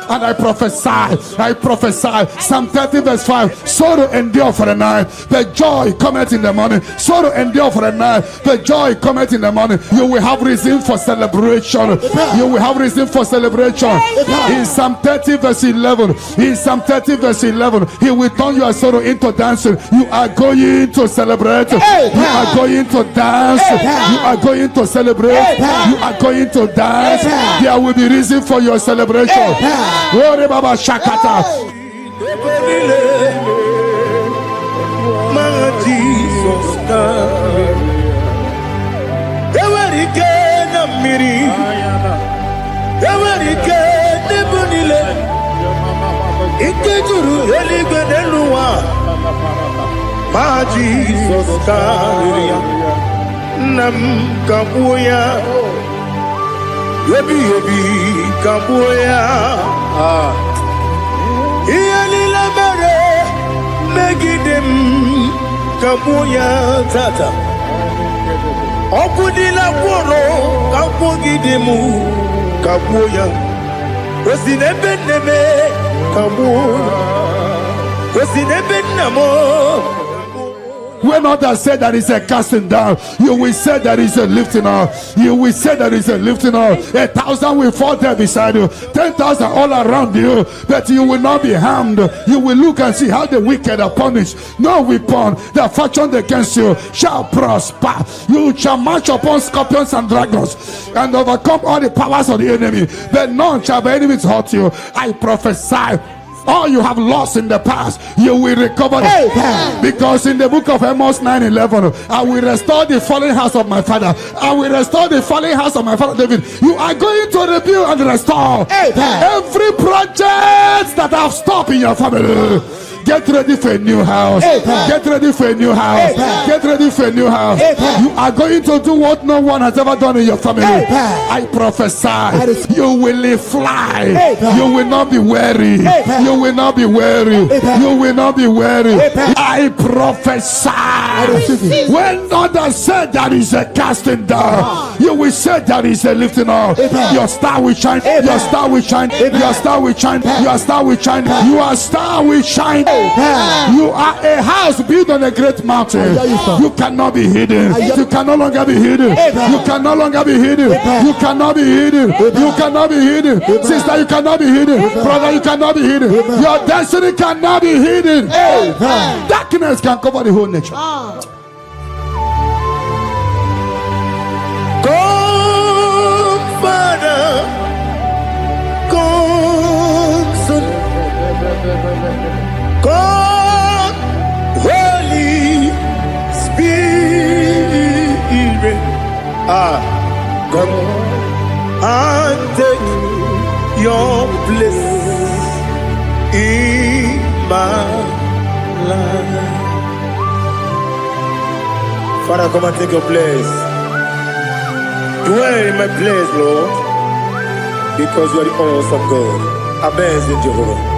And I prophesy. Psalm 30 verse 5. Sorrow endure for a night, but joy cometh in the morning. Sorrow endure for a night, but joy cometh in the morning. You will have reason for celebration. You will have reason for celebration. In Psalm 30 verse 11. In Psalm 30 verse 11. He will turn your sorrow into dancing. You are going to celebrate. You are going to dance. You are going to celebrate. You are going to dance. There will be reason for your celebration. Glory Baba Shakata. Jesus Nam Kabuya Yebi Kabuya Iyalila Mere Megidem Kabuya Tata Okudila Woro Kabugidemu Kabuya Wesinebeneme Kabuya Wesinebenamo. When others say that is a casting down, you will say that is a lifting up. You will say that is a lifting up. 1,000 will fall there beside you, 10,000 all around you, but you will not be harmed. You will look and see how the wicked are punished. No weapon that fashioned against you shall prosper. You shall march upon scorpions and dragons and overcome all the powers of the enemy, but none shall by any means hurt you. I prophesy. All you have lost in the past, you will recover it. Because in the book of Amos 9:11, I will restore the fallen house of my father. I will restore the fallen house of my father David. You are going to rebuild and restore every project that have stopped in your family. Get ready for a new house. Get ready for a new house. Get ready for a new house. You are going to do what no one has ever done in your family. I prophesy. You will fly. You will not be weary. You will not be weary. You will not be weary. I prophesy. When others said that is a casting down, you will say that is a lifting up. Your star will shine. Your star will shine. Your star will shine. Your star will shine. Your star will shine. You are a house built on a great mountain. You cannot be hidden. You can no longer be hidden. You can no longer be hidden. You cannot be hidden. You cannot be hidden. Sister, you cannot be hidden. Brother, you cannot be hidden. Your destiny cannot be hidden. Darkness can cover the whole nature. Come, Father. Come, Son. God, Holy Spirit, come and take your place in my life. Father, come and take your place. Dwell in my place, Lord, because you are the awesome God. Amazing Jehovah.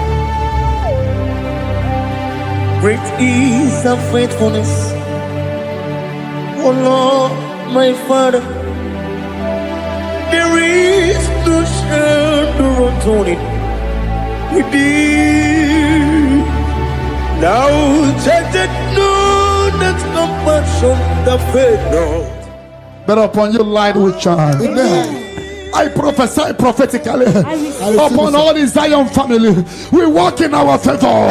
Great is thy faithfulness, oh Lord, my Father. There is no shadow upon it with thee. Now judged no that compassion the faith not. But upon your light will shine. Amen. I prophesy prophetically upon all the Zion family. We walk in our favor.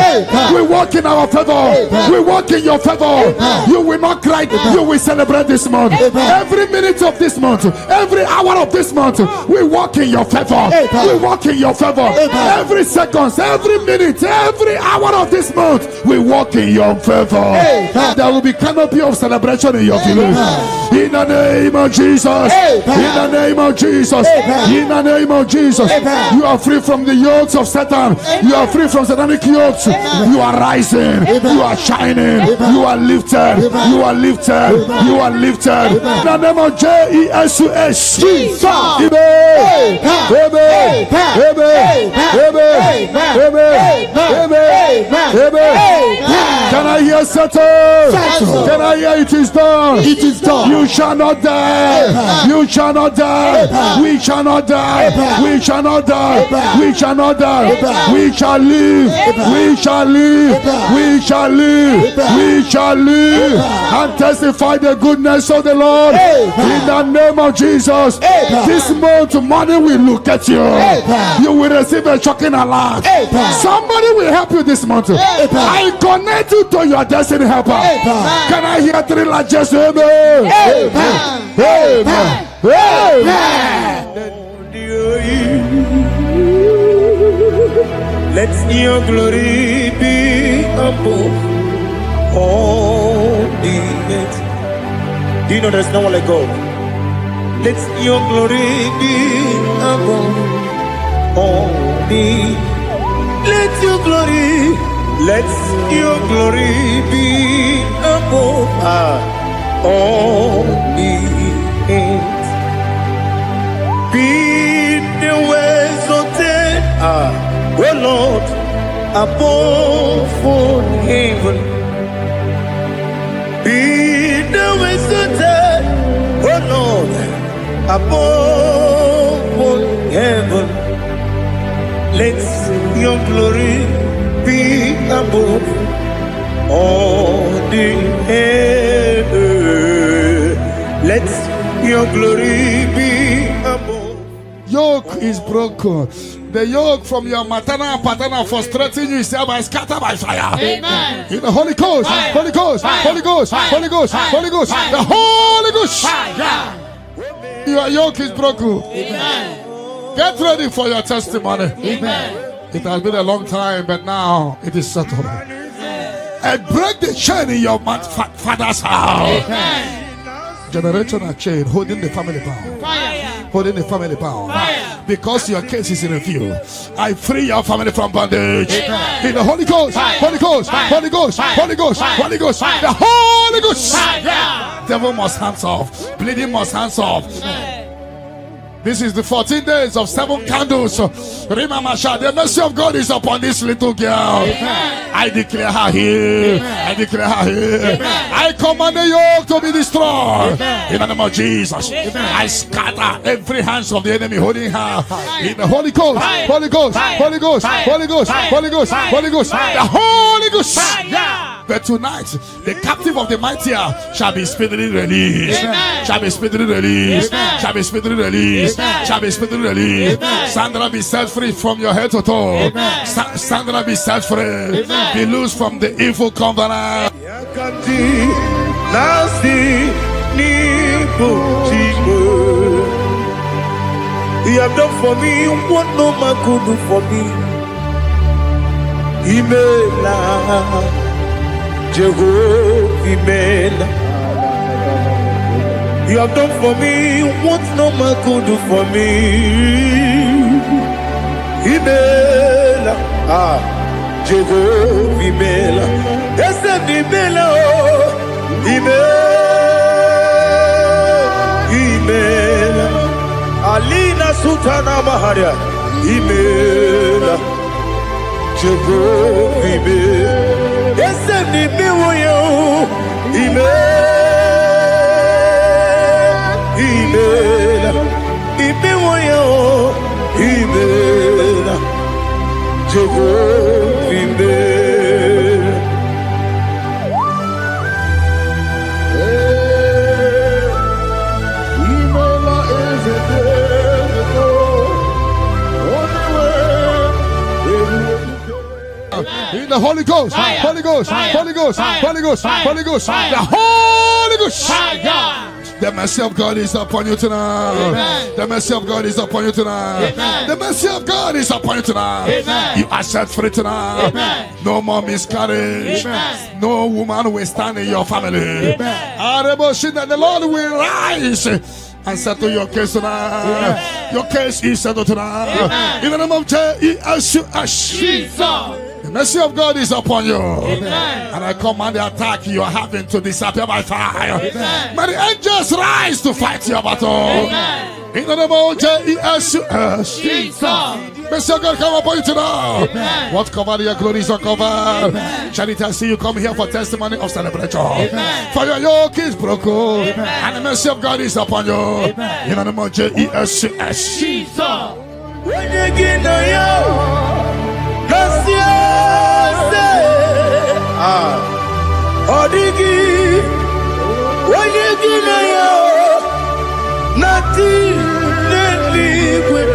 We walk in our favor. We walk in your favor. You will not cry. You will celebrate this month. Every minute of this month, every hour of this month, we walk in your favor. We walk in your favor. Every second, every minute, every hour of this month, we walk in your favor. There will be canopy of celebration in your village. In the name of Jesus. In the name of Jesus. In the name of Jesus, you are free from the yokes of Satan. You are free from satanic yokes. You are rising. You are shining. You are lifted. You are lifted. You are lifted. In the name of Jesus. Jesus. Amen. Amen. Amen. Amen. Amen. Amen. Can I hear settle? Settle. Can I hear it is done? It is done. You shall not die. You shall not die. We shall not die. We shall not die. We shall not die. We shall live. We shall live. We shall live. We shall live and testify the goodness of the Lord in the name of Jesus. This month, money will look at you. You will receive a shocking alert. Somebody will help you this month. I connect you to your destiny helper. Can I hear three largest amen? Amen. Let your glory be above all the earth. Do you know there's no one like God? Let your glory be above all the. Let your glory be above all the earth. Be the ways of death, oh Lord, above all heaven. Be the ways of death, oh Lord, above all heaven. Let your glory be above all the earth. Let your glory be above. Yoke is broken. The yoke from your maternal and paternal frustrating you is hereby scattered by fire. Amen. In the Holy Ghost, Holy Ghost, Holy Ghost, Holy Ghost, Holy Ghost, the Holy Ghost. Your yoke is broken. Amen. Get ready for your testimony. Amen. It has been a long time, but now it is settled. And break the chain in your father's house. Amen. Generational chain holding the family bound. Fire. Holding the family bound. Fire. Because your case is in review. I free your family from bondage. Amen. In the Holy Ghost, Holy Ghost, Holy Ghost, Holy Ghost, Holy Ghost, the Holy Ghost. Devil must hands off. Bleeding must hands off. This is the 14 days of 7 candles. Remember, the mercy of God is upon this little girl. Amen. I declare her here. Amen. I declare her here. Amen. I command the yoke to be destroyed. Amen. In the name of Jesus. Amen. I scatter every hands of the enemy holding her. In the Holy Ghost, Fire. Holy Ghost, Fire. Holy Ghost, Fire. Holy Ghost, Fire. Holy Ghost, Fire. Holy Ghost, Fire. the Holy Ghost. Fire. But tonight, the captive of the mightier shall be speedily released. Amen. Shall be speedily released. Amen. Shall be speedily released. Amen. Shall be speedily released. Amen. Sandra, be set free from your head to toe. Amen. Sandra, be set free. Amen. Be loose from the evil covenant. He have done for me what no man could do for me. Imela, Jehovah, Imela. You have done for me what no man could do for me. Imela, Jehovah, Imela. Yes, Imela, Imela. Alina Sultana Maharia, Imela. Jehovah, Imela. Yes, Imela, Imela. Imela, Jehovah, Imela. In the Holy Ghost, Fire. Holy Ghost, Fire. Holy Ghost, Fire. Holy Ghost, Fire. Holy Ghost, Fire. the Holy Ghost. Fire. The mercy of God is upon you tonight. Amen. The mercy of God is upon you tonight. Amen. The mercy of God is upon you tonight. Amen. You are set free tonight. Amen. No more miscarriage. Amen. No woman will stand in your family. Amen. That the Lord will rise and settle your case tonight. Amen. Your case is settled tonight. Amen. In the name of Jesus. Jesus. The mercy of God is upon you. Amen. And I command the attack you are having to disappear by fire. Amen. May the angels rise to fight your battle. Amen. In the name of Jesus. Jesus. Messiah God come upon you tonight. What cover your glory is uncovered. Charity, I see you come here for testimony of celebration. For your yoke is broken. And the mercy of God is upon you. In the name of Jesus. When you get no Odigi, when you get no nothing liquid.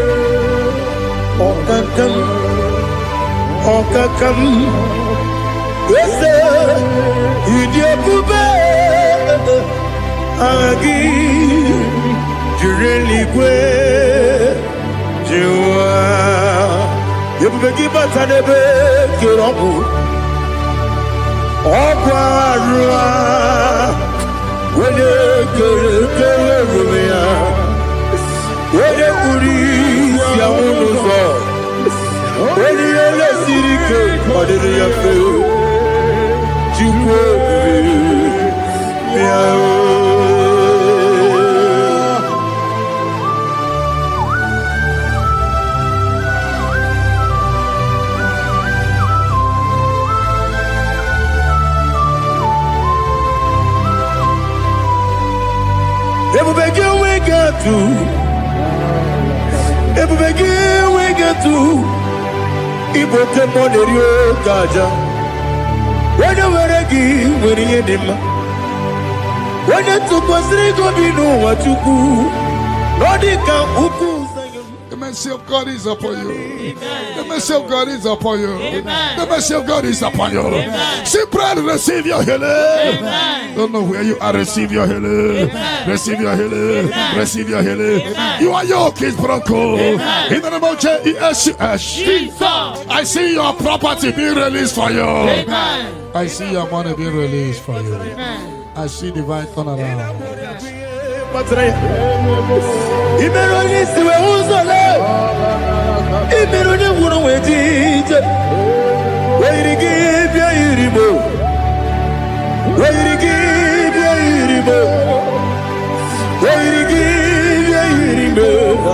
Okakam, yes, Idiabube, Agi, Jureligwe, Jua, Yabaki Batanebe, Kirobu, Okwarua, when you when you when you EBUKA moderio kaja. When you were a give, when you did, when you took was go be no what you do. Nodika uku. The mercy of God is upon you. The mercy of God is upon you. The mercy of God is upon you. See, pray to receive your healing. Don't know where you are. Receive your healing. Receive your healing. Receive your healing. Your yoke is broken. In the name of Jesus. I see your property being released for you. I see your money being released for you. I see divine turnaround.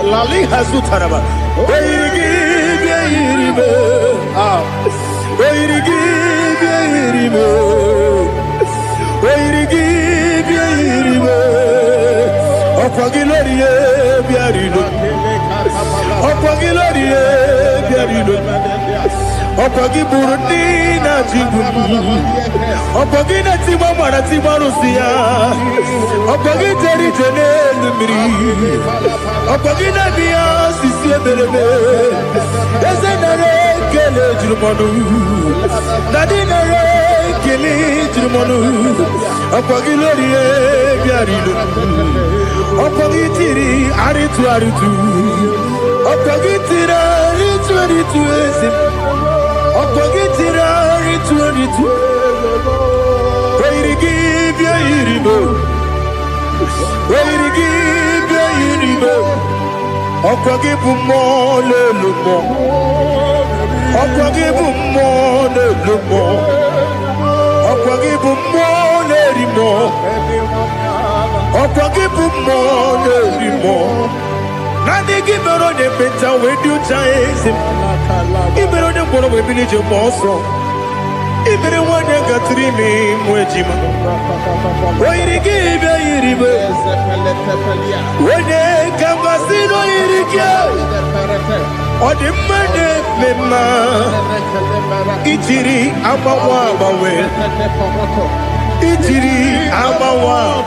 Lali Hasutaraba. Opagi Burundina Jibu, Opagina Timamara Timarusia, Opagi Jerry Jenny, Opagina Mia Sisia Berebe, Ezenare Kele Jumanu, Nadina Kele Jumanu, Opagi Lorie Biarido, Opagi Tiri Aritu Aritu, Opagi Tira Aritu Aritu. Opagitira ritualitu, where you give your iribo, where you give your iribo. Opagibu more lumo, Opagibu more lumo, Opagibu more limo, Opagibu more limo. Nadi give me on the better when you chase him. Even on the bottom of the village of Boston, even the one that got 3 names, Wejima. Why did he give a universe? When they come, I see no Irika or the money, Mema Itiri, Abawa, Itiri, Abawa,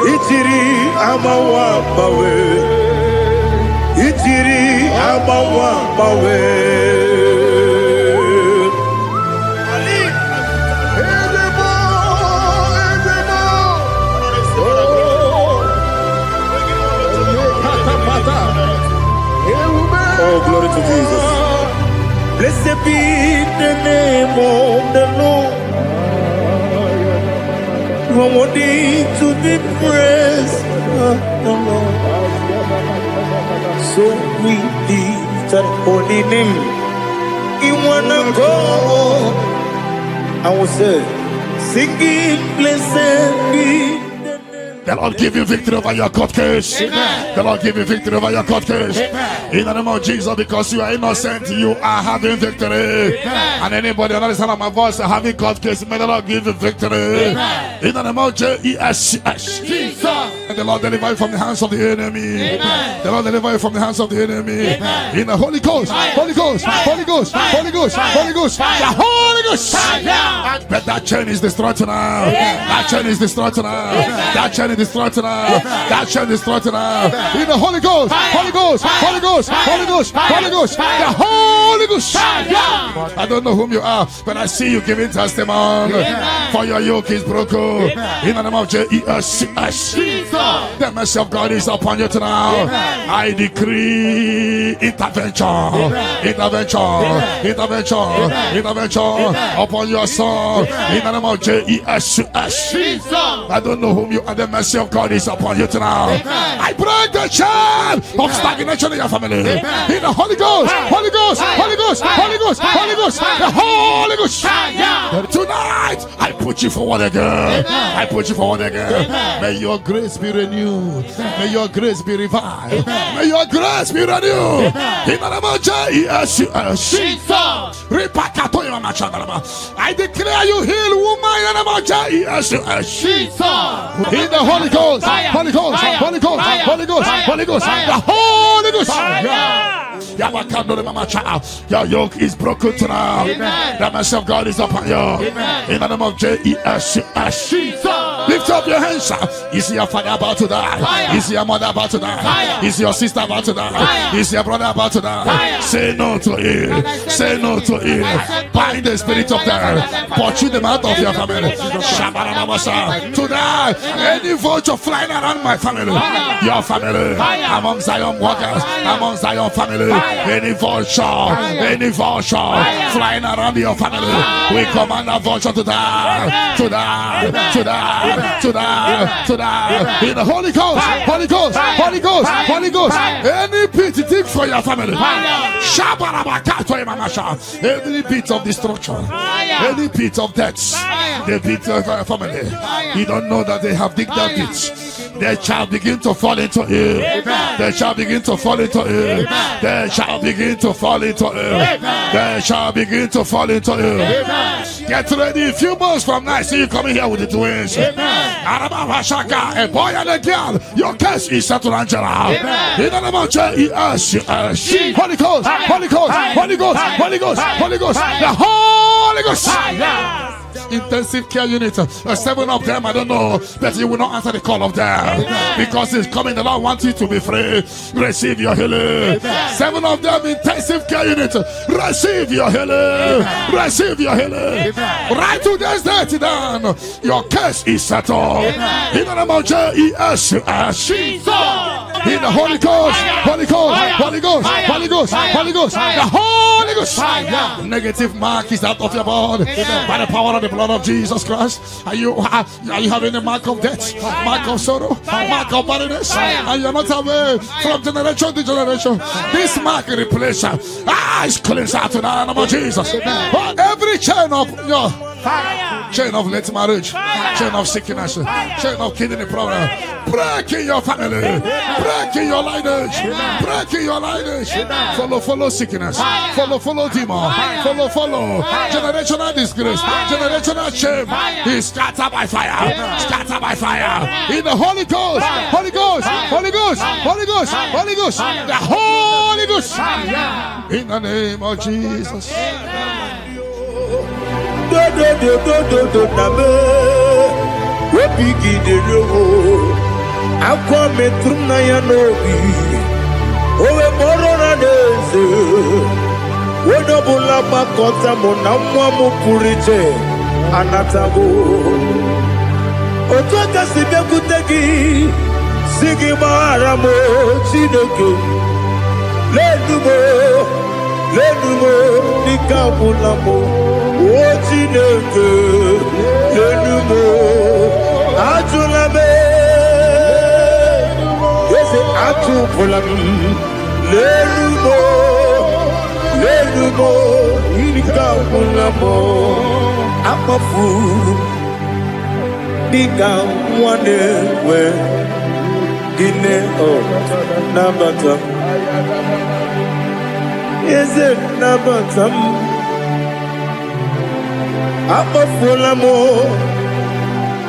Itiri, Abawa, Itiri, Abawa, Oh, glory to Jesus. Blessed be the name of the Lord. You are worthy to be praised, the Lord. So we lift that holy name. You wanna go? I will say, singing, blessed be the name. The Lord give you victory over your court case. Amen. The Lord give you victory over your court case. Amen. In the name of Jesus, because you are innocent, you are having victory. Amen. And anybody under the sound of my voice having court case, may the Lord give you victory. Amen. In the name of Jesus. Jesus. And the Lord deliver you from the hands of the enemy. Amen. The Lord deliver you from the hands of the enemy. Amen. In the Holy Ghost, Holy Ghost, Holy Ghost, Holy Ghost, Holy Ghost, the Holy Ghost. But that chain is destroyed now. That chain is destroyed now. That chain is destroyed now. That chain is destroyed now. In the Holy Ghost, Holy Ghost, Holy Ghost, Holy Ghost, Holy Ghost, the Holy Ghost. I don't know whom you are, but I see you giving testimony. For your yoke is broken. In the name of Jesus. The mercy of God is upon you tonight. I decree intervention, intervention upon your soul. In the name of Jesus. I don't know whom you are. The mercy of God is upon you tonight. I break the chain of stagnation in your family. In the Holy Ghost, Holy Ghost, Holy Ghost, Holy Ghost, Holy Ghost, the Holy Ghost. Tonight, I put you forward again. I put you forward again. May your grace be renewed. May your grace be revived. May your grace be renewed. In the name of Jesus. I declare you heal, woman. In the name of Jesus. In the Holy Ghost, Holy Ghost, Holy Ghost, Holy Ghost, Holy Ghost, the Holy Ghost. Your yoke is broken tonight. The mercy of God is upon you. In the name of Jesus. Lift up your hands. Is your father about to die? Is your mother about to die? Is your sister about to die? Is your brother about to die? Say no to it. Say no to it. Bind the spirit of death. Pursue them out of your family. Tonight, any vulture flying around my family, your family, among Zion workers, among Zion family, any vulture flying around your family, we command that vulture to die, to die, to die, to die, to die. In the Holy Ghost, Holy Ghost, Holy Ghost, Holy Ghost. Any pit dig for your family, every pit of destruction, any pit of death, the pit of your family. You don't know that they have digged that pit. They shall begin to fall into it. They shall begin to fall into it. They shall begin to fall into it. They shall begin to fall into it. Get ready. A few months from now, see you coming here with the twins. A boy and a girl. Your case is settled, Angela. In the name of Jesus. Holy Ghost, Holy Ghost, Holy Ghost, Holy Ghost, Holy Ghost, the Holy Ghost. Intensive care unit, 7 of them, I don't know, but you will not answer the call of them because it's coming. The Lord wants you to be free. Receive your healing. 7 of them, intensive care unit, receive your healing. Receive your healing. Right to this day, down. Your case is settled. In the name of Jesus. In the Holy Ghost, Holy Ghost, Holy Ghost, Holy Ghost, Holy Ghost, the Holy Ghost. Negative mark is out of your body by the power of the blood of Jesus Christ. Are you having a mark of death, mark of sorrow, mark of barrenness, and you're not away from generation to generation? This mark replace is cleansed out in the name of Jesus. Every chain of your chain of late marriage, chain of sickness, chain of kidney problem, break in your family, break in your lineage, break in your lineage. Follow sickness, follow demon, follow generational disgrace, generational shame. Is scattered by fire, scattered by fire. In the Holy Ghost, Holy Ghost, Holy Ghost, Holy Ghost, Holy Ghost, the Holy Ghost. In the name of Jesus. Anatago Otoka Sibekutegi Sigi Maramo Chineke Lenumo Nikabulamo O Chineke Lenumo Ajulame Yese Atupulam Lenumo Nikabulamo I'm a fool. Dika one where Guinea oh Nabata. Is it Nabata? Apa Fulamo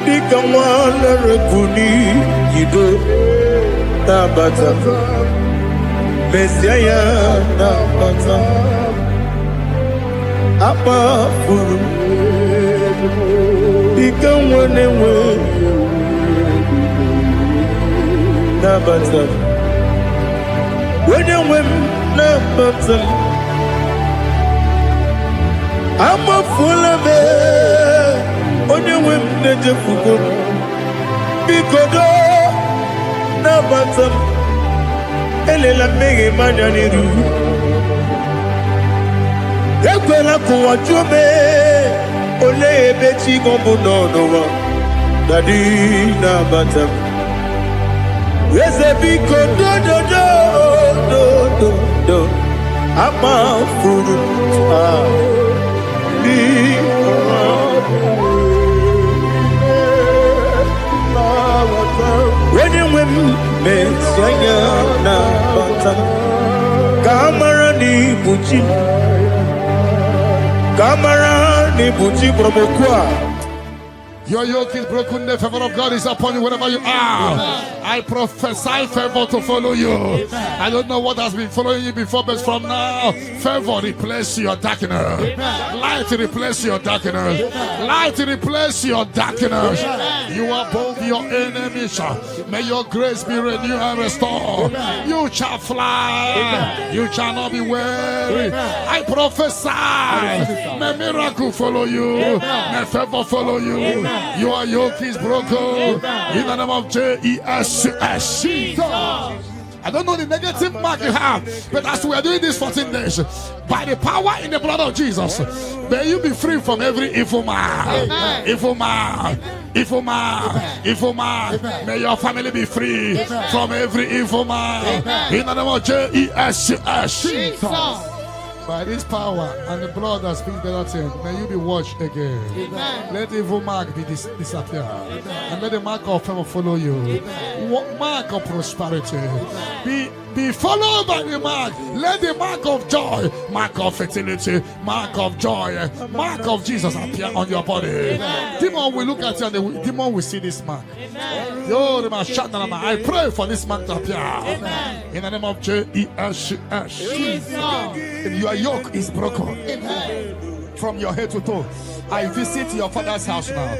Dika one Rekuni Yido Nabata. Messiah Nabata. Apa Fulu Dika one where Nabata. When you win Nabata, I'm a full of it. When you win the Jefugo, because Nabata, Elela Megi Mananiru, Equela Kuachume, Ole Bechi Gomuno, Daddy Nabata. Yes, a big do. I'm a fool. When you win, Messiah, Kamara ni Buchi Promokwa. Your yoke is broken, the favor of God is upon you wherever you are. I prophesy favor to follow you. I don't know what has been following you before, but from now, favor replace your darkness. Light replace your darkness. Light replace your darkness. You are above your enemies. May your grace be renewed and restored. You shall fly. You shall not be weary. I prophesy. May miracle follow you. May favor follow you. Your yoke is broken in the name of Jesus. I don't know the negative mark you have, but as we are doing this 14 days, by the power in the blood of Jesus, may you be free from every evil man. Evil man. Evil man. Evil man. May your family be free from every evil man. In the name of Jesus. By this power and the blood that speaks better things, may you be washed again. Amen. Let the evil mark be disappear. And let the mark of favor follow you. Mark of prosperity. Be followed by the mark. Let the mark of joy, mark of fertility, mark of joy, mark of Jesus appear on your body. Demon will look at you and the demon will see this mark. I pray for this mark to appear. In the name of Jesus. Your yoke is broken. From your head to toe. I visit your father's house now,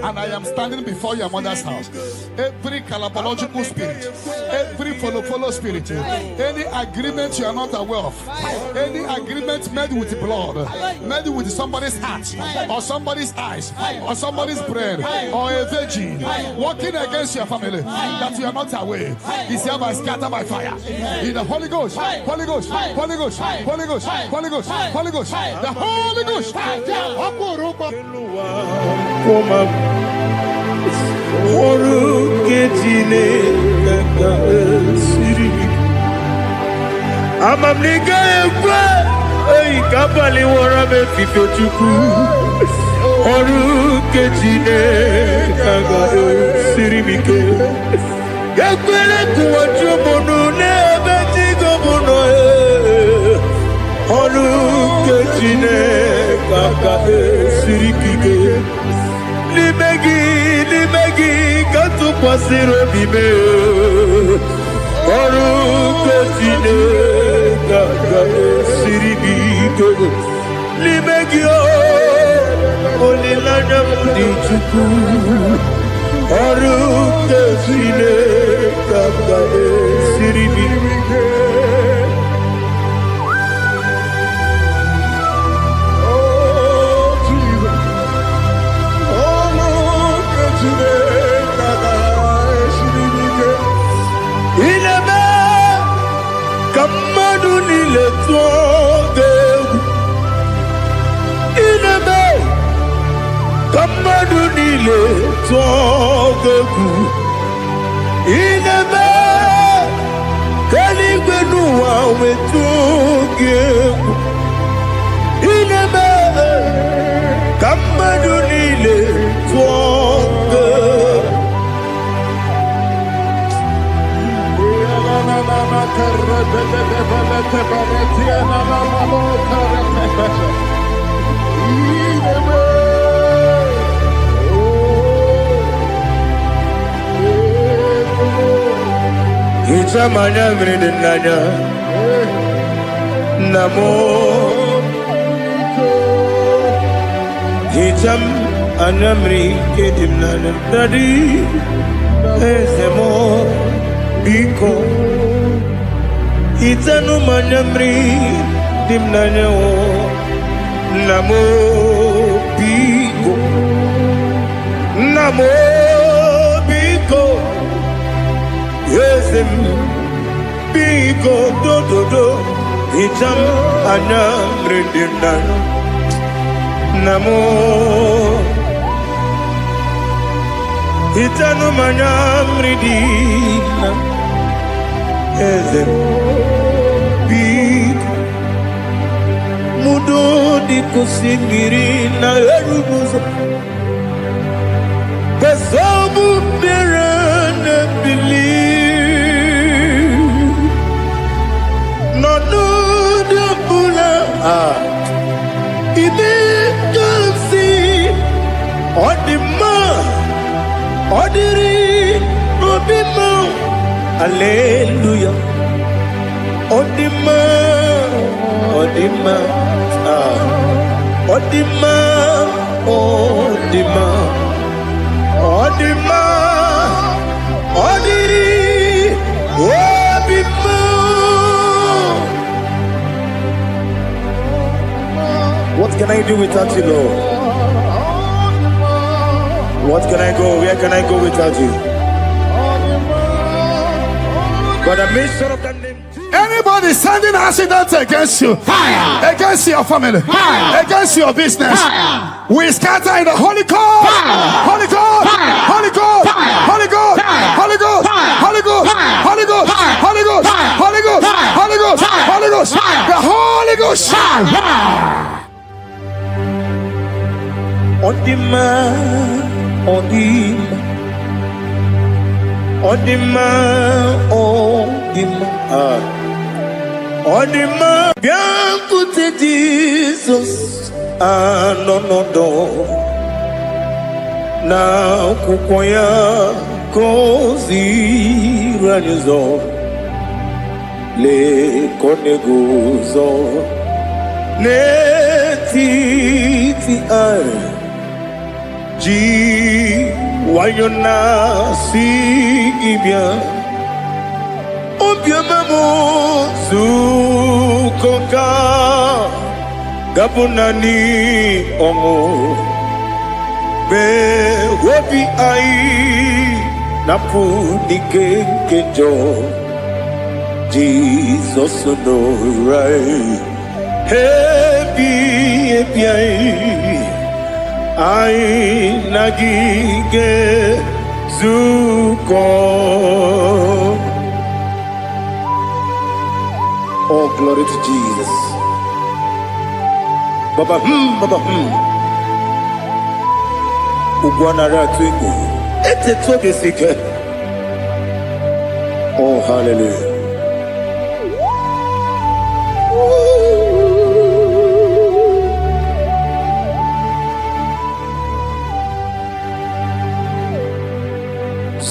and I am standing before your mother's house. Every calabological spirit, every follow spirit, any agreement you are not aware of, any agreement made with blood, made with somebody's heart, or somebody's eyes, or somebody's brain, or a virgin, working against your family, that you are not aware, is hereby scattered by fire. In the Holy Ghost, Holy Ghost, Holy Ghost, Holy Ghost, Holy Ghost, Holy Ghost, the Holy Ghost. Amamniga ekwe ei kabali wara me fifo chuku oru kejine kaga sirimike ekwele kuwacho monu ne betigo mono oru kejine kaga sirikike limegi katu pasiro bime oru kejine kaga sirikike limegi olilanya mdichuku oru kejine kaga sirikike. Inebe kaligwenu wawe tuge inebe kamadunile tuge Itamanya mridinanya Namo Itam anamri kedimnana Dadi Ezemo Biko Itanu manyamri dimnanya Namo Biko Namo Biko Yesem Biko do Itam anamri dimnanya Namo Itanu manyamri dimnanya Ezem Biko Mudo di kusingiri na erubuzo Besobu berana believe No de pula Ibe kansi Odima Odiri Obima Hallelujah Odima Odima Odima Odima Odima Odiri Obima. What can I do without you, Lord? What can I go? Where can I go without you? But I made sure of that name. Anybody sending accidents against you, Fire. against your family, Fire. against your business, Fire. we scatter in the Holy Ghost, Holy Ghost, Holy Ghost, Holy Ghost, Holy Ghost, Holy Ghost, Holy Ghost, Holy Ghost, Holy Ghost, Holy Ghost, Holy Ghost, the Holy Ghost. Odima, Odima, Odima, Odima, Odima, bien écoutez Jesus, no, na kukoya kozi ranizo, le koneguzo, ne titi ai. Ji wayona si ibia Obia mamo Sukoka Gabunani omo Be wobi ai Napu dike kejo Jesus no rai Happy Ai nagige zuko. Oh, glory to Jesus. Baba Baba Ugwanara twingu. Ete toke sike. Oh, hallelujah.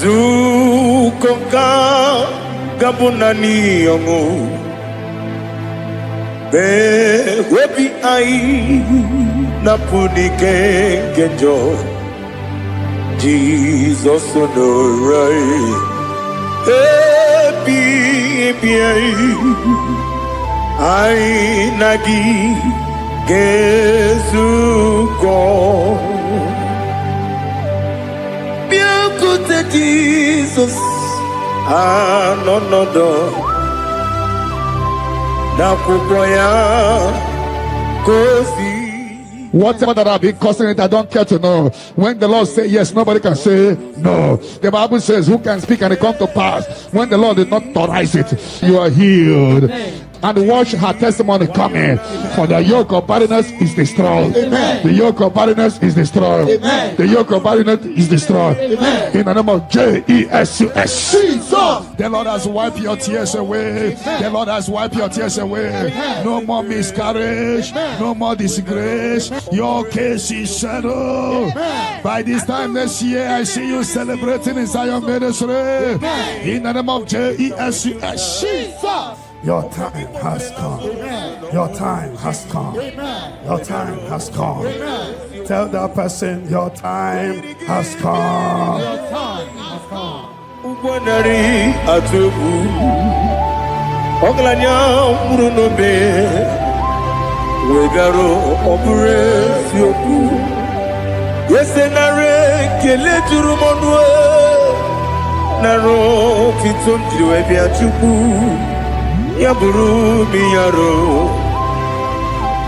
Zukoka gabunani yongo Be webi ai Napunike genjo Jesus no rai Happy ai nagi gezuko Jesus, no, whatever that I've been causing it, I don't care to know. When the Lord says yes, nobody can say no. The Bible says, who can speak and it come to pass? When the Lord did not authorize it, you are healed. and watch her testimony coming. For the yoke of barrenness is destroyed. Amen. The yoke of barrenness is destroyed. Amen. The yoke of barrenness is destroyed. Amen. In the name of Jesus. Jesus. The Lord has wiped your tears away. The Lord has wiped your tears away. No more miscarriage. No more disgrace. Your case is settled. By this time next year, I see you celebrating in Zion ministry. In the name of Jesus. Your time has come. Your time has come. Your time has come. Tell that person, your time has come. Ugwanari atubu Oglanya murunobe Wegaro obure sioku Yesenare kele turumonwe Naro titonjiriwe biachuku Yaburu miyaro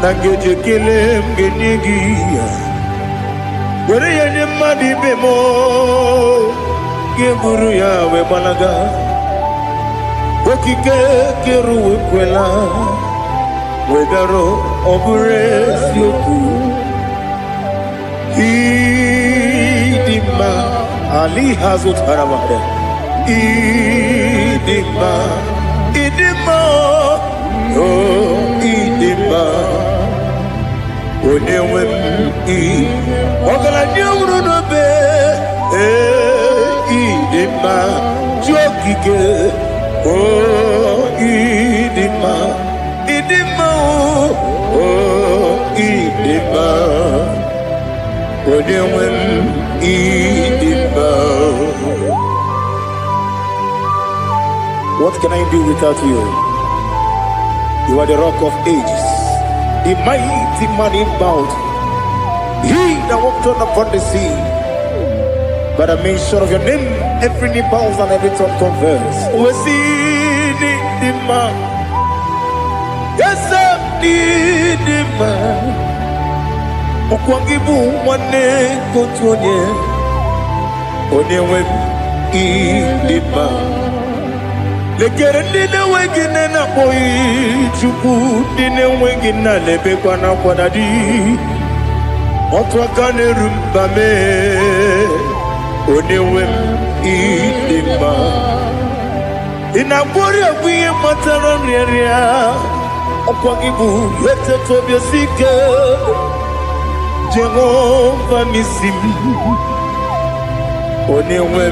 Nangeje kele mgenyigia Were yenye madi bemo Geburu ya we balaga Okike keru we kwela Wegaro obure sioku Idima Ali Hazut Haramada Idima Oh Idima Onewem Ogala nyuru no be Idima Jokike Oh Idima Oh Idima Onewem Idima. What can I do without you? You are the rock of ages, the mighty man in battle, he that walked on upon the sea. By the mention of your name, every knee bows and every tongue confesses. We see the man. Yes, sir, the man. Okwangibu mwane kotonye. Onewe the man. Lekere ndine wengine na boyi chuku ndine wengine lebe kwa na kwadadi otwa kane rumbame onewe idima inabori abuye matara nyeria okwagibu yete tobye sike Jehova nisimi onewe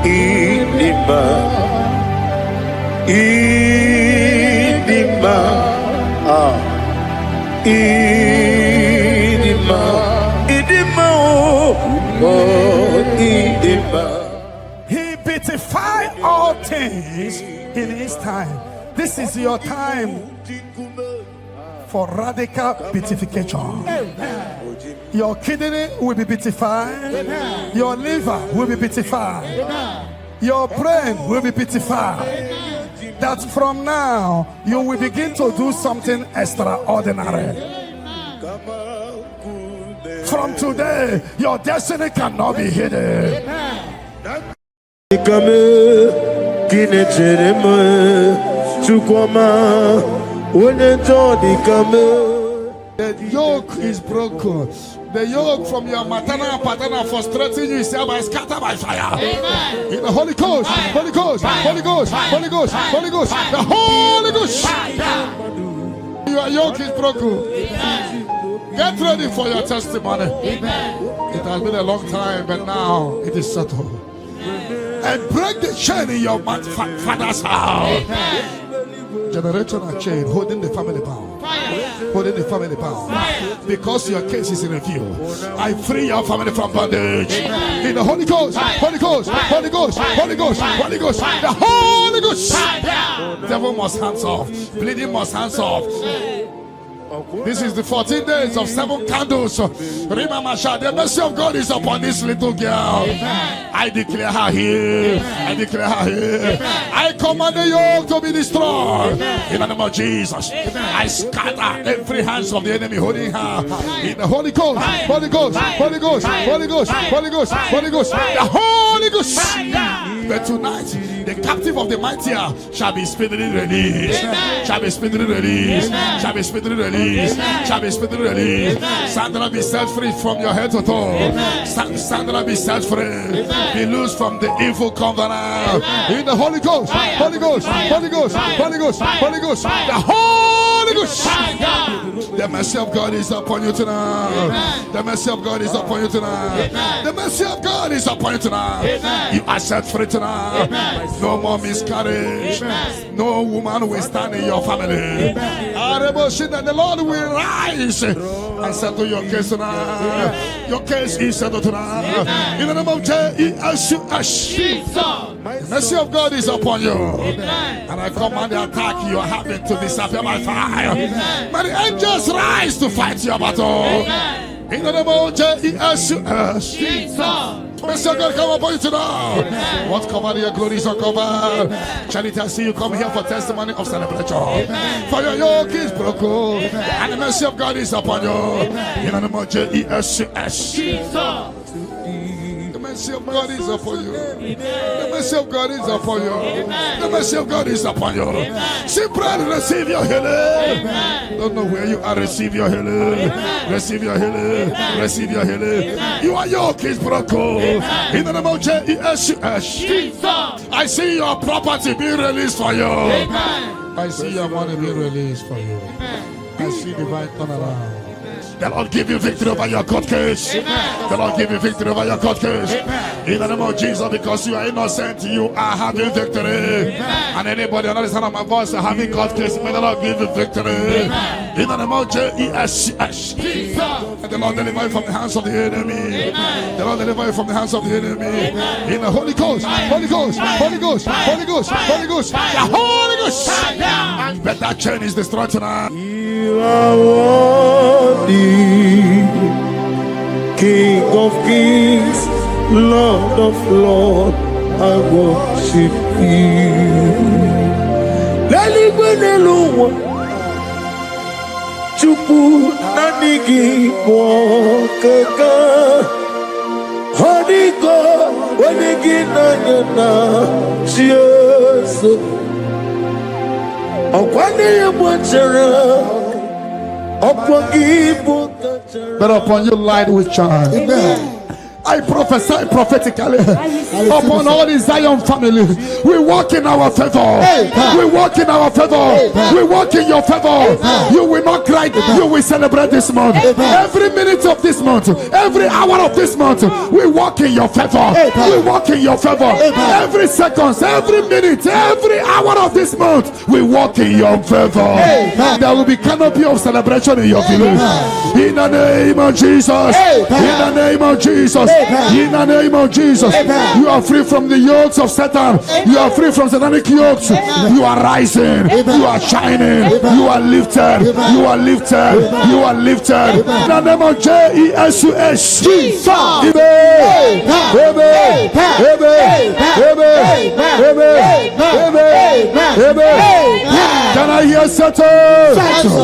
idima Idima, Idima, Idima, oh, Idima. He beautified all things in his time. This is your time for radical beatification. Your kidney will be beatified. Your liver will be beatified. Your brain will be beatified. That from now you will begin to do something extraordinary. From today, your destiny cannot be hidden. The yoke is broken. The yoke from your maternal and paternal frustrating you is hereby scattered by fire. Amen. In the Holy Ghost, Holy Ghost, Holy Ghost, Holy Ghost, Holy Ghost, the Holy Ghost. Your yoke is broken. Amen. Get ready for your testimony. Amen. It has been a long time, but now it is settled. And break the chain in your father's house. Amen. Generational chain holding the family bound. Holding the family bound. Because your case is in review, I free your family from bondage. In the Holy Ghost, Holy Ghost, Holy Ghost, Holy Ghost, Holy Ghost, the Holy Ghost. Devil must hands off. Bleeding must hands off. This is the 14 days of 7 candles. Remember, the mercy of God is upon this little girl. I declare her here. I declare her here. I command the yoke to be destroyed. In the name of Jesus. I scatter every hands of the enemy holding her. In the Holy Ghost, Holy Ghost, Holy Ghost, Holy Ghost, Holy Ghost, Holy Ghost, the Holy Ghost. But tonight, the captive of the mightier shall be speedily released. Shall be speedily released. Shall be speedily released. Shall be speedily released. Sandra, be set free from your head to toe. Sandra, be set free. Be loose from the evil covenant. In the Holy Ghost. Holy Ghost. Holy Ghost. Holy Ghost. Holy Ghost. The Holy Ghost. The mercy of God is upon you tonight. The mercy of God is upon you tonight. The mercy of God is upon you tonight. You are set free tonight. No more miscarriage. No woman will stand in your family. The Lord will rise and settle your case tonight. Your case is settled tonight. In the name of Jesus. The mercy of God is upon you. And I command the attack you are having to disappear by fire. May the angels rise to fight your battle. In the name of Jesus. Mercy of God come upon you tonight. What cover your glory is uncovered. Charity, I see you come here for testimony of celebration. For your yoke is broken. And the mercy of God is upon you. In the name of Jesus. The mercy of God is upon you. The mercy of God is upon you. The mercy of God is upon you. Simply receive your healing. Don't know where you are. Receive your healing. Receive your healing. Receive your healing. Your yoke is broken. In the name of Jesus. I see your property being released for you. I see your money being released for you. I see divine turnaround. The Lord give you victory over your court case. The Lord give you victory over your court case. In the name of Jesus, because you are innocent, you are having victory. And anybody under the sound of my voice having court case, may the Lord give you victory. In the name of Jesus. The Lord deliver you from the hands of the enemy. The Lord deliver you from the hands of the enemy. In the Holy Ghost, Holy Ghost, Holy Ghost, Holy Ghost, Holy Ghost, the Holy Ghost. But that chain is destroyed tonight. You are worthy, King of kings, Lord of lords, I worship you. Laligwenelu Chupu nanigi mwokeka Honigo wanigi nanyana Jesu Okwane yemwachara But upon you light will shine. Amen. I prophesy prophetically upon all the Zion family. We walk in our favor. We walk in our favor. We walk in your favor. You will not cry. You will celebrate this month. Every minute of this month, every hour of this month, we walk in your favor. We walk in your favor. Every second, every minute, every hour of this month, we walk in your favor. There will be canopy of celebration in your village. In the name of Jesus. In the name of Jesus. In the name of Jesus, you are free from the yokes of Satan. You are free from satanic yokes. You are rising. You are shining. You are lifted. You are lifted. You are lifted. In the name of Jesus. Jesus. Can I hear settle?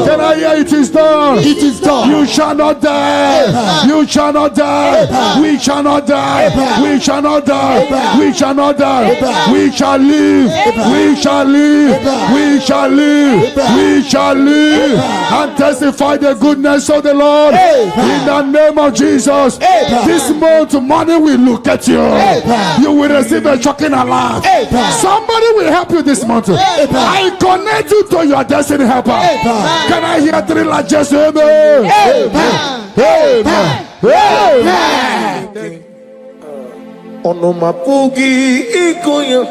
Can I hear it is done? It is done. You shall not die. You shall not die. We shall not die. We shall not die. We shall not die. We shall live. We shall live. We shall live. We shall live and testify the goodness of the Lord. In the name of Jesus. This month money will look at you. You will receive a shocking alarm. Somebody will help you this month. I connect you to your destiny helper. Can I hear three largest amen? Amen. Onomapugi ikoya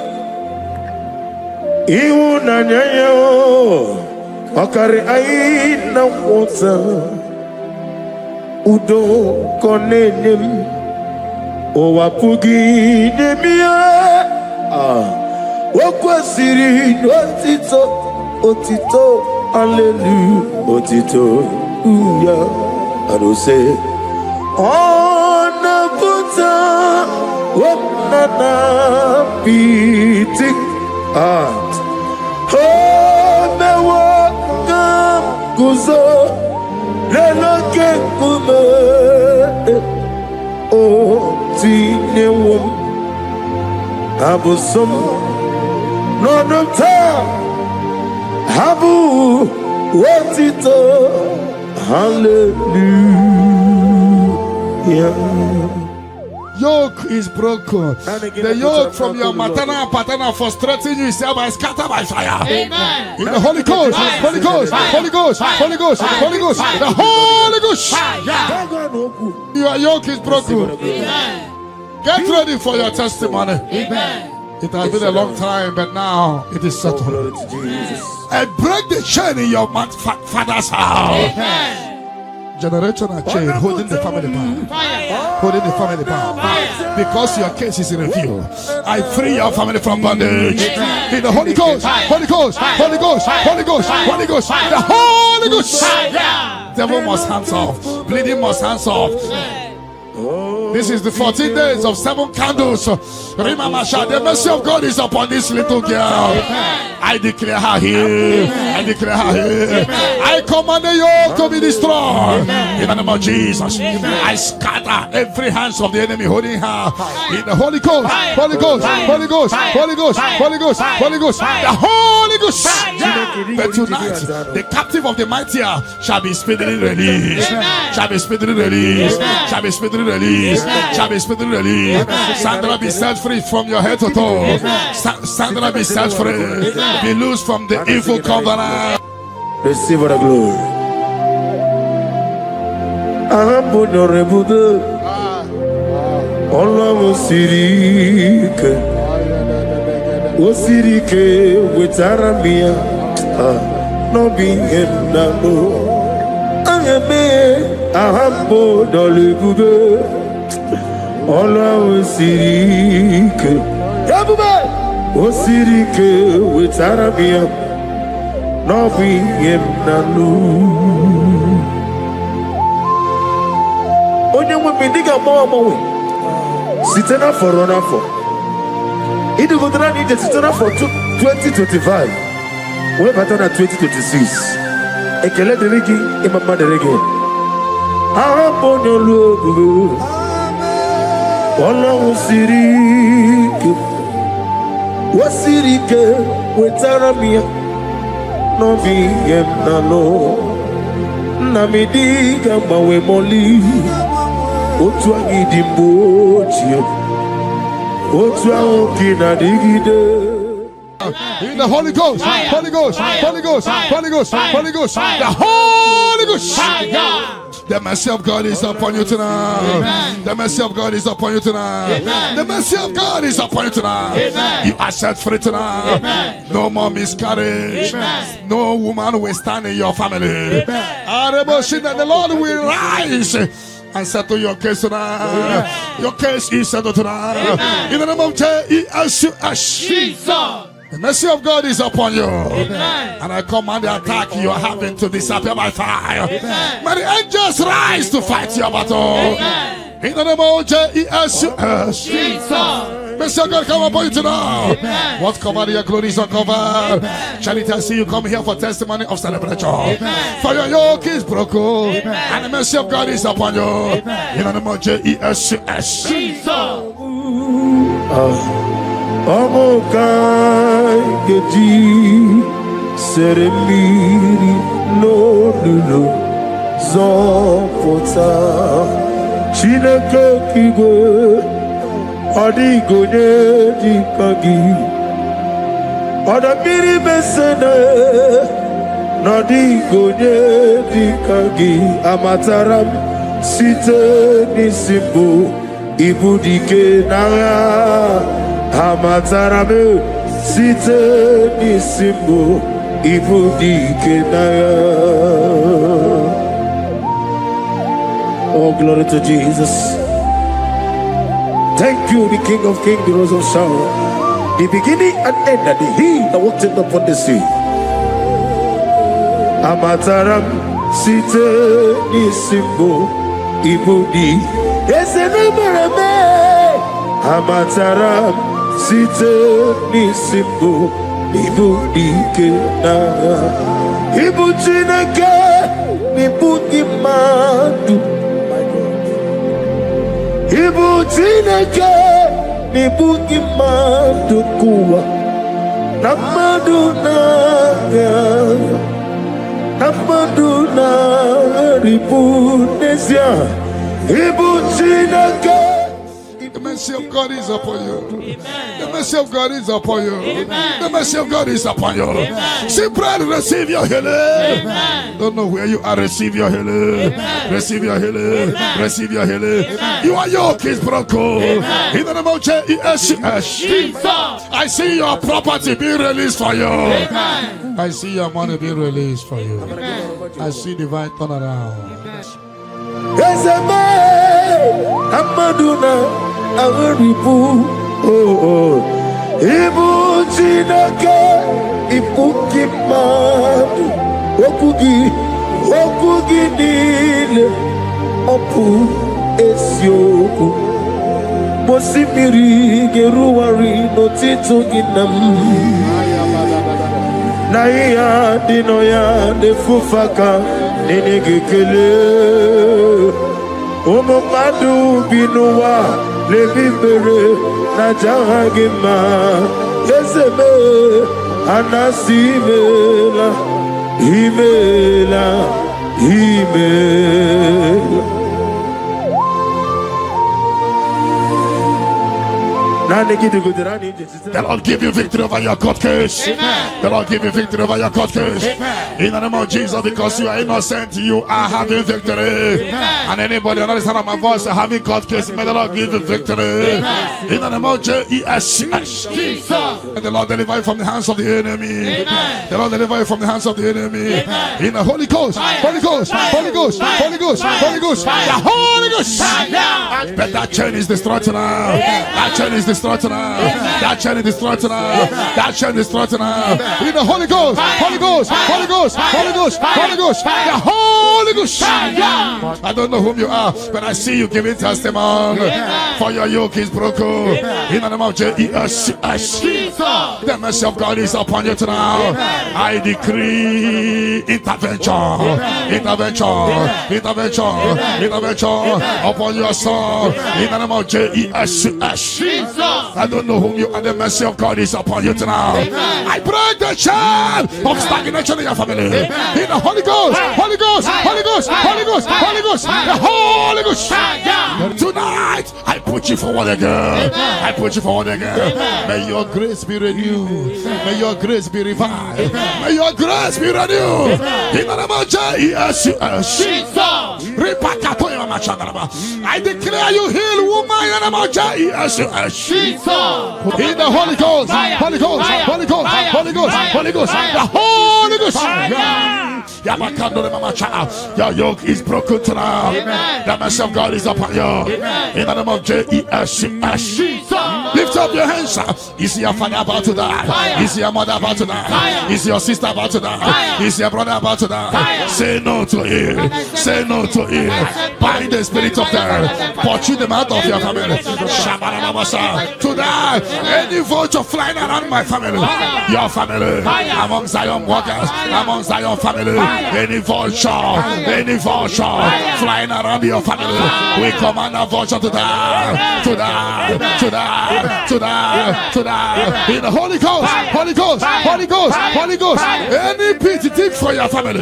iwu na nyanyo akari aina wota udo konenem owapugi demia wakwasiri otito hallelujah otito uya arose ona puta Wonana beating heart. Oh, me walk kuzo leloke kume. Oh, tine wom Abusum no Habu Wotito Hallelujah. Yoke is broken. The yoke from your maternal and paternal frustrating you is hereby scattered by fire. Amen. In the Holy Ghost, Holy Ghost, Holy Ghost, Holy Ghost, Holy Ghost, the Holy Ghost. Your yoke is broken. Amen. Get ready for your testimony. Amen. It has been a long time, but now it is settled. And break the chain in your father's house. Amen. Generational chain holding the family bound. Holding the family bound. Because your case is in review. I free your family from bondage. In the Holy Ghost, Holy Ghost, Holy Ghost, Holy Ghost, Holy Ghost, the Holy Ghost. Devil must hands off. Bleeding must hands off. This is the 14 days of 7 candles. Remember, the mercy of God is upon this little girl. I declare her here. I declare her here. I command the yoke to be destroyed. In the name of Jesus. I scatter every hands of the enemy holding her. In the Holy Ghost, Holy Ghost, Holy Ghost, Holy Ghost, Holy Ghost, Holy Ghost, the Holy Ghost. But tonight, the captive of the mightier shall be speedily released. Shall be speedily released. Shall be speedily released. Shall be speedily released. Sandra, be set free from your head to toe. Sandra, be set free. Be loose from the evil covenant. Receive the glory. Allah Osirike with Arabia. No being in the Ahambo Dolibube. Allah Osirike. Osirike with Arabia. No being in the onye nwe diga mama sitena for run for it go try need sitena for 2025 we better na 2026 ekele derigi imama derigi abonyo lobu Ọlọ́run sirike wasirike wetaramia no bi yemnalo na midiga mawe moli otu anyị dị mgbochi otu ahụ gị na digide. In the Holy Ghost, Holy Ghost, Holy Ghost, Holy Ghost, Holy Ghost, the Holy Ghost. The mercy of God is upon you tonight. The mercy of God is upon you tonight. The mercy of God is upon you tonight. You are set free tonight. No more miscarriage. No woman will stand in your family. The Lord will rise and settle your case tonight. Your case is settled tonight. In the name of Jesus. The mercy of God is upon you. And I command the attack you are having to disappear by fire. May the angels rise to fight your battle. In the name of Jesus. Mercy of God come upon you tonight. What's covered your glory is uncovered. Charity, I see you come here for testimony of celebration. For your yoke is broken. And the mercy of God is upon you. In the name of Jesus. Omokai Geji Seremiri Lolo Zopota Chineke Kigwe Odigonye Dikagi Odamiri Besene Nodigonye Dikagi Amataram Site Nisimbu Ibudike Naya Amatarame site nisimbo ibudike naya. Oh, glory to Jesus. Thank you, the King of Kings, the Rose of Sharon, the beginning and end, and the He that walked upon the sea. Amataram site nisimbo ibudi. Esenemereme Amataram site nisimbo ibudike na ibuchineke ibudi madu ibuchineke Nibuki Mandukuwa Namaduna Ribunesia Ibuchinaka. The mercy of God is upon you. The mercy of God is upon you. The mercy of God is upon you. Simply receive your healing. Don't know where you are. Receive your healing. Receive your healing. Receive your healing. Your yoke is broken. In the name of Jesus. I see your property being released for you. I see your money being released for you. I see divine turnaround. Amaduna Awaribu Ibu Chinaka Ibuki Madu Okugi Nile Opu Esyoku Mosimiri Geruwari Notito Ginam Naya Dinoya Nefufaka Nenegekele Omomadu binuwa lebibere na jahagima Ezebe anasimela imela. The Lord give you victory over your court case. The Lord give you victory over your court case. In the name of Jesus, because you are innocent, you are having victory. And anybody under the sound of my voice having court case, may the Lord give you victory. In the name of Jesus. And the Lord deliver you from the hands of the enemy. The Lord deliver you from the hands of the enemy. In the Holy Ghost, Holy Ghost, Holy Ghost, Holy Ghost, Holy Ghost, the Holy Ghost. But that chain is destroyed now. That chain is destroyed now. That chain is destroyed now. That chain is destroyed now. In the Holy Ghost, Holy Ghost, Holy Ghost, Holy Ghost, Holy Ghost, the Holy Ghost. I don't know whom you are, but I see you giving testimony. For your yoke is broken. In the name of Jesus, the mercy of God is upon you tonight. I decree intervention, intervention, intervention, intervention upon your soul. In the name of Jesus. I don't know whom you are. The mercy of God is upon you tonight. I break the chain of stagnation in your family. In the Holy Ghost, Holy Ghost, Holy Ghost, Holy Ghost, Holy Ghost, the Holy Ghost. Tonight, I put you forward again. I put you forward again. May your grace be renewed. May your grace be revived. May your grace be renewed. In the name of Jesus. I declare you heal, woman. In the name of Jesus. In the Holy Ghost, Holy Ghost, Holy Ghost, Holy Ghost, Holy Ghost, the Holy Ghost. Your yoke is broken tonight. The mercy of God is upon you. In the name of Jesus. Lift up your hands. Is your father about to die? Is your mother about to die? Is your sister about to die? Is your brother about to die? Say no to it. Say no to it. Bind the spirit of death. Pursue them out of your family. Today, any vulture flying around my family, your family, among Zion workers, among Zion family, any vulture flying around your family, we command a vulture to die, to die, to die, to die, to die. In the Holy Ghost, Holy Ghost, Holy Ghost, Holy Ghost, any pit dig for your family,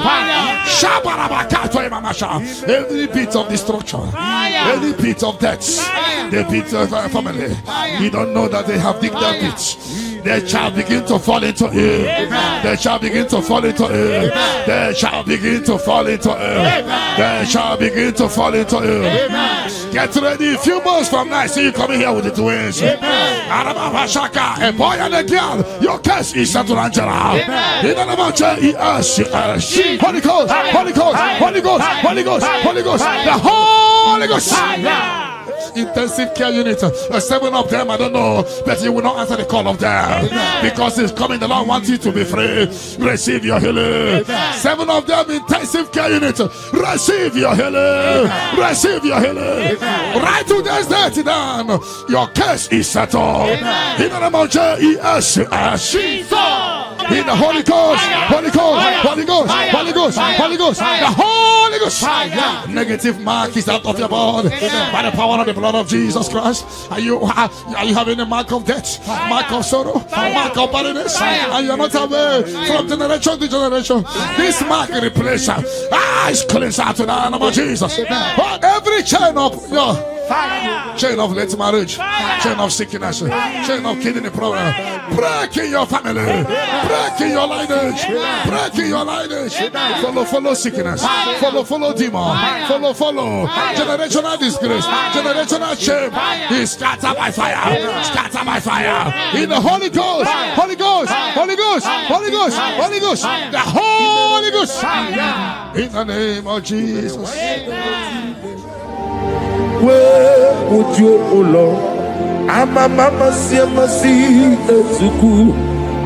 every pit of destruction, any pit of death, the pit of our family, you don't know that they have digged that pit. They shall begin to fall into it. They shall begin to fall into it. They shall begin to fall into it. They shall begin to fall into it. Get ready. A few months from now, I see you coming here with the twins. A boy and a girl. Your case is settled, Angela. In the name of Jesus. Holy Ghost, Holy Ghost, Holy Ghost, Holy Ghost, Holy Ghost, the Holy Ghost. Intensive care unit, 7 of them, I don't know, but you will not answer the call of them because it's coming. The Lord wants you to be free. Receive your healing. 7 of them, intensive care unit, receive your healing. Receive your healing. Right to this day, down. Your case is settled. In the name of Jesus. In the Holy Ghost, Holy Ghost, Holy Ghost, Holy Ghost, Holy Ghost, the Holy Holy Ghost. Negative mark is out of your body by the power of the blood of Jesus Christ. Are you having a mark of death, mark of sorrow, mark of barrenness, and you're not aware from generation to generation? This mark replace is cleansed out to the name of Jesus. Every chain of your chain of late marriage, chain of sickness, chain of kidney problem, break in your family, break in your lineage, break in your lineage. Follow sickness, follow demon, follow generational disgrace, generational shame. He scattered by fire, scattered by fire. In the Holy Ghost, Holy Ghost, Holy Ghost, Holy Ghost, Holy Ghost, the Holy Ghost. In the name of Jesus. Where would you, O Lord? Ama mama siama si etuku.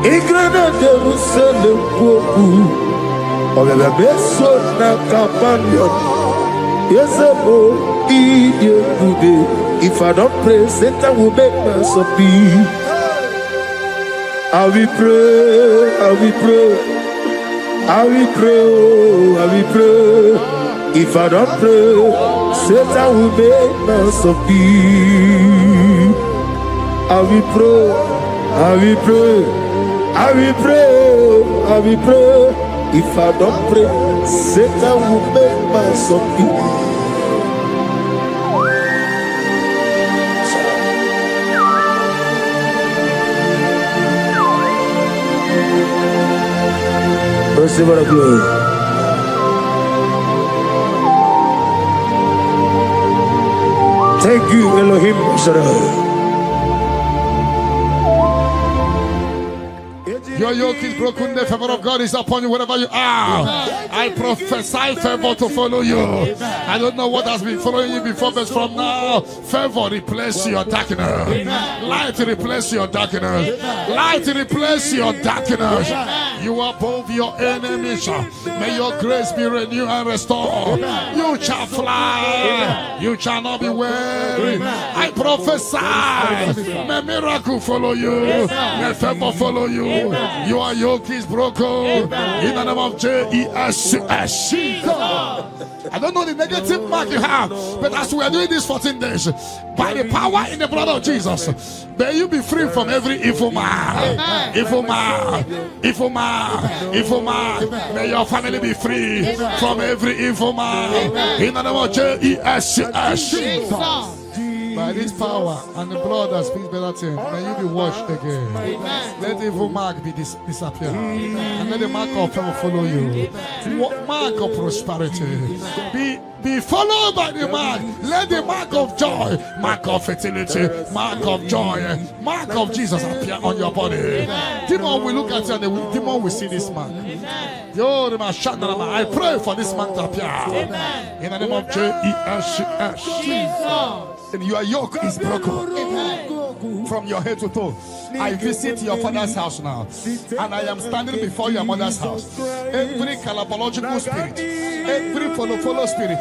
Igrana Jerusalem koku. Ogebe beso na kapanion. Yesebo iye kude. If I don't pray, Satan will make mess of me. I will pray, I will pray, I will pray, I will pray. If I don't pray, Satan will make mess of me. I will pray, I will pray, I will pray, I will pray. If I don't pray, Satan will make mess of me. Receive our glory. Thank you, Elohim Shaddai. Your yoke is broken, the favor of God is upon you wherever you are. I prophesy favor to follow you. I don't know what has been following you before, but from now, favor replace your darkness. Light replace your darkness. Light replace your darkness. You are above your enemies. May your grace be renewed and restored. You shall fly. You shall not be weary. I prophesy. May miracle follow you. May favor follow you. Your yoke is broken in the name of Jesus. I don't know the negative mark you have, but as we are doing this 14 days, by the power in the blood of Jesus, may you be free from every evil man. Evil man, evil man, evil man. May your family be free from every evil man in the name of Jesus. By this power and the blood that speaks better things, may you be washed again. Let the evil mark be disappear. And let the mark of favor follow you. Mark of prosperity. Be followed by the mark. Let the mark of joy, mark of fertility, mark of joy, mark of Jesus appear on your body. Demon will look at you and the demon will see this mark. I pray for this mark to appear. In the name of Jesus. And your yoke is broken from your head to toe. I visit your father's house now, and I am standing before your mother's house. Every calabological spirit, every follow spirit,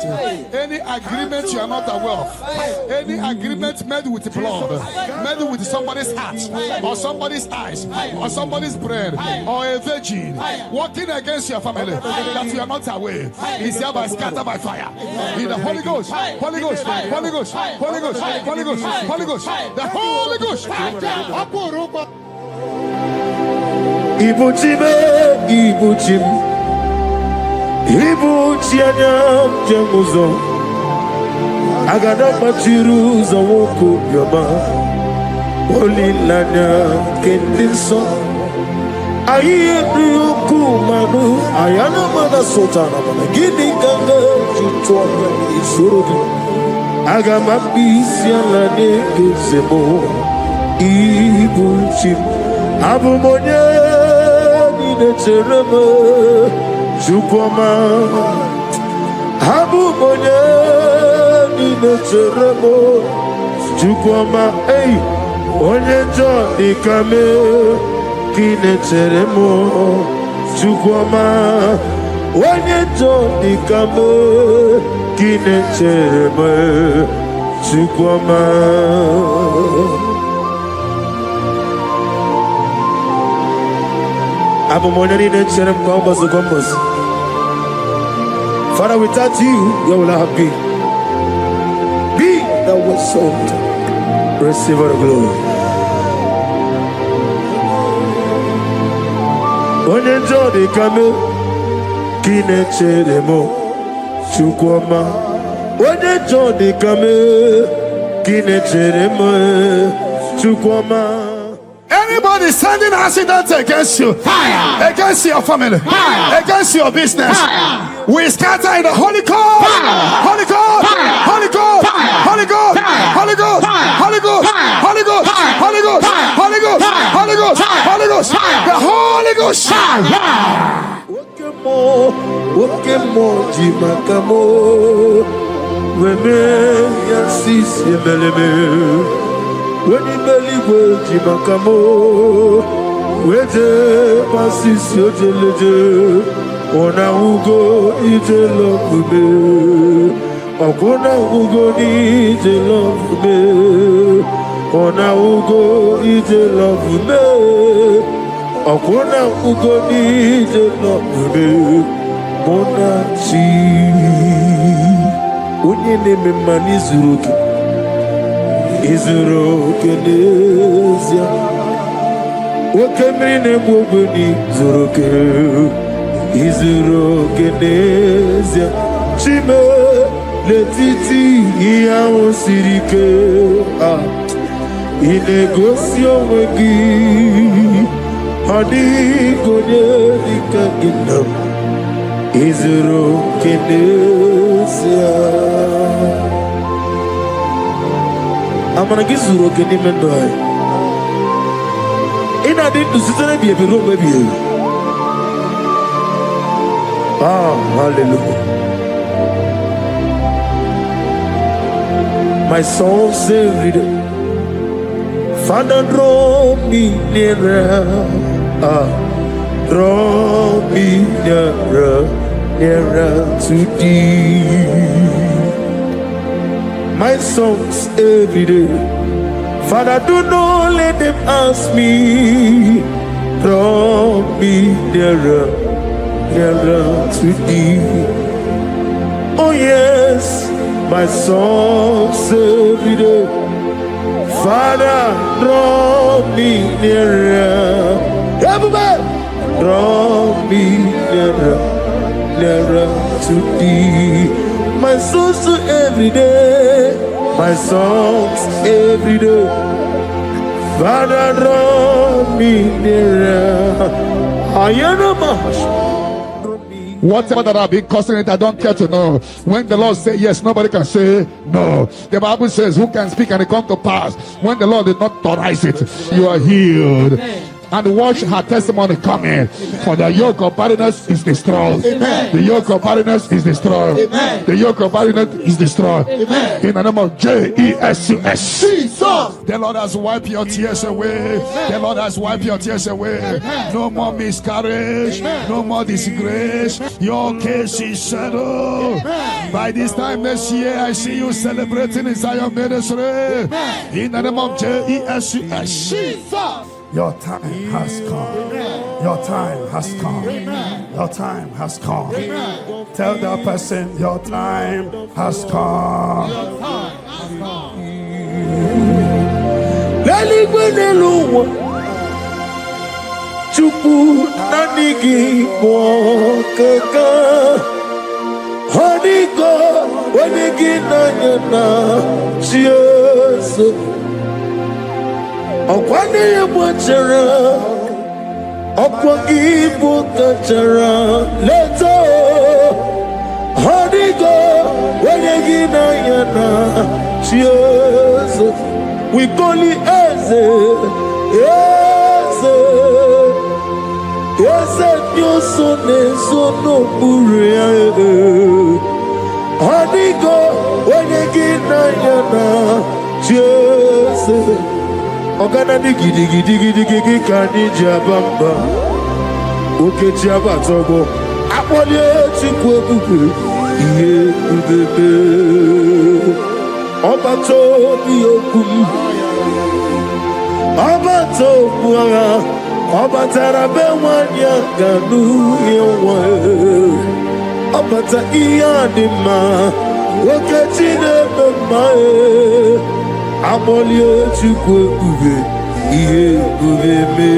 any agreement you are not aware of, any agreement made with blood, made with somebody's heart, or somebody's eyes, or somebody's brain, or a virgin working against your family that you are not aware, is hereby scattered by fire. In the Holy Ghost, Holy Ghost, Holy Ghost, Holy Ghost, Holy Ghost, Holy Ghost, the Holy Ghost. Ibuchime, Ibuchim, Ibuchianyam Jamuzo, Agadama Chiruza Woko Yama, Holy Lanya Kendinson, Ayuku Manu, Ayana Mana Sotana, Gini Ganga, Chutua, Isuru, Agama Pisialane Gizemo, Ibuchim, Abumonia. Cherema, Chupama, Habu Monya, Nina Cheremo, Chupama, hey, Onyenjo, Nikame, Kine Cheremo, Chupama, Onyenjo, Nikame, Kine Cheremo, Chupama. Abu Monani de Cherem Combos. Father, without you, where will I be? Be thou exalted. Receive all the glory. When you enjoy the camel, kineche demo, chukwama. When you enjoy the camel, kineche demo, chukwama. Anybody sending accidents against you, fire. Against your family, fire. Against your business, fire. We scatter in the Holy Ghost, Holy Ghost, Holy Ghost, Holy Ghost, Holy Ghost, Holy Ghost, Holy Ghost, Holy Ghost, Holy Ghost, Holy Ghost, Holy Ghost, the Holy Ghost. Wokemo jimakamo, weme yasisi meleme. When you believe jimakamo, wete pasisi ojeleje. Ona ugo ije love me, okona ugo ije love me, ona ugo ije love me, okona ugo ije love me, mona chi. Unye neme mani zuruki, izuruki nezia. Wakemri ne mwogoni zuruki. Izuro genezia chime letiti iyawo sirike inegosio wegi hadi gonye dikaginam izuro genezia amana gizuro genimendoi ina dindu sitene biebiro bebiye. Ah, hallelujah. My soul said, Father, draw me nearer. Draw me nearer, nearer to thee. My songs every day. Father, do not let them ask me. Draw me nearer. Nearer to thee. Oh yes, my songs every day. Father, draw me nearer. Everybody, draw me nearer, nearer to thee. My songs every day. My songs every day. Father, draw me nearer. I am a whatever that I've been causing it, I don't care to know. When the Lord says yes, nobody can say no. The Bible says, who can speak and it come to pass? When the Lord did not authorize it, you are healed. And watch her testimony coming. For the yoke of barrenness is destroyed. Amen. The yoke of barrenness is destroyed. Amen. The yoke of barrenness is destroyed. Amen. In the name of Jesus. The Lord has wiped your tears away. Amen. The Lord has wiped your tears away. Amen. No more miscarriage. Amen. No more disgrace. Your case is settled. Amen. By this time next year, I see you celebrating inside your ministry. Amen. In the name of Jesus. Your time has come. Amen. Your time has come. Amen. Your time has come. Amen. Tell that person, your time has come. Your time has come. Chupu nanigi mwokaka Honigo wanigi nanyana Chiesu Okwane ye mwachara Okwagi bukachara Leto Honigo wanigi nanyana Chiesu We call it Eze Yes, you so no buria. Honigo, when you get na Jesus. Ogana digi kani jabamba. Oke jaba togo. Apolye chikwe bubu. Iye ubebe. Obato biyokum. Obato buanga. Obatara be wanya ganu yewa Abata iyadima okechine mema amolie chukwu ube ihe ube me.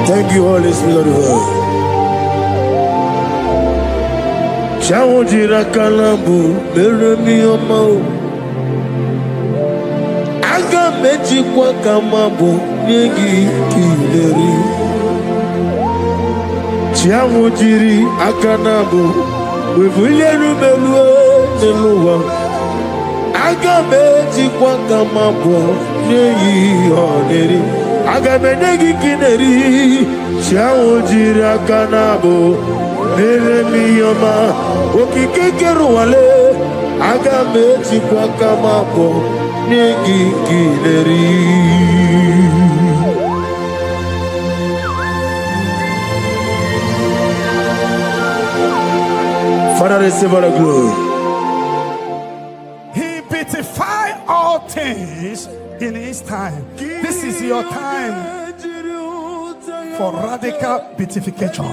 Thank you, Holy Spirit of God. Chawojira kalambu meremi omo. Aga meji kwa kamabu nyegi kileri. Chawojiri akanabu wevuleru melue neluwa. Aga meji kwa kamabu nyegi oneri. Agamenegi kineri Chawojira kanabo Meremi yoma Okikekeru wale Agameji kwa kamabo Negi kineri. Father, receive all the glory. He beautified all things in his time. This is your time for radical beatification.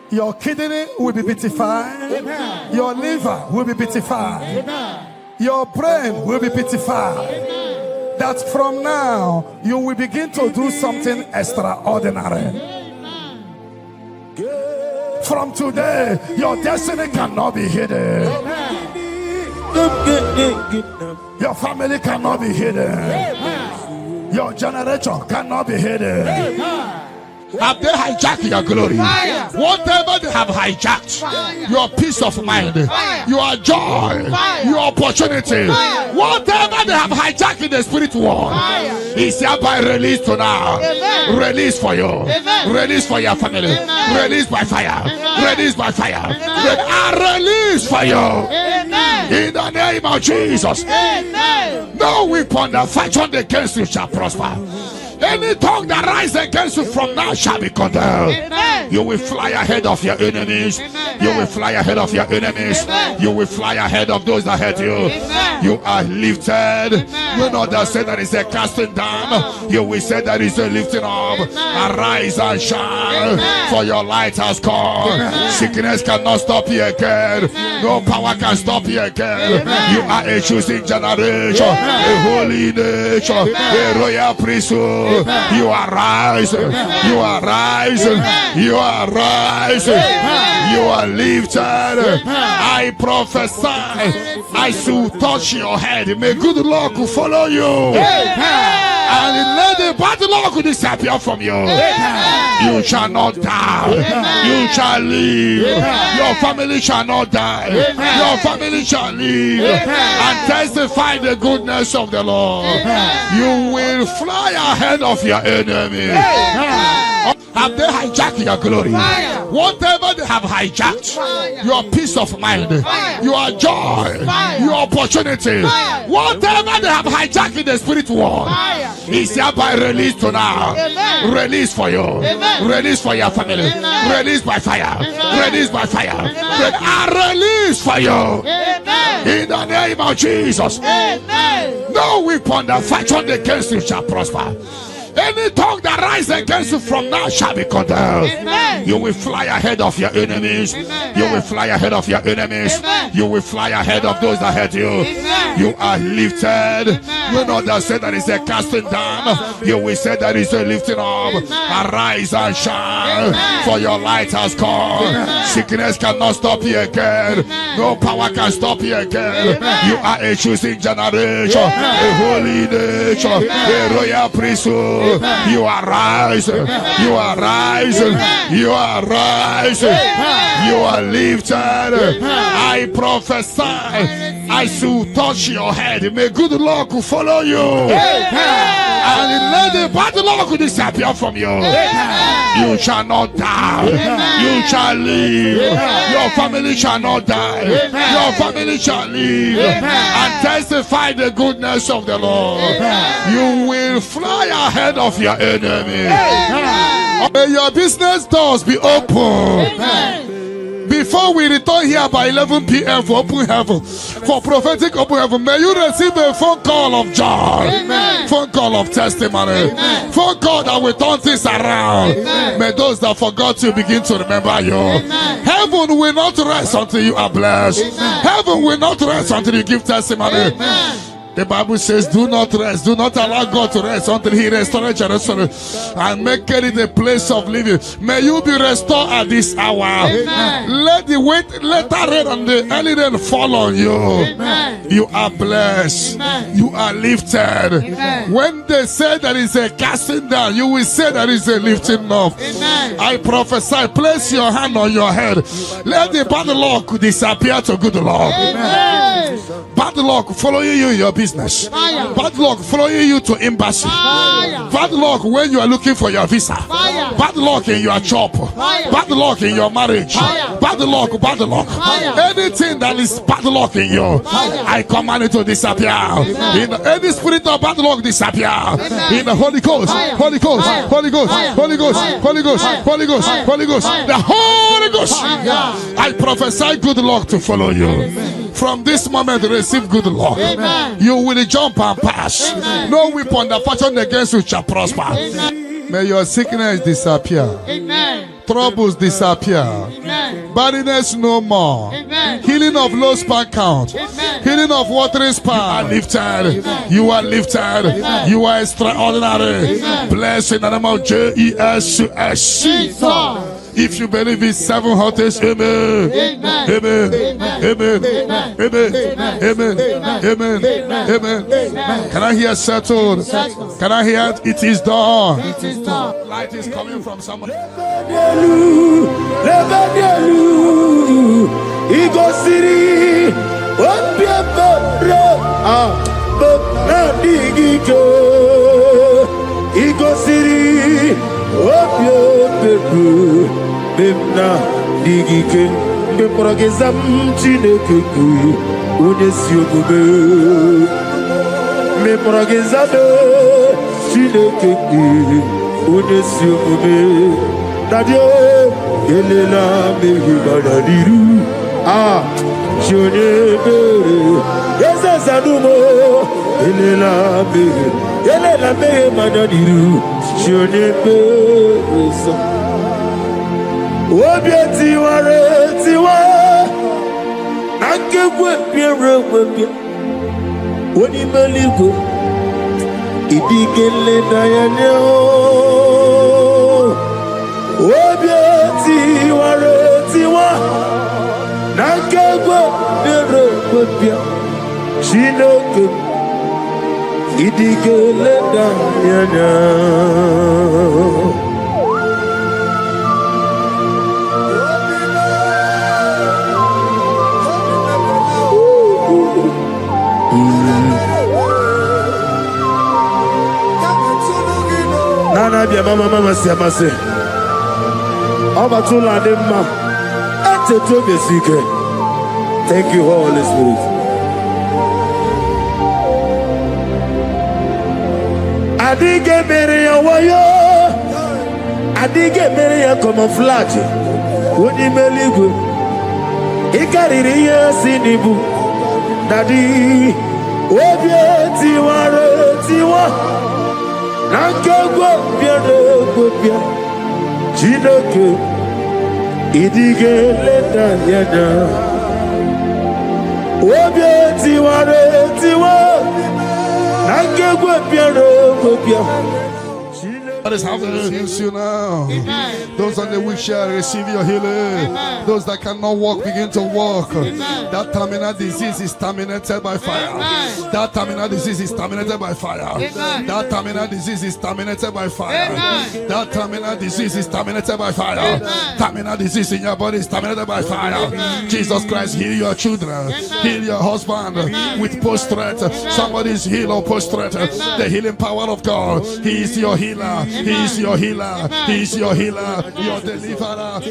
Your kidney will be beatified. Your liver will be beatified. Your brain will be beatified. That from now you will begin to do something extraordinary. From today, your destiny cannot be hidden. Your family cannot be hidden. Your generation cannot be hidden. Have they hijacked your glory? Whatever they have hijacked, your peace of mind, your joy, your opportunity, whatever they have hijacked in the spirit world, is hereby released to now. Release for you, release for your family, release by fire, release by fire, release for you. In the name of Jesus. No weapon that fashioned against you shall prosper. Any tongue that rises against you from now shall be condemned. You will fly ahead of your enemies. You will fly ahead of your enemies. You will fly ahead of those that hurt you. You are lifted. You know that say that is a casting down. You will say that is a lifting up. Arise and shine, for your light has come. Sickness cannot stop you again. No power can stop you again. You are a choosing generation, a holy nation, a royal priesthood. You are rising, you are rising, you are rising, you are lifted. I prophesy, I should touch your head. May good luck follow you. And let the bad luck disappear from you. You shall not die. You shall live. Your family shall not die. Your family shall live and testify the goodness of the Lord. You will fly ahead of your enemy. Have they hijacked your glory? Whatever they have hijacked, your peace of mind, your joy, your opportunity, whatever they have hijacked in the spirit world, is hereby released to now. Release for you, release for your family, release by fire, release by fire, release for you. In the name of Jesus. No weapon that fashioned against you shall prosper. Any tongue that rises against you from now shall be condemned. You will fly ahead of your enemies. You will fly ahead of your enemies. You will fly ahead of those that hurt you. You are lifted. You know that say that is a casting down. You will say that is a lifting up. Arise and shine, for your light has come. Sickness cannot stop you again. No power can stop you again. You are a choosing generation, a holy nation, a royal priesthood. You are rising, you are rising, you are rising, you are lifted. I prophesy, I should touch your head. May good luck follow you. And let the bad luck disappear from you. You shall not die. You shall live. Your family shall not die. Your family shall live and testify the goodness of the Lord. You will fly ahead of your enemy. May your business doors be open. Before we return here by 11 p.m. for open heaven, for prophetic open heaven, may you receive a phone call of joy, Amen. phone call of testimony, Amen. phone call that will turn things around. Amen. May those that forgot you begin to remember you. Amen. Heaven will not rest until you are blessed. Amen. Heaven will not rest until you give testimony. Amen. The Bible says, do not rest, do not allow God to rest until he restores Jerusalem and make it a place of living. May you be restored at this hour. Amen. Let the later rain and the early rain fall on you. Amen. You are blessed. Amen. You are lifted. Amen. When they say there is a casting down, you will say there is a lifting up. Amen. I prophesy, place your hand on your head. Let the bad luck disappear to good luck. Amen. Bad luck following you in your business. Fire. Bad luck following you to embassy. Fire. Bad luck when you are looking for your visa. Fire. Bad luck in your job. Fire. Bad luck in your marriage. Fire. Bad luck, bad luck. Fire. Anything that is bad luck in you, Fire. I command it to disappear. In any spirit of bad luck disappear. In the Holy Ghost, Fire. Holy Ghost, Fire. Holy Ghost, Fire. Holy Ghost, Fire. Holy Ghost, Fire. Holy Ghost, Fire. Holy Ghost, Fire. the Holy Ghost. Fire. I prophesy good luck to follow you. From this moment, receive good luck. Amen. You will jump and pass. Amen. No weapon that fashion against you shall prosper. Amen. May your sickness disappear. Amen. Troubles disappear. Amen. Barrenness no more. Amen. Healing of low sperm count. Amen. Healing of watering sperm. You are lifted. You are lifted. You are extraordinary. Amen. Blessed in the name of Jesus. Jesus. If you believe it, 7 hottest, amen. Amen. Amen. Amen. Amen. Amen. Amen. Amen. Amen. Amen. Amen. Can I hear settled? Settled. Can I hear it is done? It is done. Light is coming from someone. Bemna digike beprogezam chineke ku onesi ogube me progezado chineke ku onesi ogube dadio elela me badadiru jone bere ezazanumo elela me badadiru jone bere Obi tiwa Nakwe pierre Oni meligo Idigele dayane Obi tiwa Nakwe pierre Chinoke Idigele dayane Nana bia mama siamase Oba tula de ma Ete to besike. Thank you, Holy Spirit. Adige mere ya wayo Adige mere ya camouflage Woni meligwe Ikariri ya sinibu Dadi Obie tiwa Nankagwa biado kwabia Chinoke Idige leta yana Obie tiwa Nankagwa biado kwabia What is happening against you now? Amen. Those on the wheelchair receive your healing. Amen. Those that cannot walk begin to walk. Amen. That terminal disease is terminated by fire. Amen. That terminal disease is terminated by fire. Amen. That terminal disease is terminated by fire. Amen. That terminal disease is terminated by fire. Amen. Terminal disease in your body is terminated by fire. Amen. Jesus Christ, heal your children. Amen. Heal your husband. Amen. With post-threat. Somebody is healed or post-threat. The healing power of God. He is your healer. He is your healer. He is your healer. Your deliverer.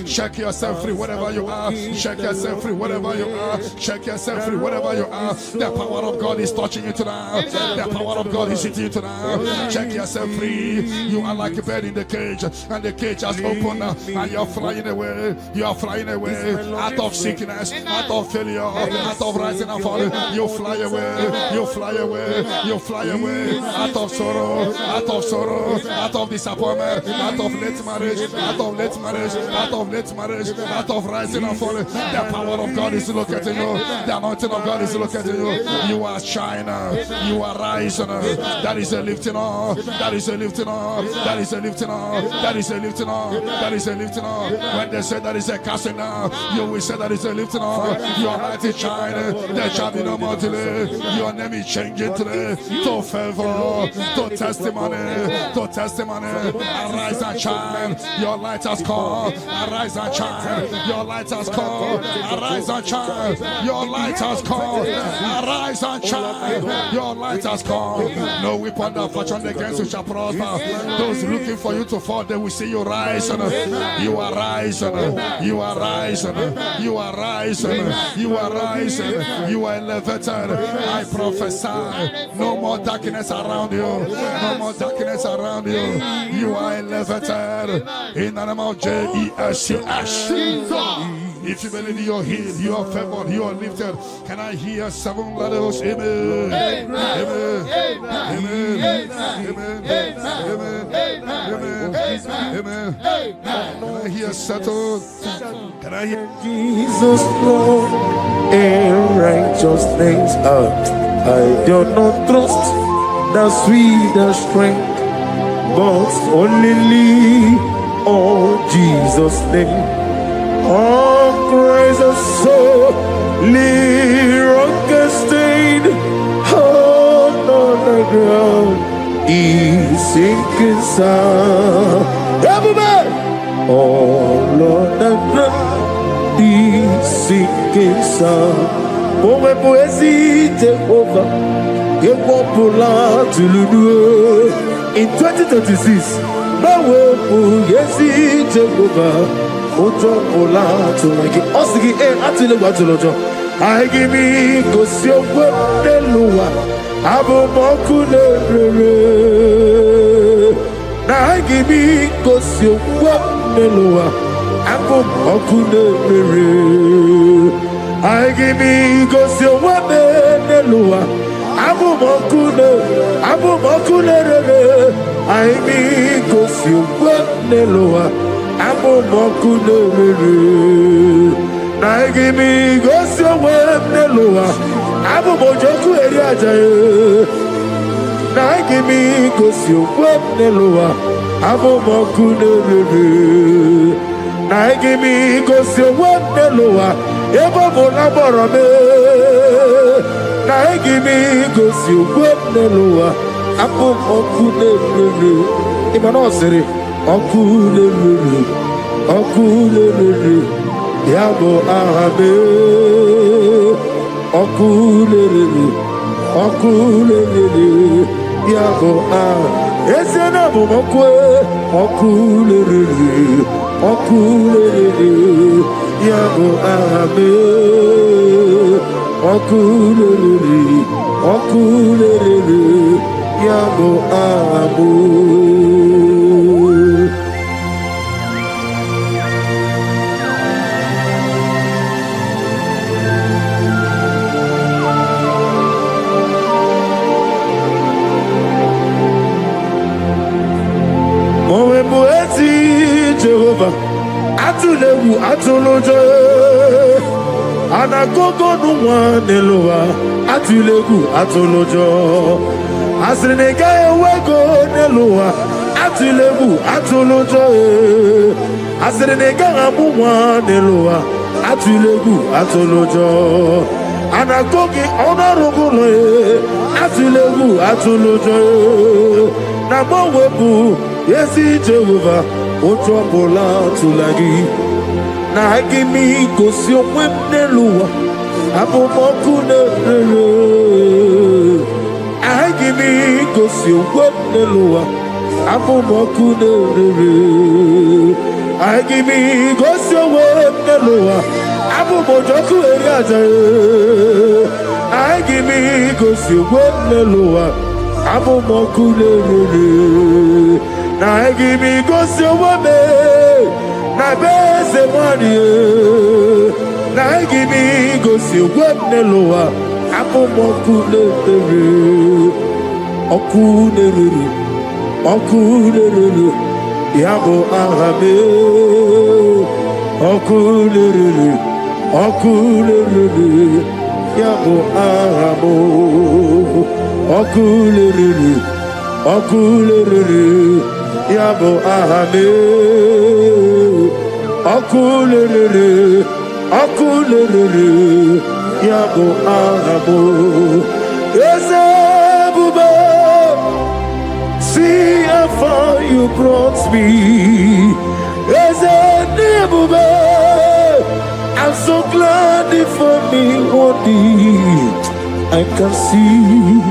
Shake yourself free wherever you are. Shake yourself free wherever you are. Shake yourself free wherever you are. The power of God is touching you tonight. The power of God is hitting you tonight. Shake yourself free. You are like a bird in the cage, and the cage has opened, and you are flying away. You are flying away out of sickness, out of failure, out of rising and falling. You fly away. You fly away. You fly away out of sorrow, out of sorrow, out of disappointment, out of late marriage, out of late marriage, out of late marriage, out of rising and falling. The power of God is locating you. The anointing of God is locating you. You are shining. You are rising. That is a lifting up. That is a lifting up. That is a lifting up. That is a lifting up. That is a lifting up. When they say that is a casting down, you will say that is a lifting up. Your light is shining. There shall be no more delay. Your name is changing today to favor, to testimony, to testimony. Arise and shine. Your light has come. Arise and shine. Your light has come. Arise and shine. Your light has come. Arise and shine. Your light has come. No weapon that fashion against you shall prosper. Those looking for you to fall, they will see you rise. You are rising. You are rising. You are rising. You are rising. You are elevated. I prophesy. No more darkness around you. No more darkness around you. You are elevated. In the name of Jesus. If you believe you are healed, you are favored, you are lifted. Can I hear 7 letters? Amen. Amen. Amen. Amen. Amen. Amen. Can I hear settled? Can I hear Jesus Lord and righteousness? I do not trust the sweetest strength, but only on Jesus' name. Oh, praise the soul, rock stained, oh, on the ground, he's sinking sound. Everybody! Oh, Lord, the ground, he's sinking sound. Oh, my poesy, take over. Get more polar to Lulu. In 2036, my world, yes, he take over. Ojo ola to make it osigi atile gbajolojo I give me go si ogbo deluwa abo moku rere na I give me go si ogbo deluwa abo moku rere I give me go si ogbo deluwa abo moku rere I me go si ogbo deluwa Abo moku nerere, na igimi gosi owe neloa. Abo mojoku eri ajaye, na igimi gosi owe neloa. Abo moku nerere, na igimi gosi owe neloa. Ebo bolaboro me, na igimi gosi owe neloa. Abo moku nerere, imano sere. Okulele, yabo arabe. Okulele, yabo arabe. Esena bumokwe. Okulele, yabo arabe. Okulele, yabo arabe. Jehovah, atulewu atulojo, anagogo nuwa nelowa, atulewu atulojo, asrinega ewego nelowa, atulewu atulojo, asrinega amuwa nelowa, atulewu atulojo, anagogi onarugulo, atulewu atulojo, namowebu yesi Jehovah. Ojo bola tulagi na agimi kosi omwe neluwa abo moku nerere give me go see what the lower. I give me go see what the lower. I give me go see what the lower. I give me go see what na best money. I give me go see what the lower. Okulere, yabo ahame. Okulere, yabo ahamo. Okulere, yabo ahame. Okulere, yabo ahamo. Ezebuba. See how far you brought me. As a neighbor, I'm so glad for me one day. I can see,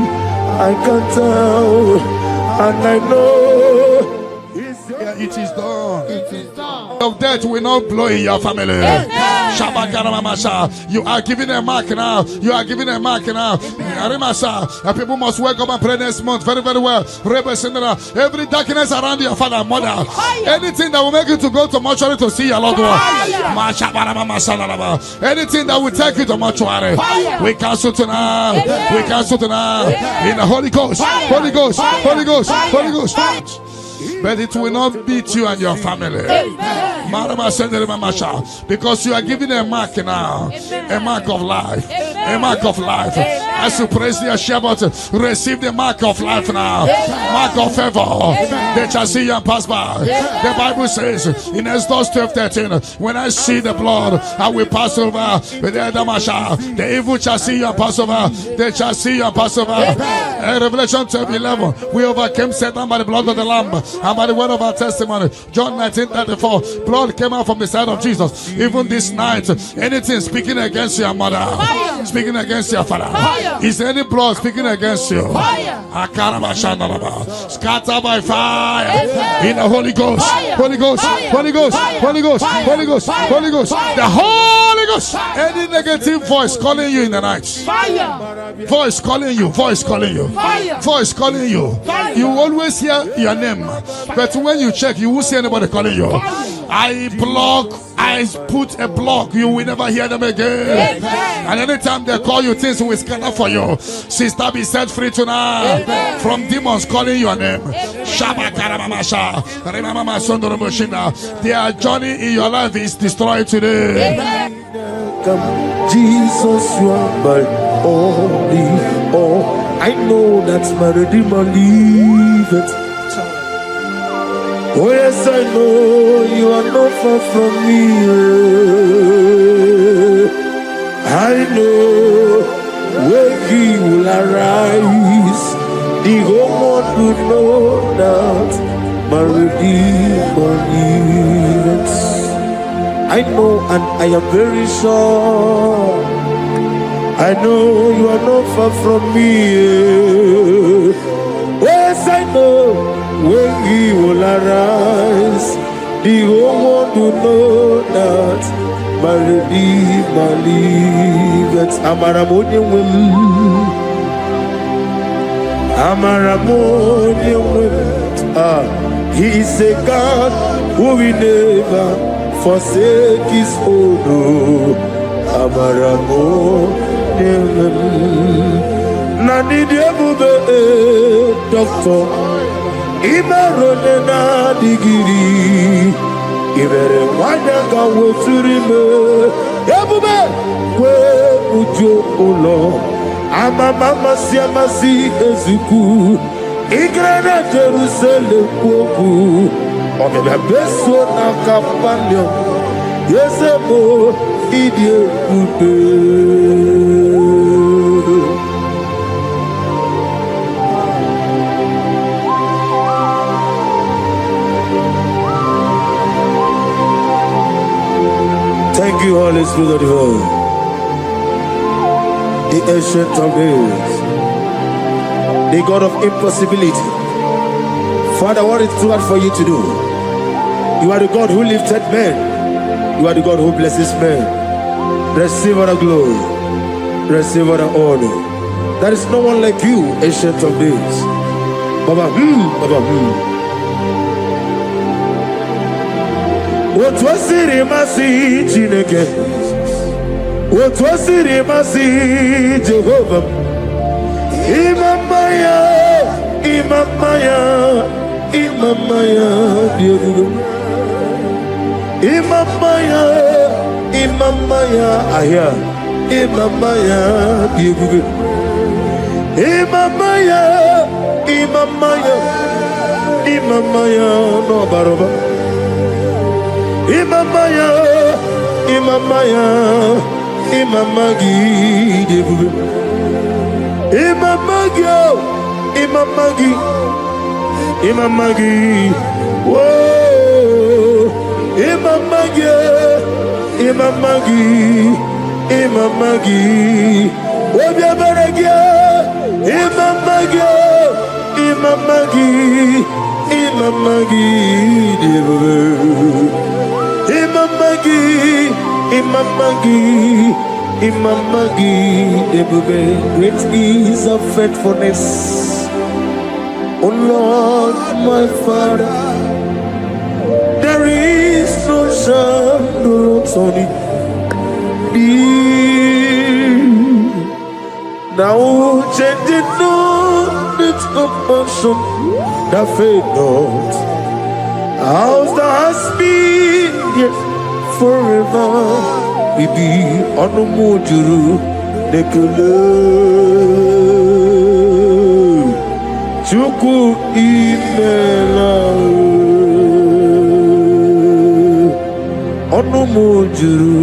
I can tell, and I know it is done. It is done. Of death will not blow in your family. You are giving a mark now. You are giving a mark now. People must wake up and pray next month very, very well. Every darkness around your father and mother, anything that will make you to go to mortuary to see your loved one, anything that will take you to mortuary, we cancel tonight. We cancel tonight in the Holy Ghost. Holy Ghost. Holy Ghost. Holy Ghost. But it will not beat you and your family. Because you are giving a mark now. A mark of life. A mark of life. As you praise the share button, receive the mark of life now. Mark of favor. They shall see you and pass by. The Bible says in Exodus 12:13, when I see the blood, I will pass over. The evil shall see you and pass over. They shall see you and pass over. Revelation 12:11, we overcame Satan by the blood of the Lamb and by the word of our testimony. John 19:34, blood came out from the side of Jesus. Even this night, anything speaking against your mother, speaking against your father, is there any blood speaking against you? Scatter by fire in the Holy Ghost. Holy Ghost. Holy Ghost. Holy Ghost. Holy Ghost. Holy Ghost. The Holy Ghost. Any negative voice calling you in the night, voice calling you, voice calling you, voice calling you. You always hear your name, but when you check, you won't see anybody calling you. I put a block. You will never hear them again. And anytime they call you, things will scatter for you. Sister, be set free tonight from demons calling your name. Their journey in your life is destroyed today. Jesus, you are my only all. I know that my Redeemer liveth. Oh yes, I know you are not far from me. I know when he will arise, the whole world will know that my Redeemer lives. I know and I am very sure. I know you are not far from me. Yes, I know when he will arise, the whole world will know that my Redeemer liveth. Amaramonium will. He is a God who will never forsake his own. Amaramonium. Nani diabube doctor. Imerone na digiri. Ibere wanyanga weturime. Ebube kwe ujo ulo. Mama siamasi ezuku. Igrana Jerusalem kwoku. Ogebe beso na kapalio. Yesebo idie kude. Thank you, Holy Spirit of divine, the ancient of days, the God of impossibility. Father, what is too hard for you to do? You are the God who lifted men. You are the God who blesses men. Receive all the glory. Receive all the honor. There is no one like you, ancient of days. Baba, Baba, What was it, Masi Chineke? What was it, Masi Jehovah? Imamaya, Imamaya, Imamaya, Imamaya, Imamaya, Aya, Imamaya, Imamaya, Imamaya, Imamaya, no baroba. Imamaya, Imamaya, Imamagi, Imamagi, Imamagi, Imamagi, whoa, Imamagi, Imamagi, Imamagi, Obiabaragia, Imamagi, Imamagi, Imamagi, Imamagi, Imamagi, Imamagi, great is of faithfulness. Oh Lord, my Father, there is no shadow on thee. Now changing not its compassion, that fade not. How's the husband yet forever? We be on the mojuru nekele chuku imela on the mojuru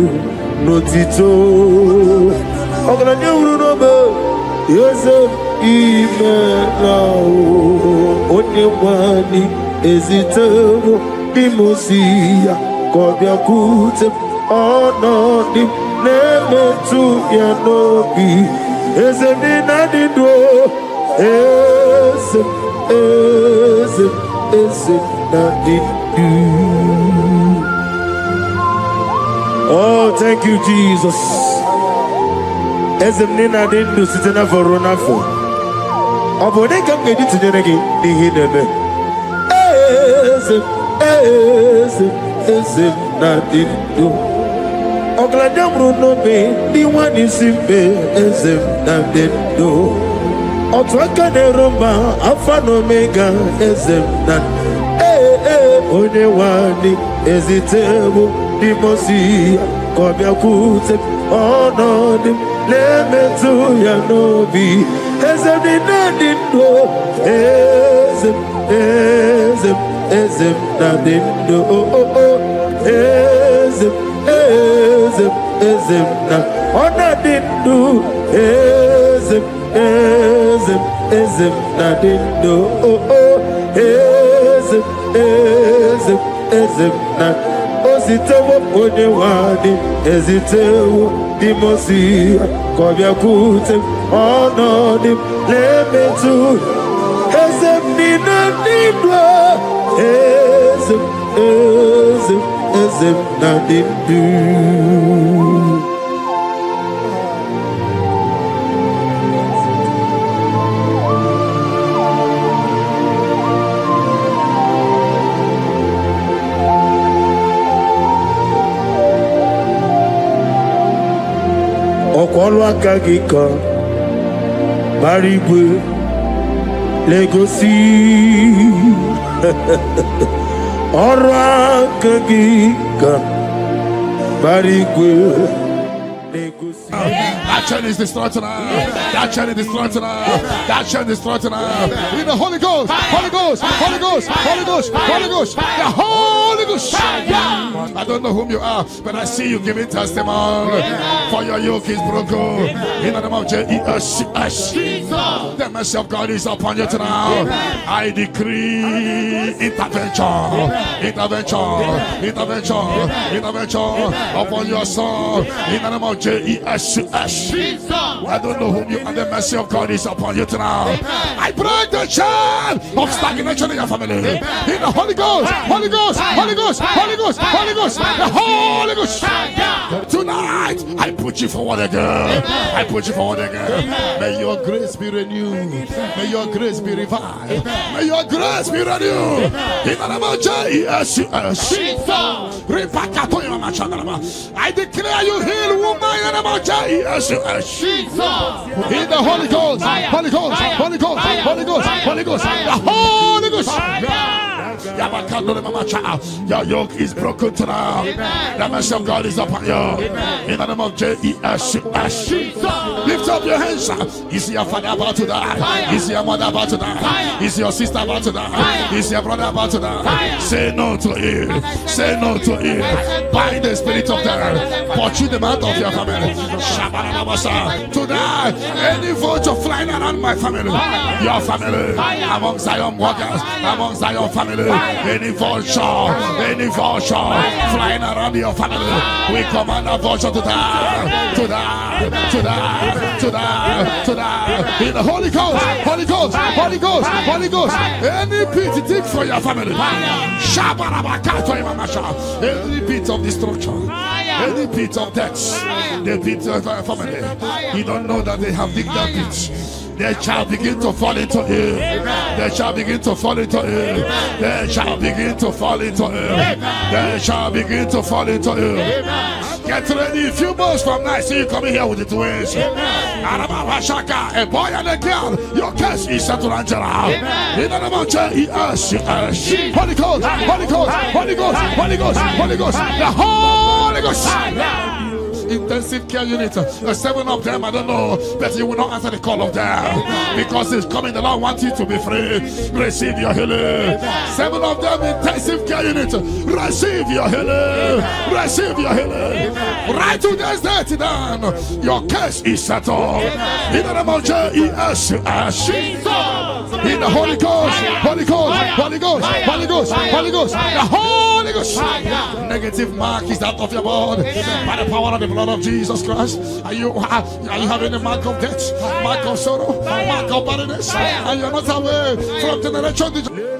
notito ogana nyuru nobe yese imela onye wani ezitebo bimosia kobia kute onodi nemetu ya nobi ezeni nadido eze nadido. Oh, thank you, Jesus. Ezeni nadido sitena voronafo obone kam gedi tunyenegi ni hinebe eze nadido ogladamru no be di wani simbe eze nadido otwaka ne roma alpha no omega eze nad onye wani ezitebo di mosi kobia kute onodi lemetu ya nobi eze nadido eze nadido eze na onadido eze nadido eze na ositewo onye wadi ezitewo dimosi kobia kute onodi lemetu eze nadido eze nadido. Ọkwọlụ aka gị ka gbara igwe legosi ọrụ aka gị ka gbara igwe legosi. That chain is destroyed tonight. That chain is destroyed tonight. That chain is destroyed tonight. In the Holy Ghost, Holy Ghost, Holy Ghost, Holy Ghost, Holy Ghost, the Holy Ghost. I don't know whom you are, but I see you giving testimony. For your yoke is broken. In the name of Jesus, the mercy of God is upon you tonight. I decree intervention, intervention, intervention, intervention upon your soul. In the name of Jesus. Jesus. I don't know whom you are. The mercy of God is upon you tonight. I break the chain of stagnation in your family. In the Holy Ghost, Holy Ghost, Holy Ghost, Holy Ghost, Holy Ghost, the Holy Ghost. Tonight, I put you forward again. I put you forward again. May your grace be renewed. May your grace be revived. May your grace be renewed. In the name of Jesus. I declare you heal, woman. In the name of Jesus. In the Holy Ghost, Holy Ghost, Holy Ghost, Holy Ghost, Holy Ghost, the Holy Ghost. Your yoke is broken tonight. The mercy of God is upon you. In the name of Jesus. Lift up your hands. Is your father about to die? Is your mother about to die? Is your sister about to die? Is your brother about to die? Say no to it. Say no to it. Bind the spirit of death. Pursue them out of your family. Tonight, any vulture flying around my family, your family, among Zion workers, among Zion family, any vulture flying around your family, we command a vulture to die, to die, to die, to die, to die. In the Holy Ghost, Holy Ghost, Holy Ghost, Holy Ghost. Any pit dig for your family. Any pit of destruction, any pit of death, the pit of your family. You don't know that they have digged that pit. They shall begin to fall into it. They shall begin to fall into it. They shall begin to fall into it. They shall begin to fall into it. Get ready. A few months from now, see you coming here with the twins. A boy and a girl. Your case is settled, Angela. In the name of Jesus. Holy Ghost, Holy Ghost, Holy Ghost, Holy Ghost, Holy Ghost, the Holy Ghost. Intensive care unit, 7 of them, I don't know, but you will not answer the call of them because it's coming. The Lord wants you to be free. Receive your healing. 7 of them, intensive care unit, receive your healing. Receive your healing. Right to this day, down. Your case is settled. In the name of Jesus. In the Holy Ghost, Holy Ghost, Holy Ghost, Holy Ghost, Holy Ghost, the Holy Ghost. Negative mark is out of your body by the power of the blood of Jesus Christ. Are you having a mark of death, mark of sorrow, mark of barrenness, and you're not away from generation to generation?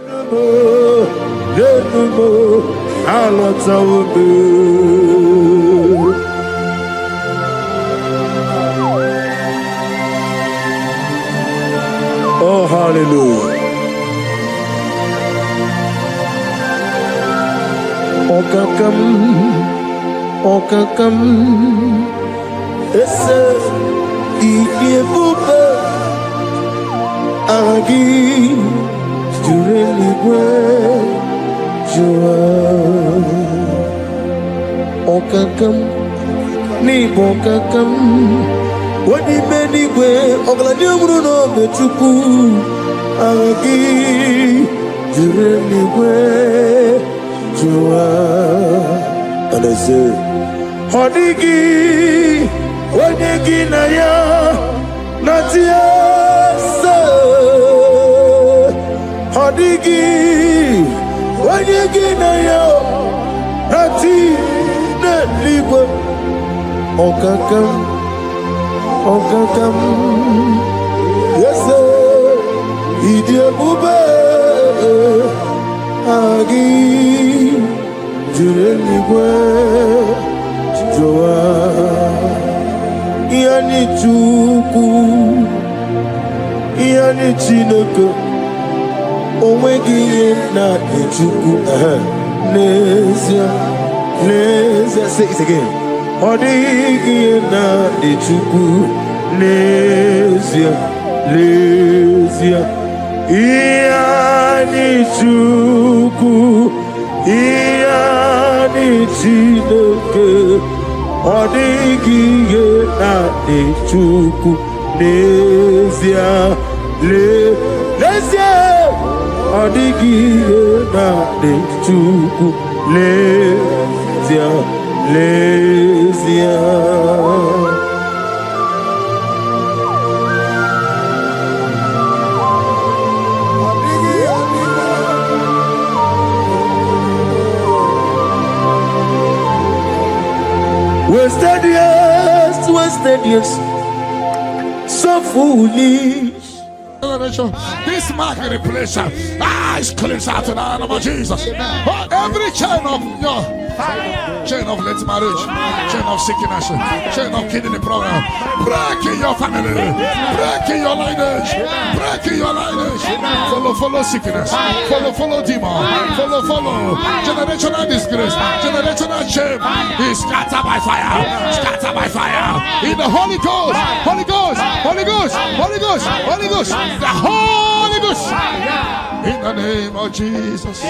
Oh, hallelujah. Okakam ese EBUKA agi jureligwe jua okakam ni bokakam wadi benigwe oglani bruno betuku agi jureligwe jua anase Hodigi, Wadigi Naya, Natiasa. Hodigi, Wadigi Naya, Nati, Netliwa. Okakam, Okakam, yes, Idiabube, Agi, Jureligwe. Yani chuku, yani chineke, onwegi na chuku. Nezia, say it again. Odigi na chuku, nezia, yani chuku, yani chineke. Odigiye na echuku nezia nezia odigiye na echuku nezia Wasted years, so foolish. This mark replace eyes cleanse out in the name of Jesus. Every chain of your chain of late marriage, chain of sickness, chain of kidney problem, break in your family, break in your lineage, break in your lineage. Follow sickness, follow demon, follow generational disgrace, generational shame. He scattered by fire, scattered by fire. In the Holy Ghost, Holy Ghost, Holy Ghost, Holy Ghost, Holy Ghost. The Holy Ghost in the name of Jesus.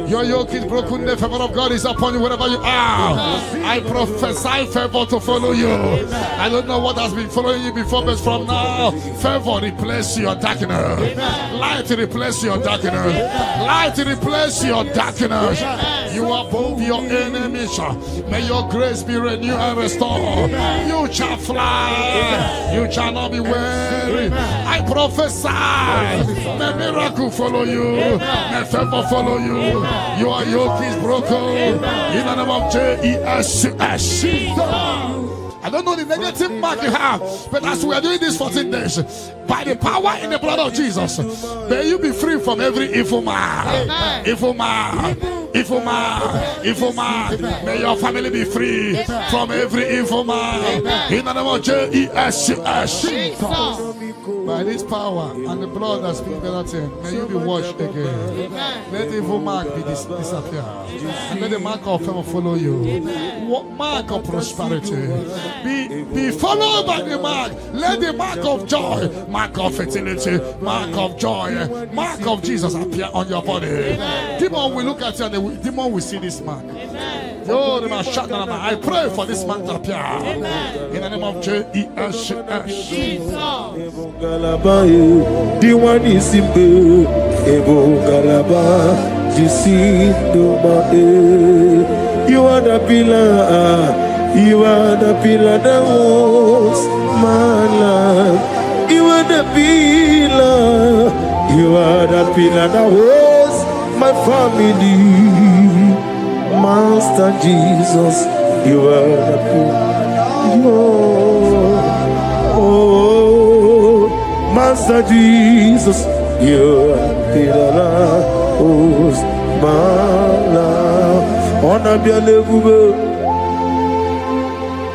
Your yoke is broken, the favor of God is upon you wherever you are. I prophesy favor to follow you. I don't know what has been following you before, but from now, favor replace your darkness. Light replace your darkness. Light replace your darkness. You are above your enemies. May your grace be renewed and restored. You shall fly. You shall not be weary. I prophesy. May miracle follow you. May favor follow you. Your yoke is broken. In the name of Jesus. I don't know the negative mark you have, but as we are doing this 14 days, by the power in the blood of Jesus, may you be free from every evil man. Evil man. Evil man, evil man. May your family be free from every evil man. In the name of Jesus. By this power and the blood that speaks better things, may you be washed again. Let the evil mark be disappear. And let the mark of favor follow you. Mark of prosperity. Be followed by the mark. Let the mark of joy, mark of fertility, mark of joy, mark of Jesus appear on your body. Demon will look at you and the demon will see this mark. I pray for this mark to appear. In the name of Jesus. You are the pillar. You are the pillar that holds my life. You are the pillar. You are the pillar that holds my family. Master Jesus, you are the pillar. Oh, Master Jesus, you are the pillar that holds my life. On a bien levé.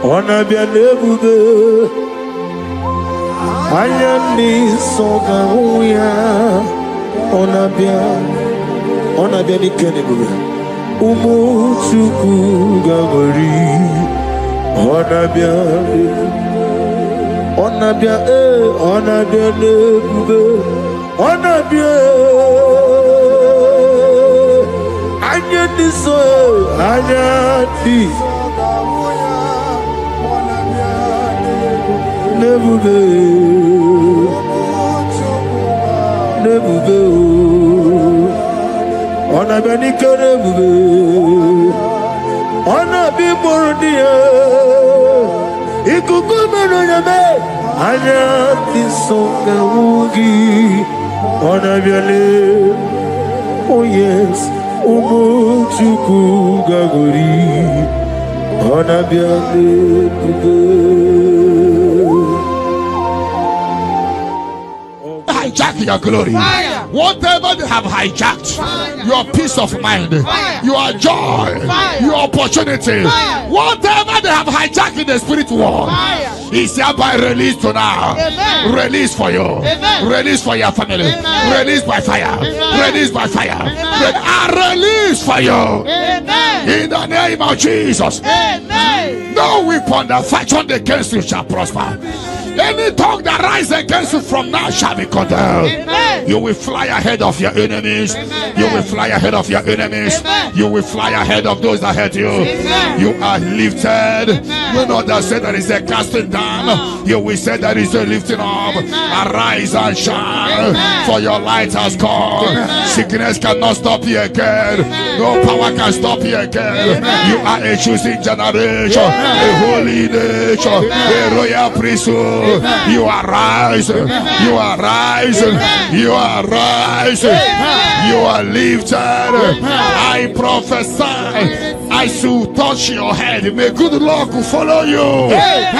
On a bien évolué, ayani son gaouya. On a bien évolué. Umuchuku gabori. On a bien évolué. On a bien évolué. On a bien. Ayani son, ayani. Ne pouvez, on a bien dit que ne pouvez, on a bien mordu, et coucou me jamais, Anya son gaougi, on a bien les, oh yes, Umuchuku gagori, on a bien les pouvez. Hijack your glory. Fire. Whatever they have hijacked, fire. Your peace of mind, fire. Your joy, fire. Your opportunity, fire. Whatever they have hijacked in the spirit world, fire. Is hereby released to now. Amen. Release for you. Amen. Release for your family. Amen. Release by fire. Amen. Release by fire. Release for you. Amen. In the name of Jesus. Amen. No weapon that fashioned against you shall prosper. Any tongue that rises against you from now shall be condemned. Amen. You will fly ahead of your enemies. Amen. You will fly ahead of your enemies. Amen. You will fly ahead of those that hurt you. Amen. You are lifted. Amen. You know that said there is a casting down. You will say there is a lifting up. Amen. Arise and shine. Amen. For your light has come. Amen. Sickness cannot stop you again. Amen. No power can stop you again. Amen. You are a choosing generation. Amen. A holy nation. Amen. A royal priesthood. Amen. You are rising. Amen. You are rising. Amen. You are rising. Amen. You are lifted. Amen. I prophesy. I should touch your head. May good luck follow you. Amen.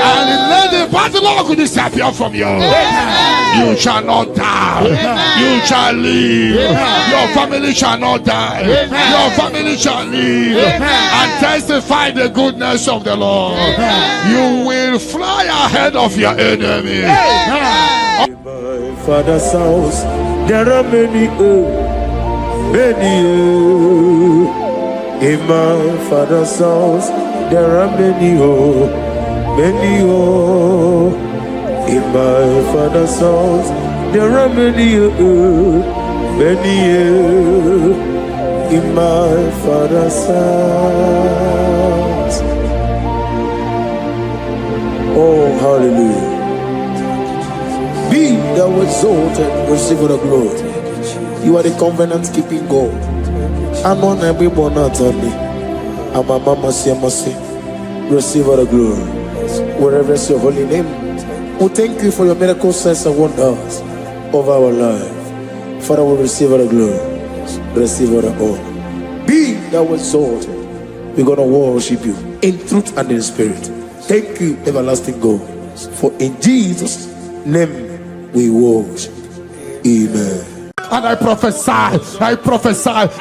And let the battle disappear from you. You shall not die. You shall live. Your family shall not die. Your family shall live and testify the goodness of the Lord. You will fly ahead of your enemy. In my father's house, there are many, many. In my father's house, there are many, many. In my father's house, there are many, many. In my father's house. Oh, hallelujah. Be thou exalted, receive the glory. You are the covenant keeping God. I'm on every one out of me. I'm a mama, receive the glory. Wherever is your holy name. We thank you for your miracle signs and wonders of our life. Father, we receive the glory. Receive the honor. Be thou exalted. We're going to worship you in truth and in spirit. Thank you, everlasting God. For in Jesus' name we worship. Amen. And I prophesy,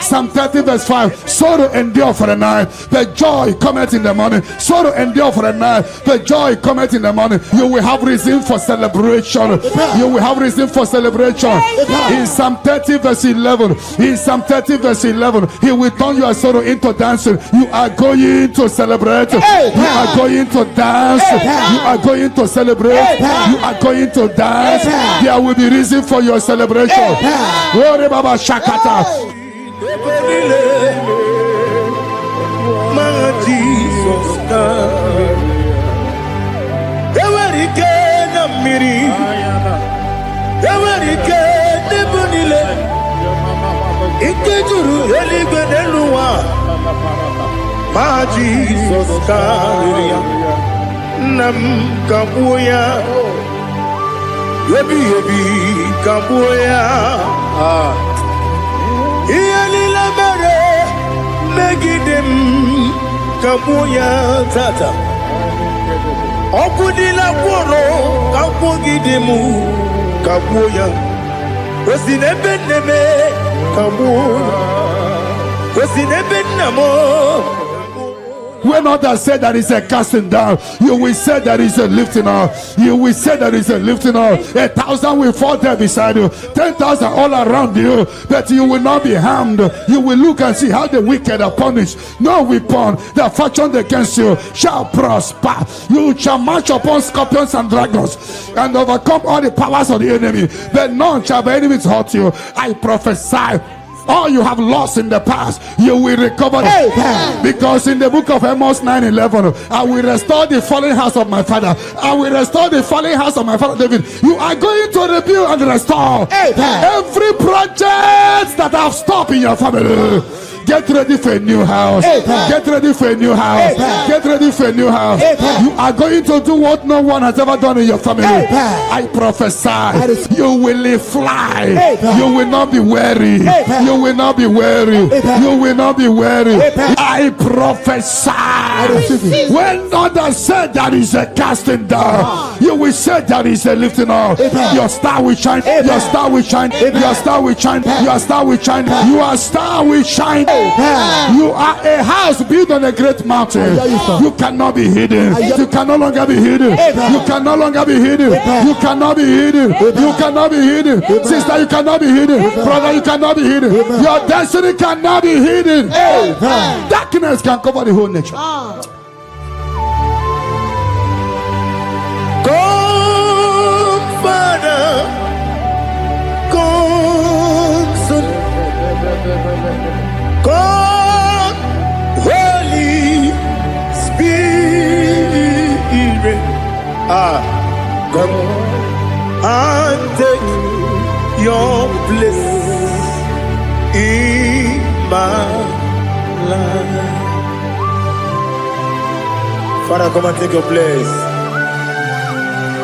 Psalm 30 verse 5, sorrow endure for the night, but joy cometh in the morning. Sorrow endure for the night, but joy cometh in the morning. You will have reason for celebration. You will have reason for celebration. In Psalm 30 verse 11, he will turn your sorrow into dancing. You are going to celebrate. You are going to dance. You are going to celebrate. You are going to dance. There will be reason for your celebration. Glory Baba Shakata. My Jesus, Nam Kabuya, Yebi Kabuya, Iyalila Mere, Megidem Kabuya Tata, Okudila Koro, Kapugidemu Kabuya, Wesinebeneme Kabuya, Wesinebenamo. When others say that is a casting down, you will say that is a lifting up. You will say that is a lifting up. 1,000 will fall there beside you, 10,000 all around you, but you will not be harmed. You will look and see how the wicked are punished. No weapon that fashioned against you shall prosper. You shall march upon scorpions and dragons and overcome all the powers of the enemy, but none shall by any means hurt you. I prophesy, all you have lost in the past, you will recover it. Because in the book of Amos 9:11, I will restore the fallen house of my father. I will restore the fallen house of my father David. You are going to rebuild and restore every project that have stopped in your family. Get ready for a new house. Get ready for a new house. Get ready for a new house. You are going to do what no one has ever done in your family. I prophesy, you will fly. You will not be weary. You will not be weary. You will not be weary. I prophesy, when others said that is a casting down, you will say that is a lifting up. Your star will shine. Your star will shine. Your star will shine. Your star will shine. Your star will shine. You are a house built on a great mountain. You cannot be hidden. You can no longer be hidden. You can no longer be hidden. You cannot be hidden. You cannot be hidden. Sister, you cannot be hidden. Brother, you cannot be hidden. Your destiny cannot be hidden. Darkness can cover the whole nature. Come, Father. Come, Son. God, Holy Spirit, come and take your place in my life. Father, come and take your place.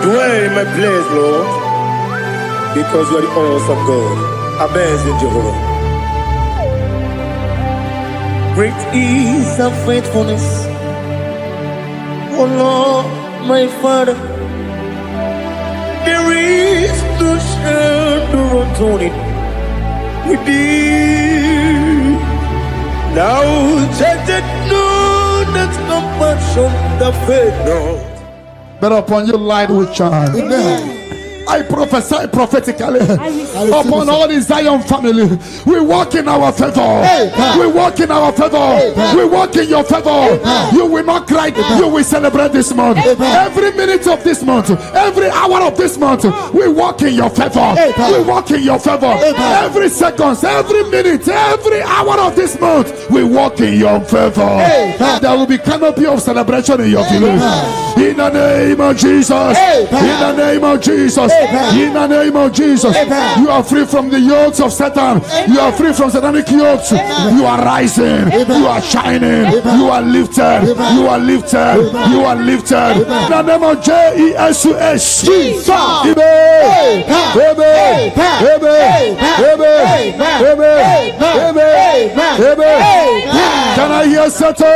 Dwell in my place, Lord, because you are the awesome God. Amazing Jehovah. Great is our faithfulness, oh Lord, my Father. There is no shadow of turning with thee. Now judged know that compassion the faith not. But upon your light will shine. Amen. I prophesy prophetically upon all the Zion family. We walk in our favor. We walk in our favor. We walk in your favor. You will not cry. You will celebrate this month. Every minute of this month, every hour of this month, we walk in your favor. We walk in your favor. Every second, every minute, every hour of this month, we walk in your favor. There will be canopy of celebration in your village. In the name of Jesus. In the name of Jesus. In the name of Jesus, you are free from the yokes of Satan. You are free from satanic yokes. You are rising. You are shining. You are lifted. You are lifted. You are lifted. In the name of Jesus. Jesus. Amen. Amen. Amen. Amen. Amen. Can I hear settle?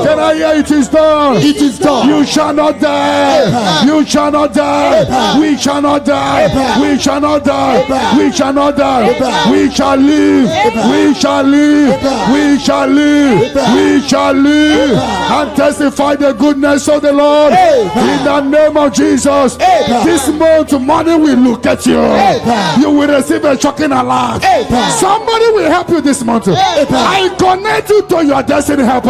Can I hear it is done? It is done. You shall not die. You shall not die. We shall not die. We shall not die. We shall not die. We shall live. We shall live. We shall live. We shall live and testify the goodness of the Lord in the name of Jesus. This month, money will look at you. You will receive a shocking alert. Somebody will help you this month. I connect you to your destiny helper.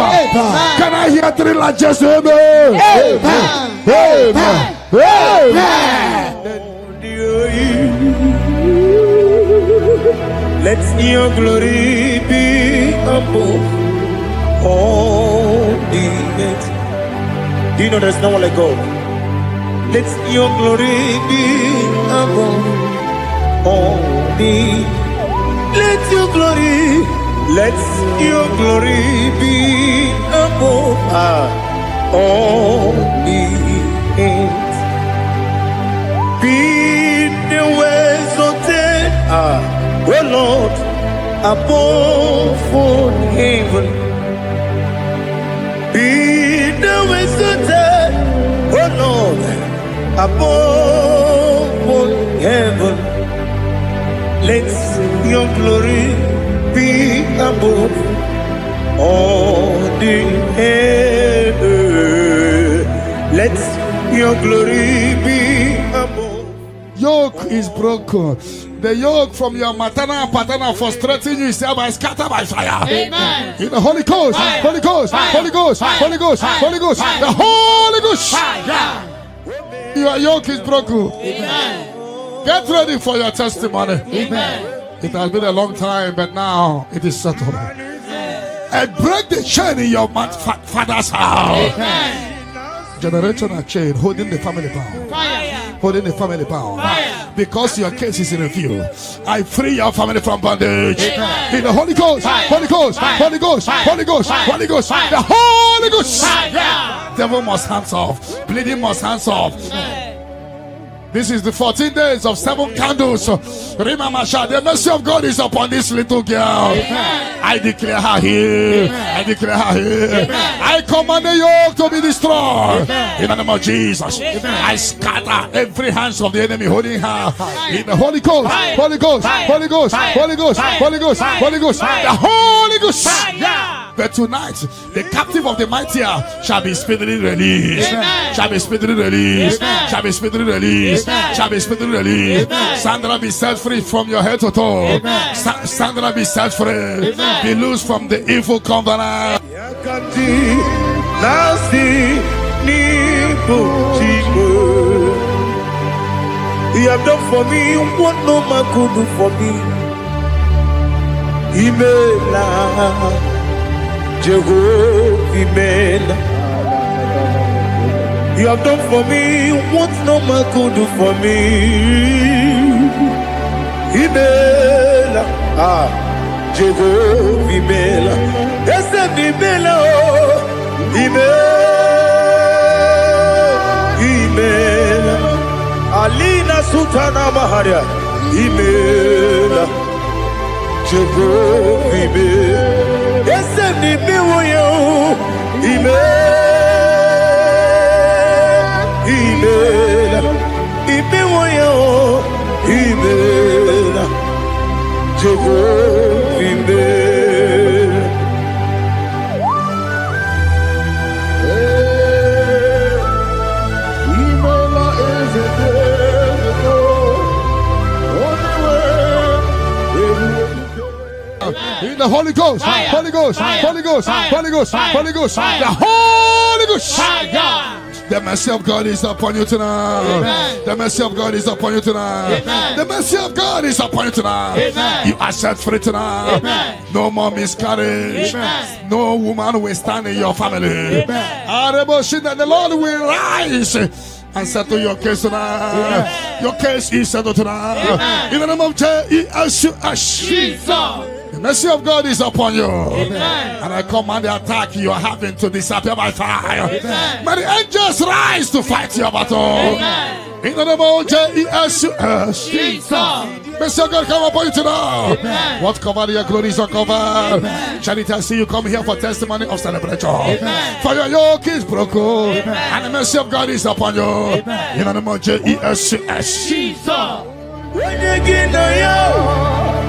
Can I hear three largest amen? Amen. Amen. Let your glory be above all the earth. Do you know there's no one like God? Let your glory be above all the. Let your glory be above all the earth. Be the ways of death, oh Lord, above all heaven. Be the ways of death, oh Lord, above all heaven. Let your glory be above all the earth. Let your glory be above. Yoke is broken. The yoke from your maternal and paternal frustrating you is hereby scattered by fire. Amen. In the Holy Ghost, Holy Ghost, Holy Ghost, Holy Ghost, Holy Ghost, the Holy Ghost. Your yoke is broken. Amen. Get ready for your testimony. Amen. It has been a long time, but now it is settled. And break the chain in your father's house. Amen. Generational chain holding the family bound. Fire. Holding the family bound. Fire. Because your case is in review, I free your family from bondage. Amen. In the Holy Ghost, Holy Ghost, Holy Ghost, Holy Ghost, Holy Ghost, the Holy Ghost. Devil must hands off. Bleeding must hands off. This is the 14 days of 7 candles. Remember, the mercy of God is upon this little girl. Amen. I declare her here. Amen. I declare her here. Amen. I command the yoke to be destroyed. Amen. In the name of Jesus. Amen. I scatter every hands of the enemy holding her. In the Holy Ghost, Fire. Holy Ghost, Fire. Holy Ghost, Fire. Holy Ghost, Fire. Holy Ghost, Fire. Holy Ghost, Fire. the Holy Ghost. Fire. But tonight, the captive of the mightier shall be speedily released. Amen. Shall be speedily released. Amen. Shall be speedily released. Amen. Shall be speedily released. Amen. Sandra, be set free from your head to toe. Amen. Sandra, be set free. Amen. Be loose from the evil covenant. You have done for me what no man could do for me. Imela, Jehovah, Imela. You have done for me what no man could do for me. Imela, Jehovah, Imela. Yes, Imela, Imela. Alina Sultana Maharia, Imela, Jehovah, Imela. Yes, Imela, In the Holy Ghost, Fire. Holy Ghost, Fire. Holy Ghost, Fire. Holy Ghost, Fire. Holy Ghost, Fire. the Holy Ghost. Fire. The mercy of God is upon you tonight. Amen. The mercy of God is upon you tonight. Amen. The mercy of God is upon you tonight. Amen. You are set free tonight. Amen. No more miscarriage. Amen. No woman will stand in your family. Amen. That the Lord will rise and settle your case tonight. Amen. Your case is settled tonight. Amen. In the name of Jesus. Jesus. The mercy of God is upon you. Amen. And I command the attack you are having to disappear by fire. Amen. May the angels rise to fight your battle. Amen. In the name of Jesus. Jesus. Mercy of God come upon you tonight. Amen. What cover your glory is uncovered. Amen. Charity, I see you come here for testimony of celebration. Amen. For your yoke is broken. Amen. And the mercy of God is upon you. Amen. In the name of Jesus. Jesus. When you get no yo,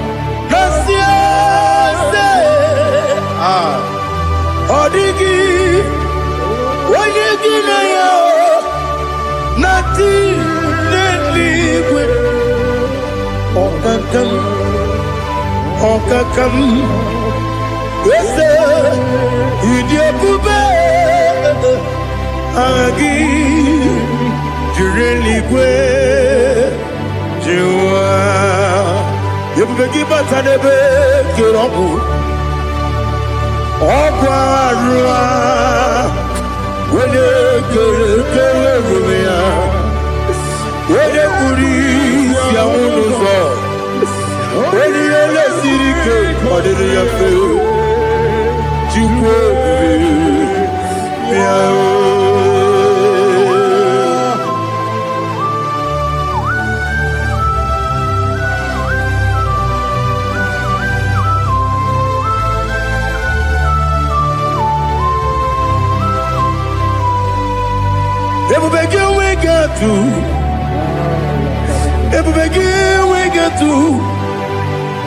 Odigi, when you get no yo, nothing liquid. Okakam, yes, Idiopube, Agi, Jureligwe, Jua, Yubeki Batanebe, Kirobu, Okwarua, when you get when you police, Yamuzo. When you let City Cake, what did you feel?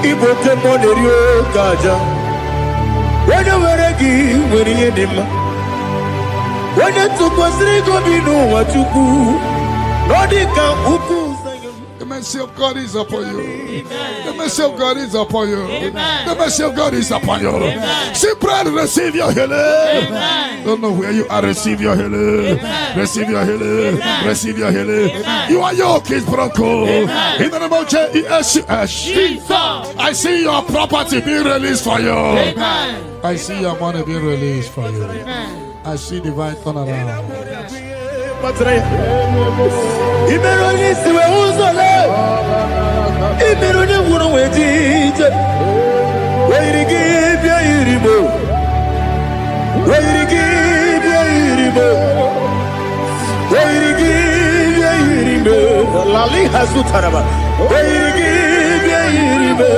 EBUKA moderio kaja. When you were a give, when you did him. When you took was Rico, you know what you do. Nodika uku. The mercy of God is upon you. Amen. The mercy of God is upon you. Amen. The mercy of God is upon you. Amen. See, pray to receive your healing. Amen. Don't know where you are. Receive your healing. Amen. Receive your healing. Amen. Receive your healing. Amen. You are yoke is broken. Amen. In the name of Jesus. Jesus. I see your property being released for you. Amen. I see your money being released for you. Amen. I see divine turnaround. Imeroni siwe uzole. Imeroni wunu wejije. Weirigi bia iribo. Weirigi bia iribo. Weirigi bia iribo. Lali hasutaraba. Weirigi bia iribo.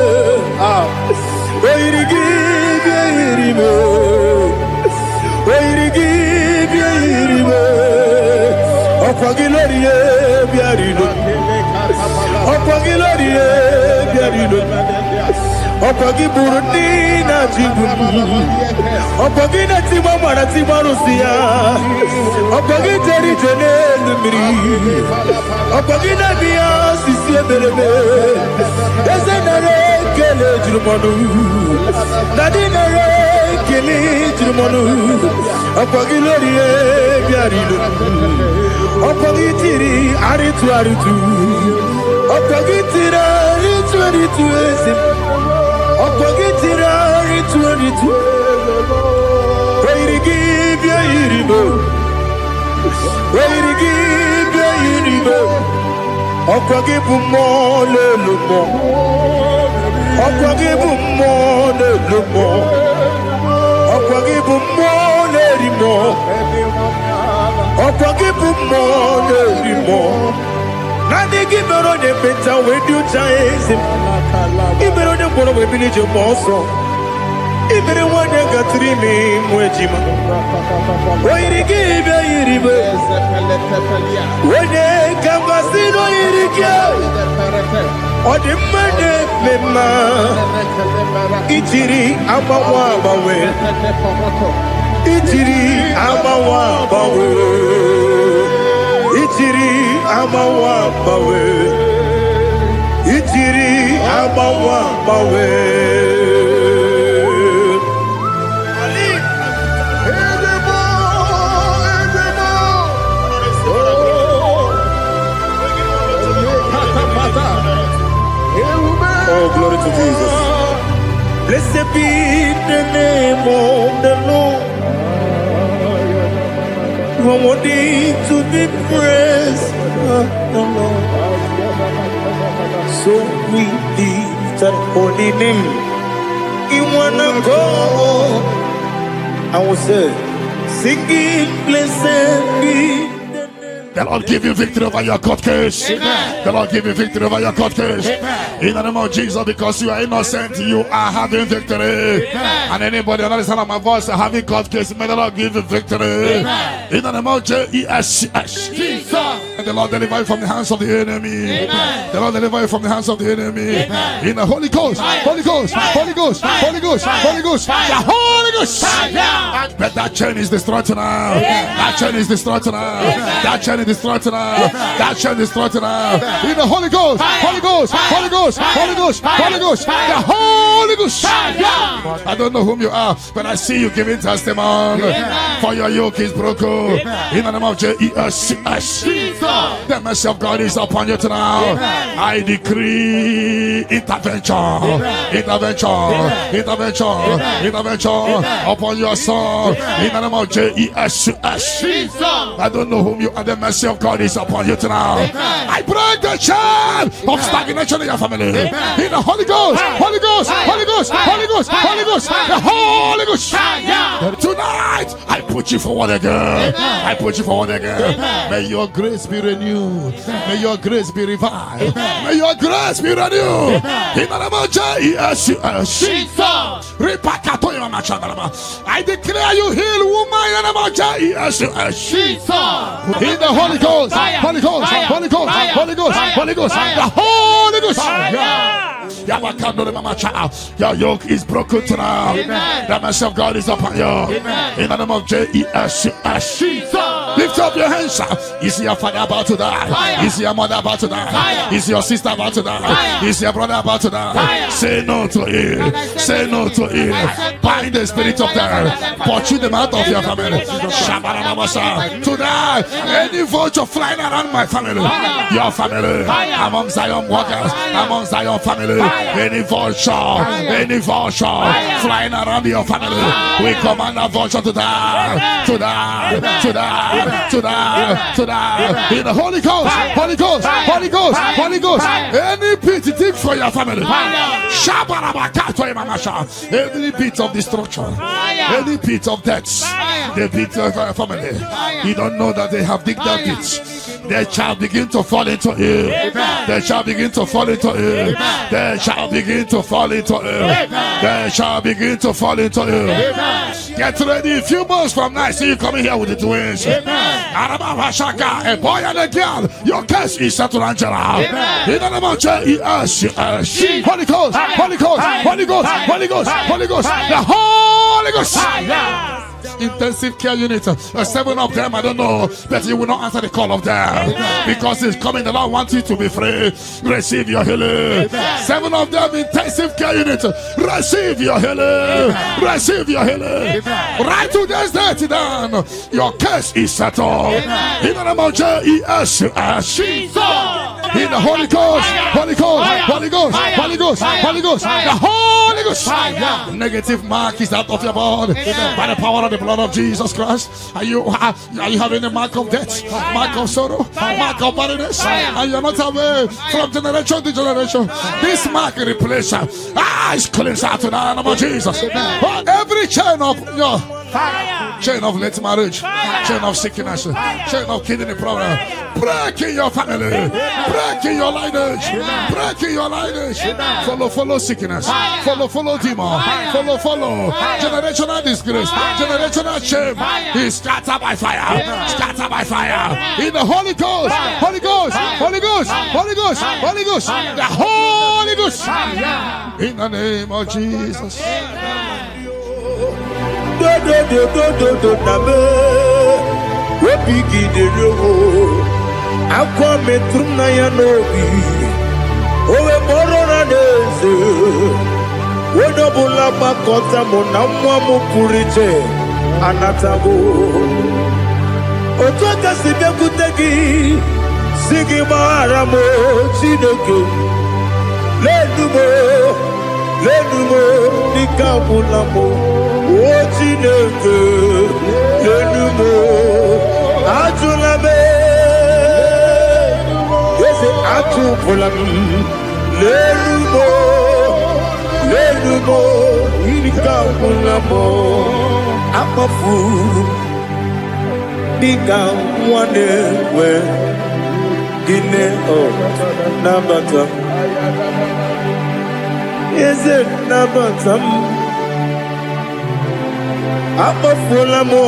Weirigi bia iribo. Weirigi bia iribo. Okwagilorie biarido. Okwagilorie biarido. Okwagiburundi na jibu. Okwagina timama na timarusia. Okwagiteri jene numiri. Okwagina biya sisi eberebe. Ezenare kele jirumonu. Nadinare kele jirumonu. Okwagilorie biarido. Opagitiri aritu. Opagitira aritu esim. Opagitira aritu. Weirigi bia iribo. Weirigi bia iribo. Opagibu mo lelumo. Opagibu mo lelumo. Opagibu mo lerimo. Opagibu mo lerimo. Nadi gibero de beta wedu chaise. Ibero de boro we village moso. Ibero wanya gatrimi mwejima. Weirigi bia iribo. Wene kambasino irikia. Odimane mema Itiri amawa bawe Itiri amawa bawe Itiri amawa bawe Itiri amawa bawe Oh, glory to Jesus. Blessed be the name of the Lord. You are worthy to be praised, the Lord. So we lift that holy name. You wanna go? I will say, singing, blessed be. The Lord give you victory over your court case. Amen. The Lord give you victory over your court case. Amen. In the name of Jesus, because you are innocent, you are having victory. Amen. And anybody under the sound of my voice having court case, may the Lord give you victory. Amen. In the name of Jesus. And the Lord deliver you from the hands of the enemy. Amen. The Lord deliver you from the hands of the enemy. Amen. In the Holy Ghost, Holy Ghost, Holy Ghost, Holy Ghost, Holy Ghost, the Holy Ghost. But that chain is destroyed now. That chain is destroyed now. That chain is destroyed now. That chain is destroyed now. In the Holy Ghost, Holy Ghost, Holy Ghost, Holy Ghost, Holy Ghost, the Holy Ghost. I don't know whom you are, but I see you giving testimony. For your yoke is broken. In the name of Jesus. The mercy of God is upon you tonight. I decree intervention, intervention upon your soul. In the name of Jesus. I don't know whom you are. The mercy of God is upon you tonight. I break the chain of stagnation in your family. In the Holy Ghost, Holy Ghost, Holy Ghost, Holy Ghost, Holy Ghost, the Holy Ghost. Tonight, I put you forward again. I put you forward again. May your grace be renewed. May your grace be revived. May your grace be renewed. In the name of Jesus. I declare you heal, woman. In the name of Jesus. In the Holy Ghost, Holy Ghost, Holy Ghost, Holy Ghost, Holy Ghost, the Holy Ghost. Your yoke is broken tonight. The mercy of God is upon you. In the name of Jesus. Lift up your hands. Is your father about to die? Is your mother about to die? Is your sister about to die? Is your brother about to die? Say no to it. Say no to it. Bind the spirit of death. Pursue them out of your family. Tonight, any vulture flying around my family, your family, among Zion workers, among Zion family, any vulture flying around your family, we command that vulture to die, to die, to die, to die, to die. In the Holy Ghost, Holy Ghost, Holy Ghost, Holy Ghost. Any pit dig for your family, any pit of destruction, any pit of death, the pit of your family. You don't know that they have digged that pit. They shall begin to fall into it. They shall begin to fall into it. They shall begin to fall into it. They shall begin to fall into it. Get ready. A few months from now, I see you coming here with the twins. A boy and a girl. Your case is settled, Angela. In the name of Jesus. Holy Ghost, Holy Ghost, Holy Ghost, Holy Ghost, Holy Ghost, the Holy Ghost. Intensive care unit, 7 of them, I don't know, but you will not answer the call of them because it's coming. The Lord wants you to be free. Receive your healing. 7 of them, intensive care unit, receive your healing. Receive your healing. Right to this day, down. Your case is settled. In the name of Jesus. In the Holy Ghost, Holy Ghost, Holy Ghost, Holy Ghost, Holy Ghost, the Holy Ghost. Negative mark is out of your body by the power of the blood of Jesus Christ. Are you having a mark of death, mark of sorrow, mark of barrenness, and you're not away from generation to generation? This mark replace it's cleansed out to the name of Jesus. Every chain of your chain of late marriage, chain of sickness, chain of kidney problem. Break in your family, break in your lineage, break in your lineage. Follow sickness, follow demon, follow generational disgrace, generational shame. Is scattered by fire, scattered by fire. In the Holy Ghost, Holy Ghost, Holy Ghost, Holy Ghost, Holy Ghost, the Holy Ghost. In the name of Jesus. Otoka sibekutegi sigi maramo chineke lenumo nikabulamo o chineke lenumo ajulame yese ajubulam lenumo nikabulamo amafu Bika one where Guinea Nabata is it Nabatam? Abba Fulamo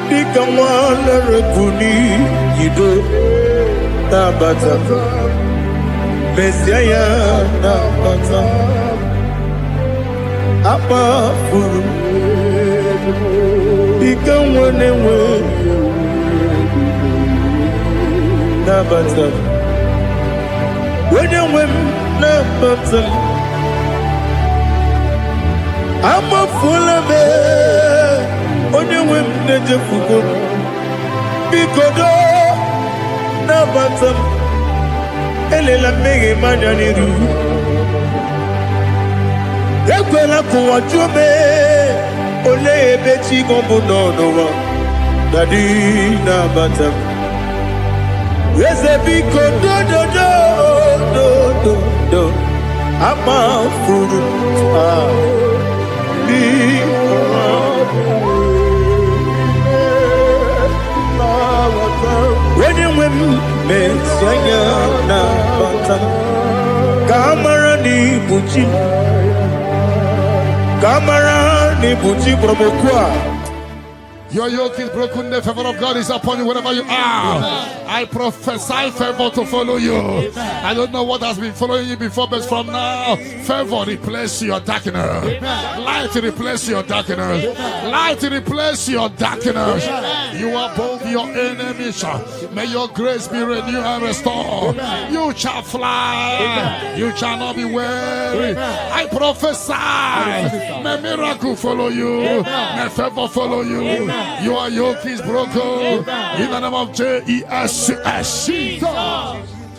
Bika one Rekuni Yido Nabata Messiah Nabata Abba Fulu Become one and one. Nabata. When you win, Nabata. I'm a full of it. On your whim, Najafuko. Because Nabata. Elela Megi Mananiru. Equela Kuachume. Ole beti gombo no Daddy Nabata. Reze biko do. Ama furu when you win me sanya Nabata. Kamara ni buchi. Kamara ni buchi promokwa. Your yoke is broken, the favor of God is upon you wherever you are. I prophesy favor to follow you. I don't know what has been following you before, but from now, favor replace your darkness. Light replace your darkness. Light replace your darkness. You are above your enemies. May your grace be renewed and restored. You shall fly. You shall not be weary. I prophesy. May miracle follow you. May favor follow you. Your yoke is broken in the name of Jesus.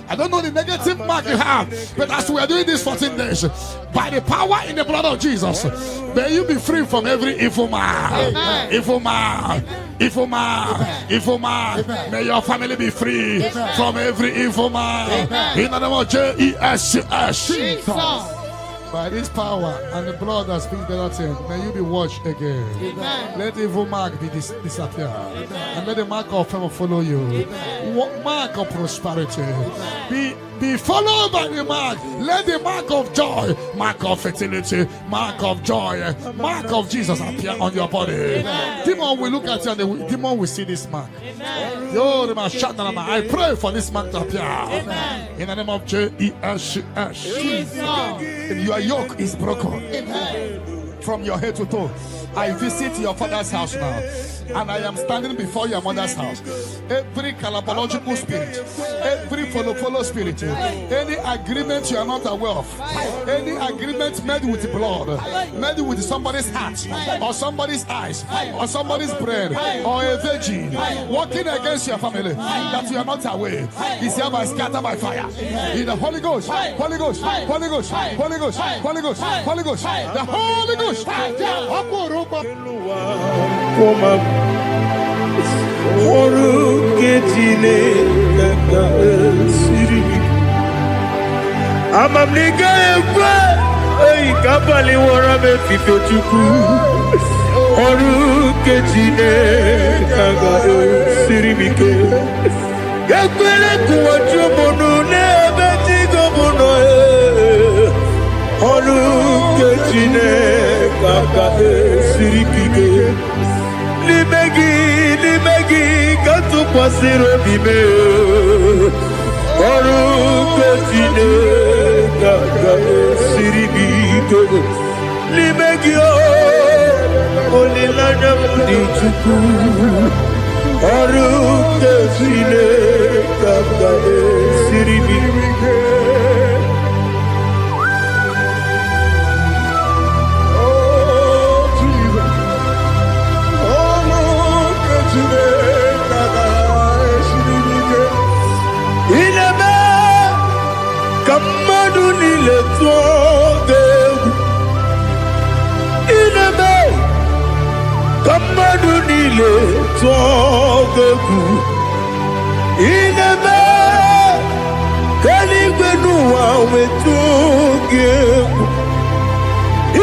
I don't know the negative mark you have, but as we are doing this 14 days, by the power in the blood of Jesus, may you be free from every evil man. Evil man. May your family be free from every evil man. In the name of Jesus. By this power and the blood that speaks better things, may you be washed again. Amen. Let the evil mark be disappear. And let the mark of favor follow you. Mark of prosperity. Be followed by the mark. Let the mark of joy, mark of fertility, mark of joy, mark of Jesus appear on your body. Demon will look at you and the demon will see this mark. I pray for this mark to appear. Amen. In the name of Jesus. Your yoke is broken. Amen. From your head to toe. I visit your father's house now, and I am standing before your mother's house. Every calabological spirit, every follow spirit, any agreement you are not aware of, any agreement made with blood, made with somebody's heart, or somebody's eyes, or somebody's bread, or a virgin, working against your family that you are not aware, is hereby scattered by fire. In the Holy Ghost, Holy Ghost, Holy Ghost, Holy Ghost, Holy Ghost, Holy Ghost, the Holy Ghost. Oruke Jine Kaga Siribike Yakwele Kuwachumono Nebetigo Mono Oruke Jine Kaga Siribike Limegi Katu Pasiro Bime Oruke Jine Kaga Siribike Limegi Olilanya Mudichuku Oruke Jine Kaga Siribike Kamadunile togeku inebe kaligwenu awetugeku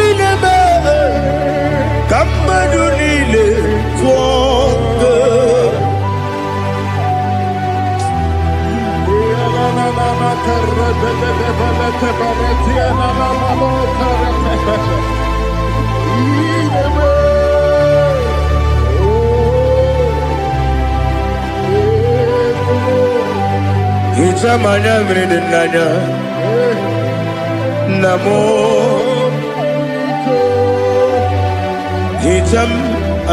inebe kamadunile togeku Itamanya mridinanya Namo Itam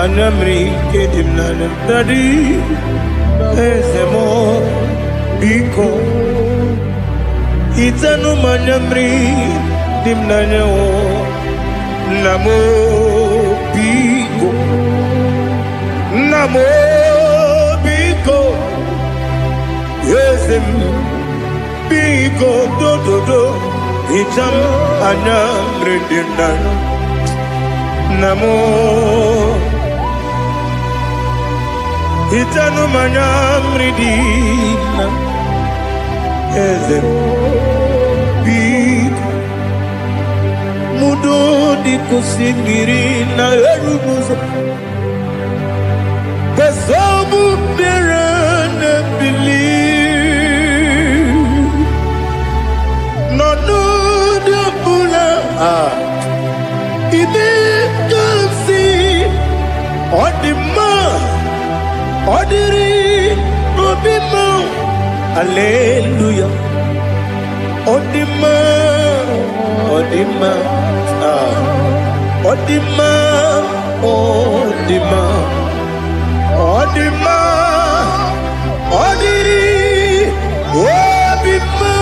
anamri kedimnana Dadi Ezemo Biko Itanu manyamri dimnanya Namo Biko Namo Biko Yesem Biko do Itam anamri dimnana Namo Itanu manyamri dimnana Ezem Biko Mudo di kusingiri na erumuzo Besobu birane believe No de pula Ibe kansi Odima Odiri Obima Hallelujah Odima Odima Odima Odima Odima Odiri Obima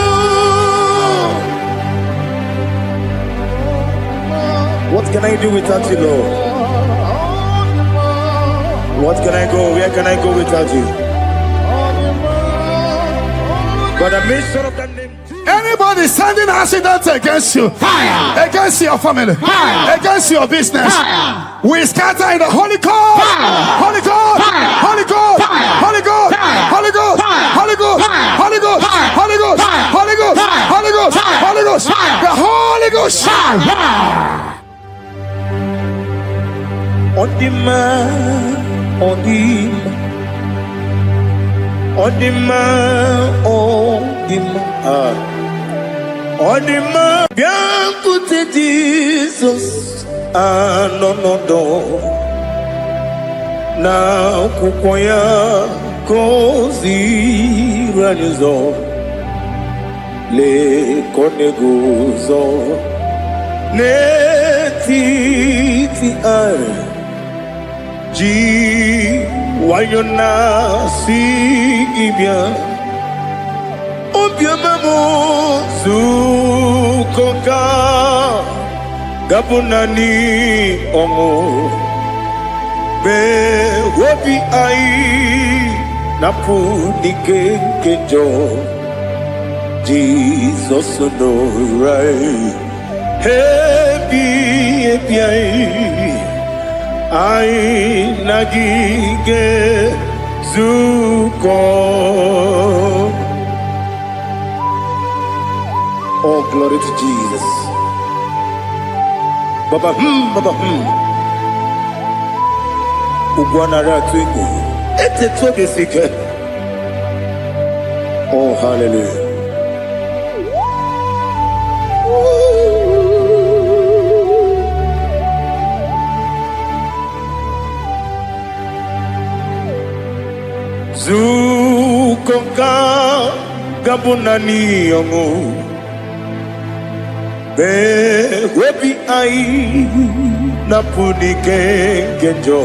What can I do without you, Lord? What can I go? Where can I go without you? But I made sure of that name. Anybody sending accidents against you, fire. Against your family, fire. Against your business, fire. We scatter in the Holy Ghost, Holy Ghost, Holy Ghost, Holy Ghost, Holy Ghost, Holy Ghost, Holy Ghost, Holy Ghost, Holy Ghost, Holy Ghost, Holy Ghost, the Holy Ghost. On demand, on demand. Odima, bien écoutez Jesus, non, na kukwaya kozi ranizo, le koneguzo, ne titi ai, ji. Wayona si bien Obiamamo Sukoka Gabunani Omo Be Wobi Ai Napu Nike Kejo Jesus no right Happy Ai nagige zuko. Oh, glory to Jesus. Baba, Baba, Oh, hallelujah. Zukonga gabunani yongo be webi ai napunike genjo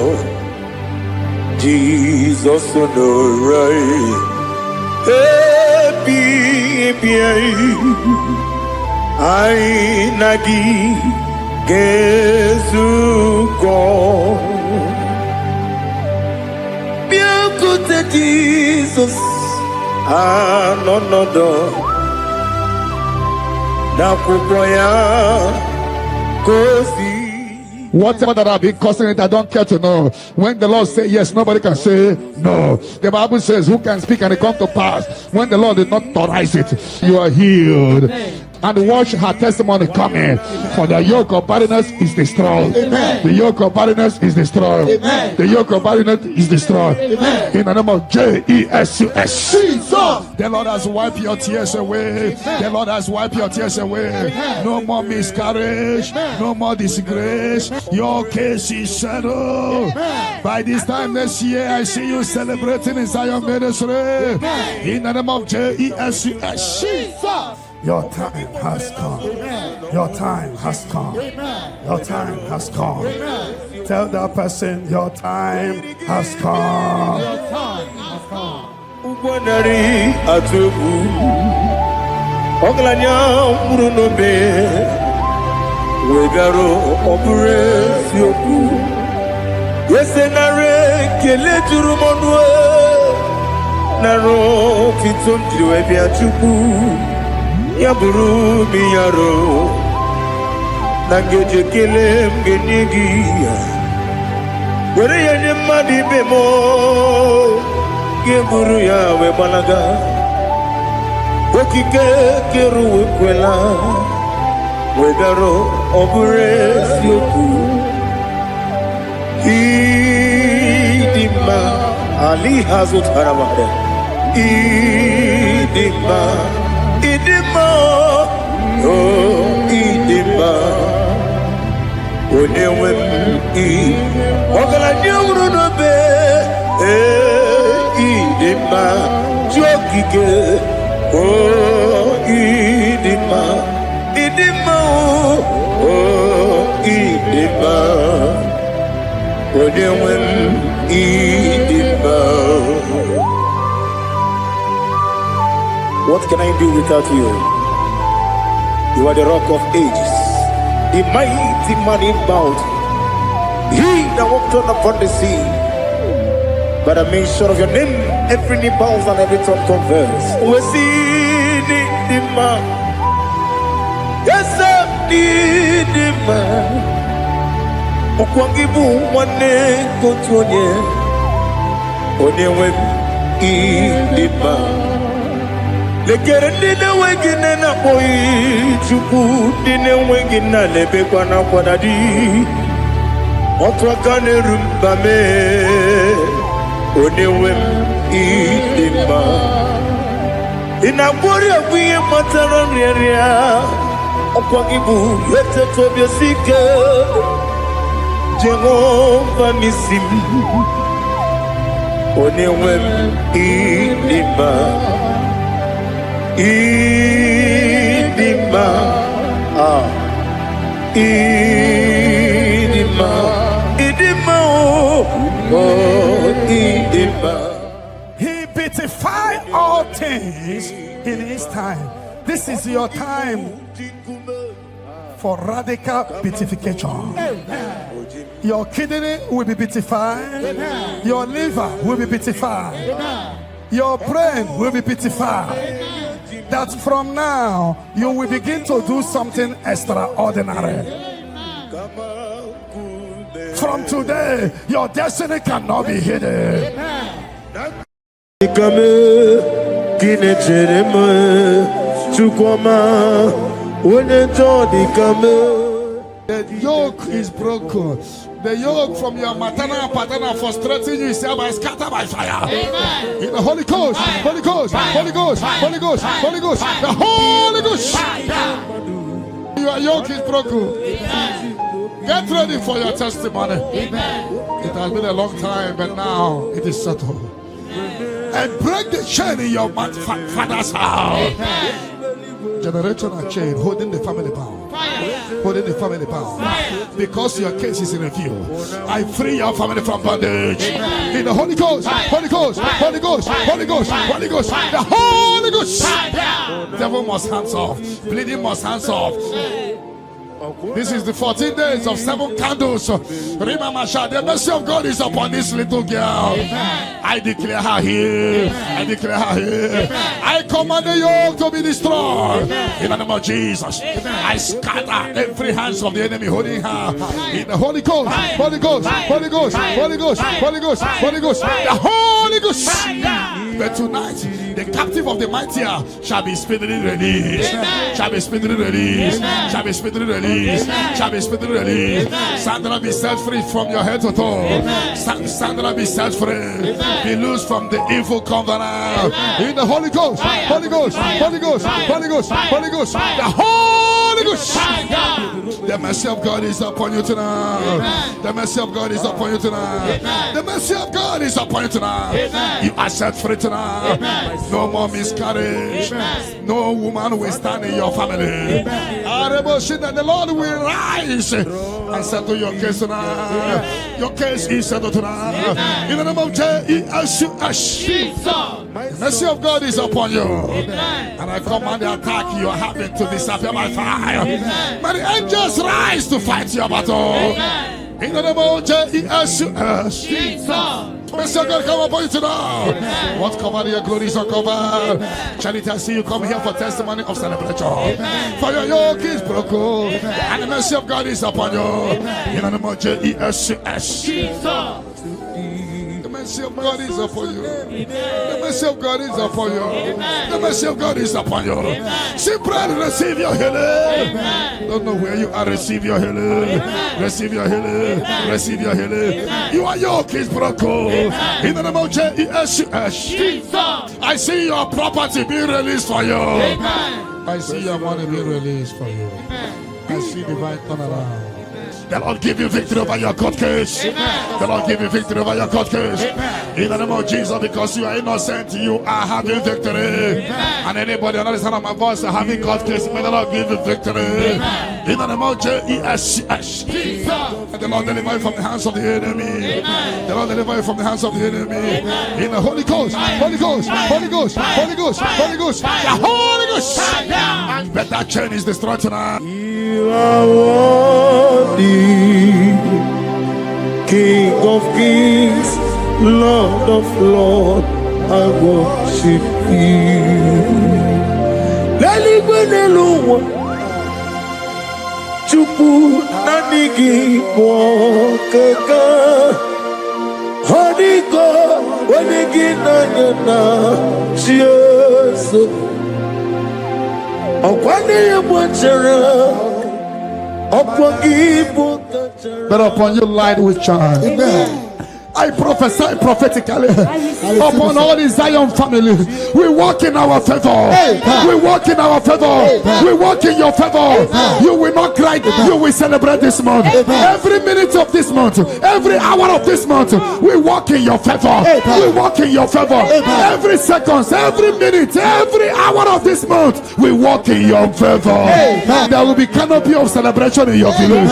Jesus no right happy ai nagi gezuko Jesus, no. Whatever that I've been causing it, I don't care to know. When the Lord says yes, nobody can say no. The Bible says, who can speak and it come to pass? When the Lord did not authorize it, you are healed. And watch her testimony coming. For the yoke of barrenness is destroyed. Amen. The yoke of barrenness is destroyed. Amen. The yoke of barrenness is destroyed. Amen. In the name of Jesus. The Lord has wiped your tears away. Amen. The Lord has wiped your tears away. Amen. No more miscarriage. Amen. No more disgrace. Your case is settled. Amen. By this time next year, I see you celebrating in Zion ministry. Amen. In the name of Jesus. Your time has come. Amen. Your time has come. Amen. Your time has come. Amen. Tell that person, your time has come. Your time has come. Yaburu biyaro nangeje kelem genigia were yenye madi bemo yeburu ya we balaga okike keru kwela wegaro obure sioku idima ali hazut haramade idima Idima, oh Idima, Onewem Ogala nyuru no be, Idima, Jokike, oh Idima, Idima, oh Idima, Onewem Idima. What can I do without you? You are the rock of ages, the mighty man in battle. He that walked on upon the sea. By the mention of your name, every knee bows and every tongue confesses. We see the man. Yes, sir, the man. Okwangibu wane kotonye. Onewe the man. Lekere ndine wengine na boyi chuku ndine wengine lebe kwa na kwadadi otwa kane rumbame onewe idima inabori abuye matara nyeria okwagibu yete tobye sike Jehova nisim onewe idima Idima, Idima, Idima, oh, Idima. He beautified all things in his time. This is your time for radical beatification. Your kidney will be beatified. Your liver will be beatified. Your brain will be beatified. That from now you will begin to do something extraordinary. From today, your destiny cannot be hidden. The yoke is broken. The yoke from your maternal and paternal frustrating you is hereby scattered by fire. Amen. In the Holy Ghost, Holy Ghost, Holy Ghost, Holy Ghost, Holy Ghost, the Holy Ghost. Your yoke is broken. Amen. Get ready for your testimony. Amen. It has been a long time, but now it is settled. And break the chain in your father's house. Amen. Generational chain holding the family bound. Holding the family bound. Because your case is in review. I free your family from bondage. Amen. In the Holy Ghost, Holy Ghost, Holy Ghost, Holy Ghost, Holy Ghost, the Holy Ghost. Devil must hands off. Bleeding must hands off. This is the 14 days of 7 candles. Remember, the mercy of God is upon this little girl. Amen. I declare her here. Amen. I declare her here. Amen. I command the yoke to be destroyed. Amen. In the name of Jesus. Amen. I scatter every hands of the enemy holding her. In the Holy Ghost, Holy Ghost, Holy Ghost, Holy Ghost, Holy Ghost, Holy Ghost, the Holy Ghost. But tonight, the captive of the mightier shall be speedily released. Amen. Shall be speedily released. Amen. Shall be speedily released. Amen. Shall be speedily released. Sandra, be set free from your head to toe. Sandra, be set free. Amen. Be loose from the evil covenant. Amen. In the Holy Ghost, Holy Ghost, Holy Ghost, Holy Ghost, Holy Ghost, the Holy Ghost. The mercy of God is upon you tonight. Amen. The mercy of God is upon you tonight. Amen. The mercy of God is upon you tonight. Amen. You are set free tonight. Amen. No more miscarriage. Amen. No woman will stand in your family. The Lord will rise and settle your case tonight. Amen. Your case is settled tonight. Amen. In the name of Jesus. The mercy of God is upon you. Amen. And I command the attack you are having to disappear by fire. Amen. May the angels rise to fight your battle. Amen. In the name of Jesus. Mercy of God come upon you tonight. What cover your glory is uncovered. Charity, I see you come here for testimony of celebration. Amen. For your yoke is broken. Amen. And the mercy of God is upon you. Amen. In the name of Jesus. The mercy of God is upon you. The mercy of God is upon you. The mercy of God is upon you. Simply receive your healing. Don't know where you are. Receive your healing. Receive your healing. Receive your healing. Your yoke is broken. In the name of Jesus. I see your property being released for you. I see your money being released for you. I see divine turnaround. The Lord give you victory over your court case. Amen. The Lord give you victory over your court case. Amen. In the name of Jesus, because you are innocent, you are having victory. Amen. And anybody under the sound of my voice are having court case, may the Lord give you victory. Amen. In the name of Jesus. The Lord deliver you from the hands of the enemy. Amen. The Lord deliver you from the hands of the enemy. Amen. In the Holy Ghost, Holy Ghost, Holy Ghost, Holy Ghost, Holy Ghost, the Holy Ghost. And but that chain is destroyed tonight. You are worthy, King of kings, Lord of lords, I worship you. Lelibenelu Chupu nanigi mokeka Honigo wanigi nanyana Jesus Okwani yamwachara But upon you light will shine. Amen. I prophesy prophetically upon all the Zion family. We walk in our favor. We walk in our favor. We walk in your favor. You will not cry. You will celebrate this month. Every minute of this month, every hour of this month, we walk in your favor. We walk in your favor. Every second, every minute, every hour of this month, we walk in your favor. There will be canopy of celebration in your village.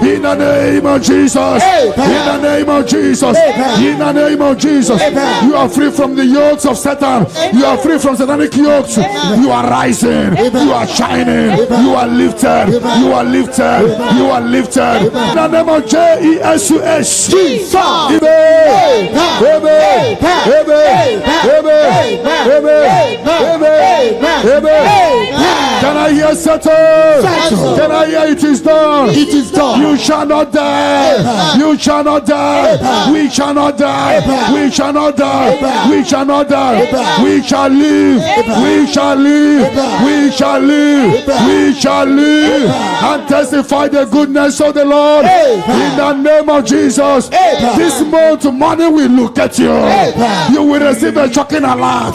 In the name of Jesus. In the name of Jesus. In the name of Jesus. You are free from the yokes of Satan. You are free from satanic yokes. You are rising. You are shining. You are lifted. You are lifted. You are lifted. In the name of Jesus. Jesus. Can I hear hear settled? Can I hear it is done? It is done. You shall not die. You shall not die. We shall not die. We shall not die. We shall not die. We shall live. We shall live. We shall live. We shall live and testify the goodness of the Lord in the name of Jesus. This month, money will look at you. You will receive a shocking alarm.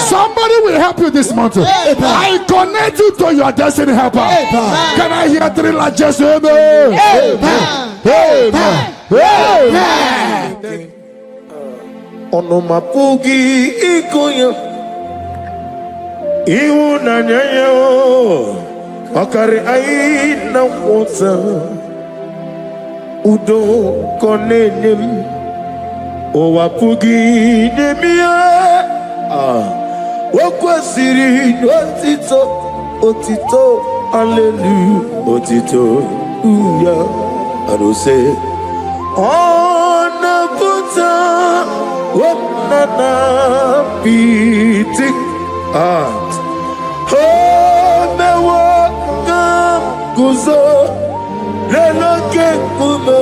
Somebody will help you this month. I connect you to your destiny helper. Can I hear three largest amen? Amen. Amen. Onomapugi ikoya iuna nyayo akari aina wota udo konenem owapugi nemia wakwasiri otito hallelujah otito uya arose onaputa Wonana beating heart. Oh, me walk guzo leloke kume.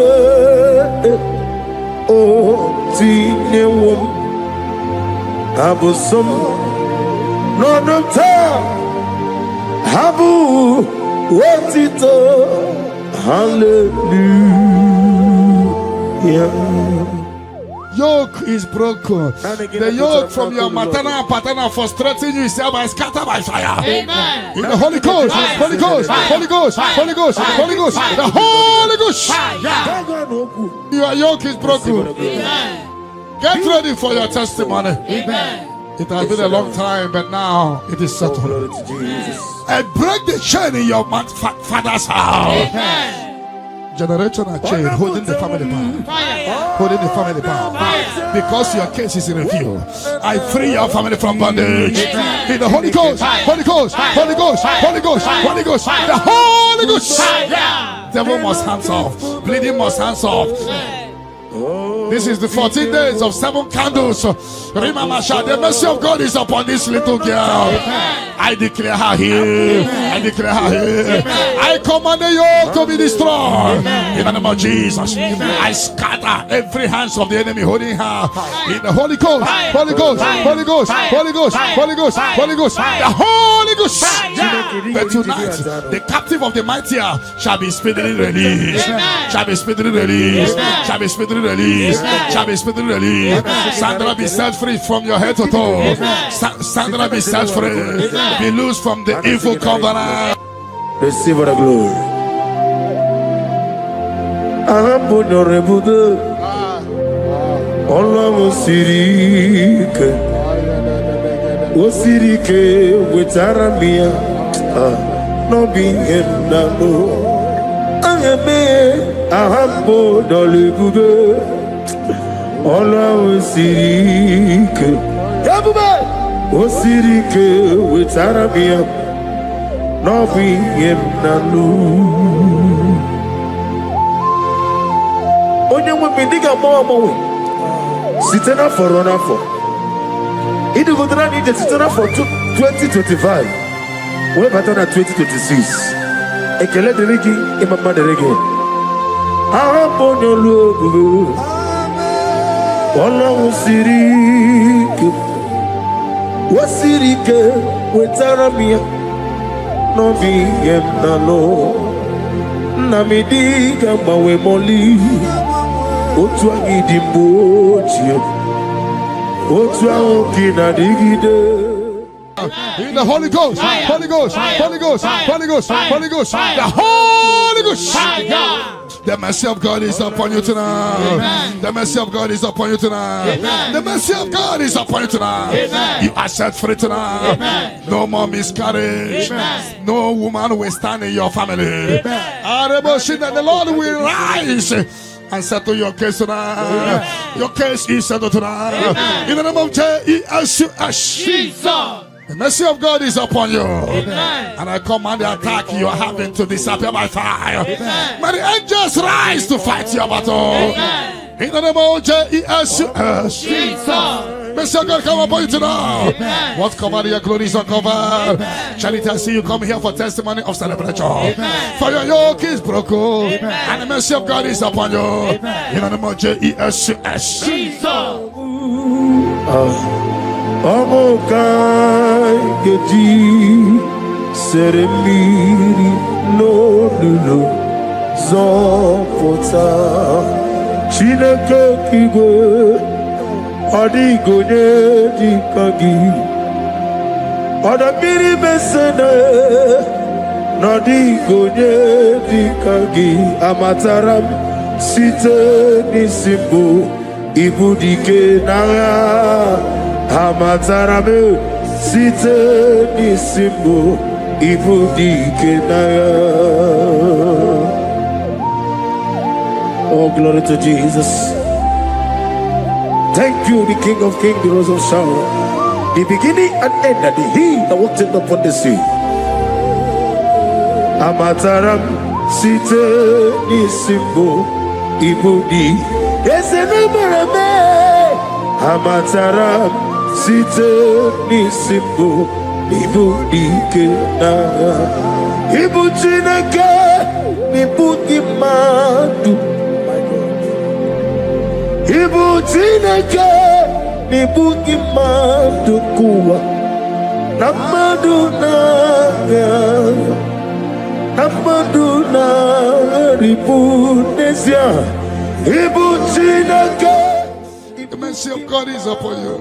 Oh, tine wom abusum nonota habu wotito hallelujah. Yoke is broken. The yoke from your maternal and paternal frustrating you is hereby scattered by fire. Amen. In the Holy Ghost, Holy Ghost, Holy Ghost, Holy Ghost, Holy Ghost, the Holy Ghost. Your yoke is broken. Amen. Get ready for your testimony. Amen. It has been a long time, but now it is settled. And break the chain in your father's house. Amen. Generational chain holding the family bound. Holding the family bound. Because your case is in review. I free your family from bondage. In the Holy Ghost, Holy Ghost, Holy Ghost, Holy Ghost, Holy Ghost, the Holy Ghost. Devil must hands off. Bleeding must hands off. This is the 14 days of 7 candles. Remember, the mercy of God is upon this little girl. I declare her here. I declare her here. I command the yoke to be destroyed. In the name of Jesus. I scatter every hands of the enemy holding her. In the Holy Ghost, Holy Ghost, Holy Ghost, Holy Ghost, Holy Ghost, Holy Ghost, the Holy Ghost. But tonight, the captive of the mightier shall be speedily released. Shall be speedily released. Shall be speedily released. Shall be speedily released. Sandra, be set free from your head to toe. Sandra, be set free. Be loose from the evil covenant. Receive the glory. Allah Sirike Osirike Wetaramia no being no Ayame Ahambo Dolibube Allah Sirike Yabuba Osirike Wetaramia no being no Onye mwendiga mwa Sitena for runner for. It will not need a sitena for 2025. We're better than 2026. A kele de rigi, a mama de rigi. I'm on your logo. Allah Sirike. What Sirike with Aramia? No be no. Namidiga mawe moli. Otu agidimbochi, otu aokina digide. In the Holy Ghost, Holy Ghost, Holy Ghost, Holy Ghost, Holy Ghost, the Holy Ghost. The mercy of God is upon you tonight. The mercy of God is upon you tonight. The mercy of God is upon you tonight. You are set free tonight. No more miscarriage. No woman will stand in your family. The Lord will rise and settle your case tonight. Your case is settled tonight. In the name of Jesus. The mercy of God is upon you. And I command the attack you are having to disappear by fire. May the angels rise to fight your battle. In the name of Jesus. Mercy of God come upon you tonight. What covered your glory is uncovered. Charity, I see you come here for testimony of celebration. For your yoke is broken, and the mercy of God is upon you. In the name of Jesus. Amokai gedi seremiri no zopota Chineke kigwe adigonye dikagi adamiri besene nadigonye dikagi amataram site nisimbu ibudike naya amatarame site nisimbu ibudike naya. Oh, glory to Jesus. Thank you, the King of Kings, the Rose of Sharon, the beginning and end, and the He that walked upon the sea. Amataram site nisimbu ibudi esenemereme. Amataram site nisimbu ibudike na ibu Chineke ibuki madu. Ibu Chineke ibuki madu kuwa na madu na ribu nesia. Ibu Chineke. The mercy of God is upon you.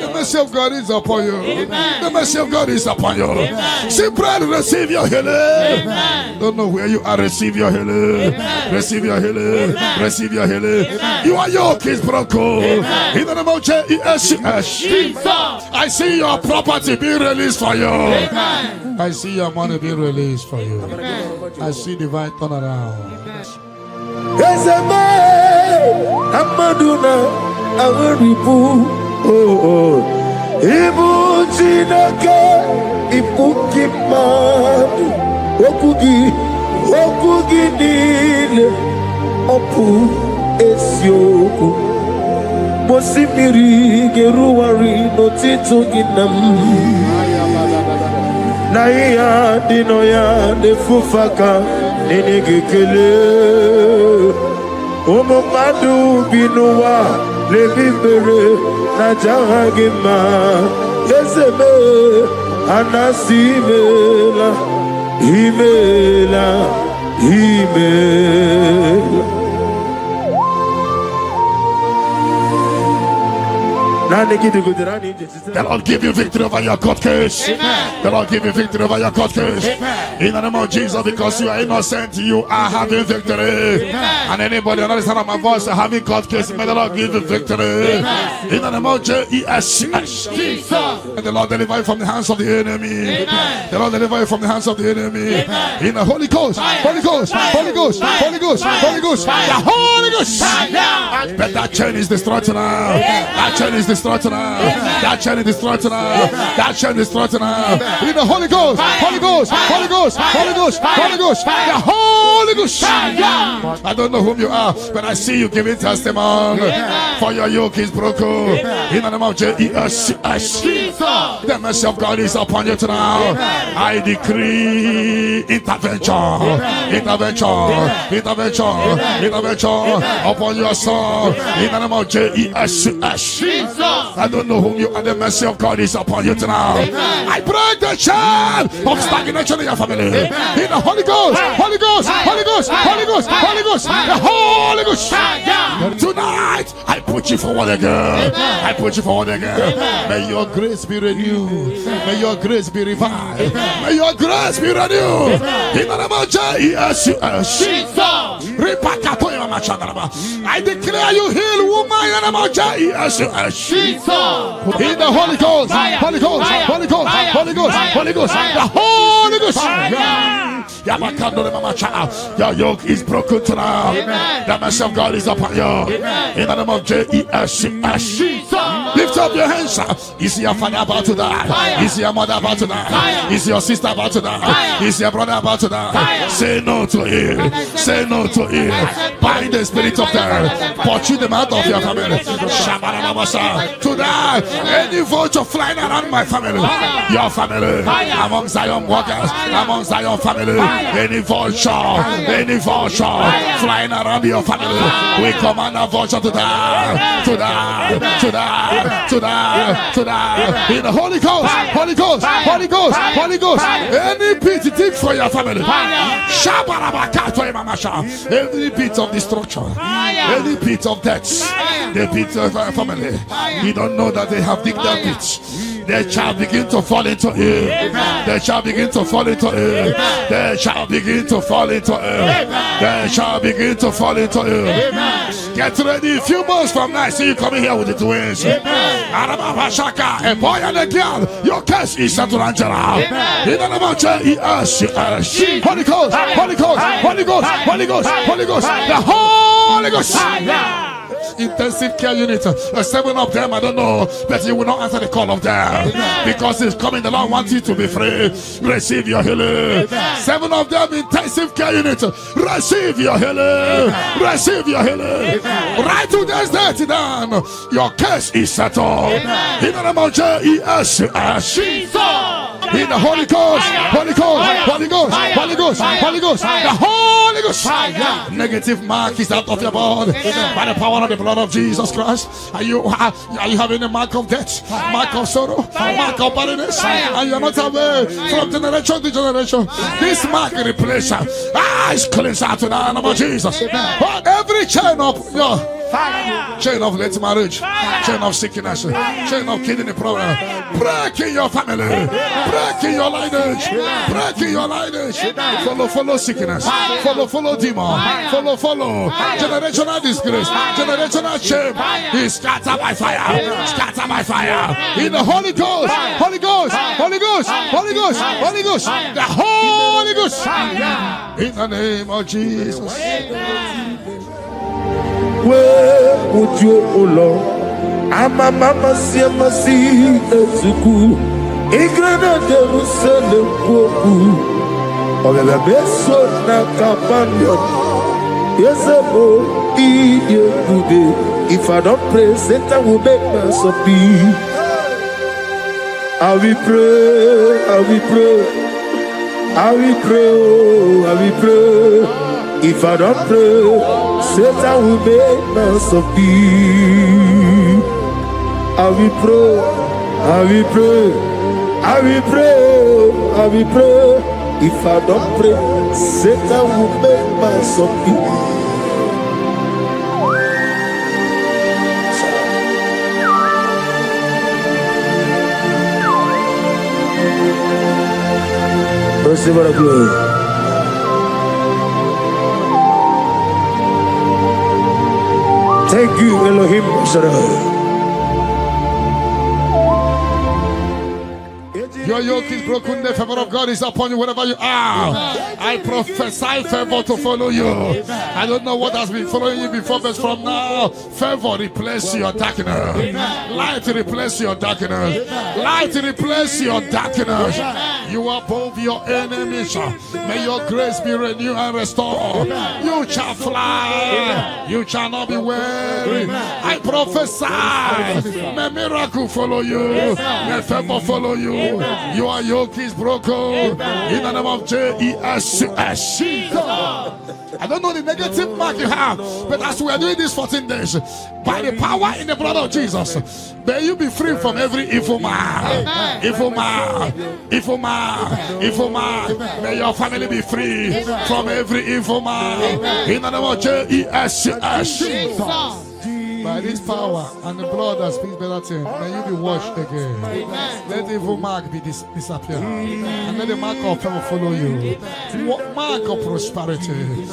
The mercy of God is upon you. The mercy of God is upon you. Simply receive your healing. Don't know where you are. Receive your healing. Receive your healing. Receive your healing. Your yoke is broken. In the name of Jesus. I see your property being released for you. I see your money being released for you. I see divine turnaround. Amaduna aweribu ibu Chineke ibuki madu okugi nile opu esioku mosimiri geruwari notito ginam na iya dino ya nefufaka nenegekele Omo madu binuwa lebibere na jahagima Ezebe anasimela imela. The Lord give you victory over your court case. The Lord give you victory over your court case. In the name of Jesus, because you are innocent, you are having victory. And anybody on the sound of my voice having court case, may the Lord give you victory. In the name of Jesus. And the Lord deliver you from the hands of the enemy. The Lord deliver you from the hands of the enemy. In the Holy Ghost, Holy Ghost, Holy Ghost, Holy Ghost, Holy Ghost, the Holy Ghost. But that chain is destroyed now. That chain is destroyed now. That chain is destroyed now. That chain is destroyed now. In the Holy Ghost, Holy Ghost, Holy Ghost, Holy Ghost, Holy Ghost, the Holy Ghost. I don't know whom you are, but I see you giving testimony. For your yoke is broken. In the name of Jesus, the mercy of God is upon you tonight. I decree intervention, intervention, intervention, intervention upon your soul. In the name of Jesus. I don't know whom you are. The mercy of God is upon you tonight. I break the chain of stagnation in your family. In the Holy Ghost, Holy Ghost, Holy Ghost, Holy Ghost, Holy Ghost, the Holy Ghost. Tonight, I put you forward again. I put you forward again. May your grace be renewed. May your grace be revived. May your grace be renewed. In the name of Jesus. I declare you heal, woman. In the name of Jesus. In the Holy Ghost, Holy Ghost, Holy Ghost, Holy Ghost, Holy Ghost, the Holy Ghost. Your yoke is broken tonight. The mercy of God is upon you. In the name of Jesus. Lift up your hands. Is your father about to die? Is your mother about to die? Is your sister about to die? Is your brother about to die? Say no to it. Say no to it. Bind the spirit of death. Pursue them out of your family. To die. Any vulture flying around my family, your family, among Zion workers, among Zion family, any vulture flying around your family, we command a vulture to die, to die, to die, to die, to die. In the Holy Ghost, Holy Ghost, Holy Ghost, Holy Ghost. Any pit dig for your family. Every pit of destruction, any pit of death, the pit of our family. You don't know that they have digged that pit. They shall begin to fall into it. They shall begin to fall into it. They shall begin to fall into it. They shall begin to fall into it. Get ready. A few months from now, see you coming here with the twins. A boy and a girl. Your case is settled, Angela. In the name of Jesus. Holy Ghost, Holy Ghost, Holy Ghost, Holy Ghost, Holy Ghost, the Holy Ghost. Intensive care unit, 7 of them, I don't know, but you will not answer the call of them because it's coming. The Lord wants you to be free. Receive your healing. 7 of them, intensive care unit. Receive your healing. Receive your healing. Right to this day, down. Your case is settled. In the name of Jesus. In the Holy Ghost, Holy Ghost, Holy Ghost, Holy Ghost, Holy Ghost, the Holy Ghost. Negative mark is out of your body by the power of the blood of Jesus Christ. Are you having a mark of death, mark of sorrow, mark of barrenness, and you are not away from generation to generation? This mark replace is cleansed out to the name of Jesus. Every chain of your chain of late marriage, chain of sickness, chain of kidney problem, break in your family, break in your lineage, break in your lineage. Follow sickness, follow demon, follow generational disgrace, generational shame. He scatter by fire, scatter by fire. In the Holy Ghost, Holy Ghost, Holy Ghost, Holy Ghost, Holy Ghost, the Holy Ghost. In the name of Jesus. Where would you, O Lord? Ama mama siama si ezuku. Igrana Jerusalem woku. Ogebe beso na kapanyo. Yesebo iye kude. If I don't pray, Satan will make mess of me. I will pray, I will pray, I will pray, I will pray. If I don't pray, Satan will make mess of me. I will pray, I will pray, I will pray, I will pray. If I don't pray, Satan will make mess of me. Receive the glory. Thank you, Elohim Shaddai. Your yoke is broken, the favor of God is upon you wherever you are. I prophesy favor to follow you. I don't know what has been following you before, but from now, favor replace your darkness. Light replace your darkness. Light replace your darkness. You are above your enemies. May your grace be renewed and restored. You shall fly. You shall not be weary. I prophesy. May miracle follow you. May favor follow you. Your yoke is broken in the name of Jesus. I don't know the negative mark you have, but as we are doing this 14 days, by the power in the blood of Jesus, may you be free from every evil man. Evil man, evil man, evil man. May your family be free from every evil man in the name of Jesus. By this power and the blood that speaks better things, may you be washed again. Let the evil mark be disappear. And let the mark of favor follow you. Mark of prosperity.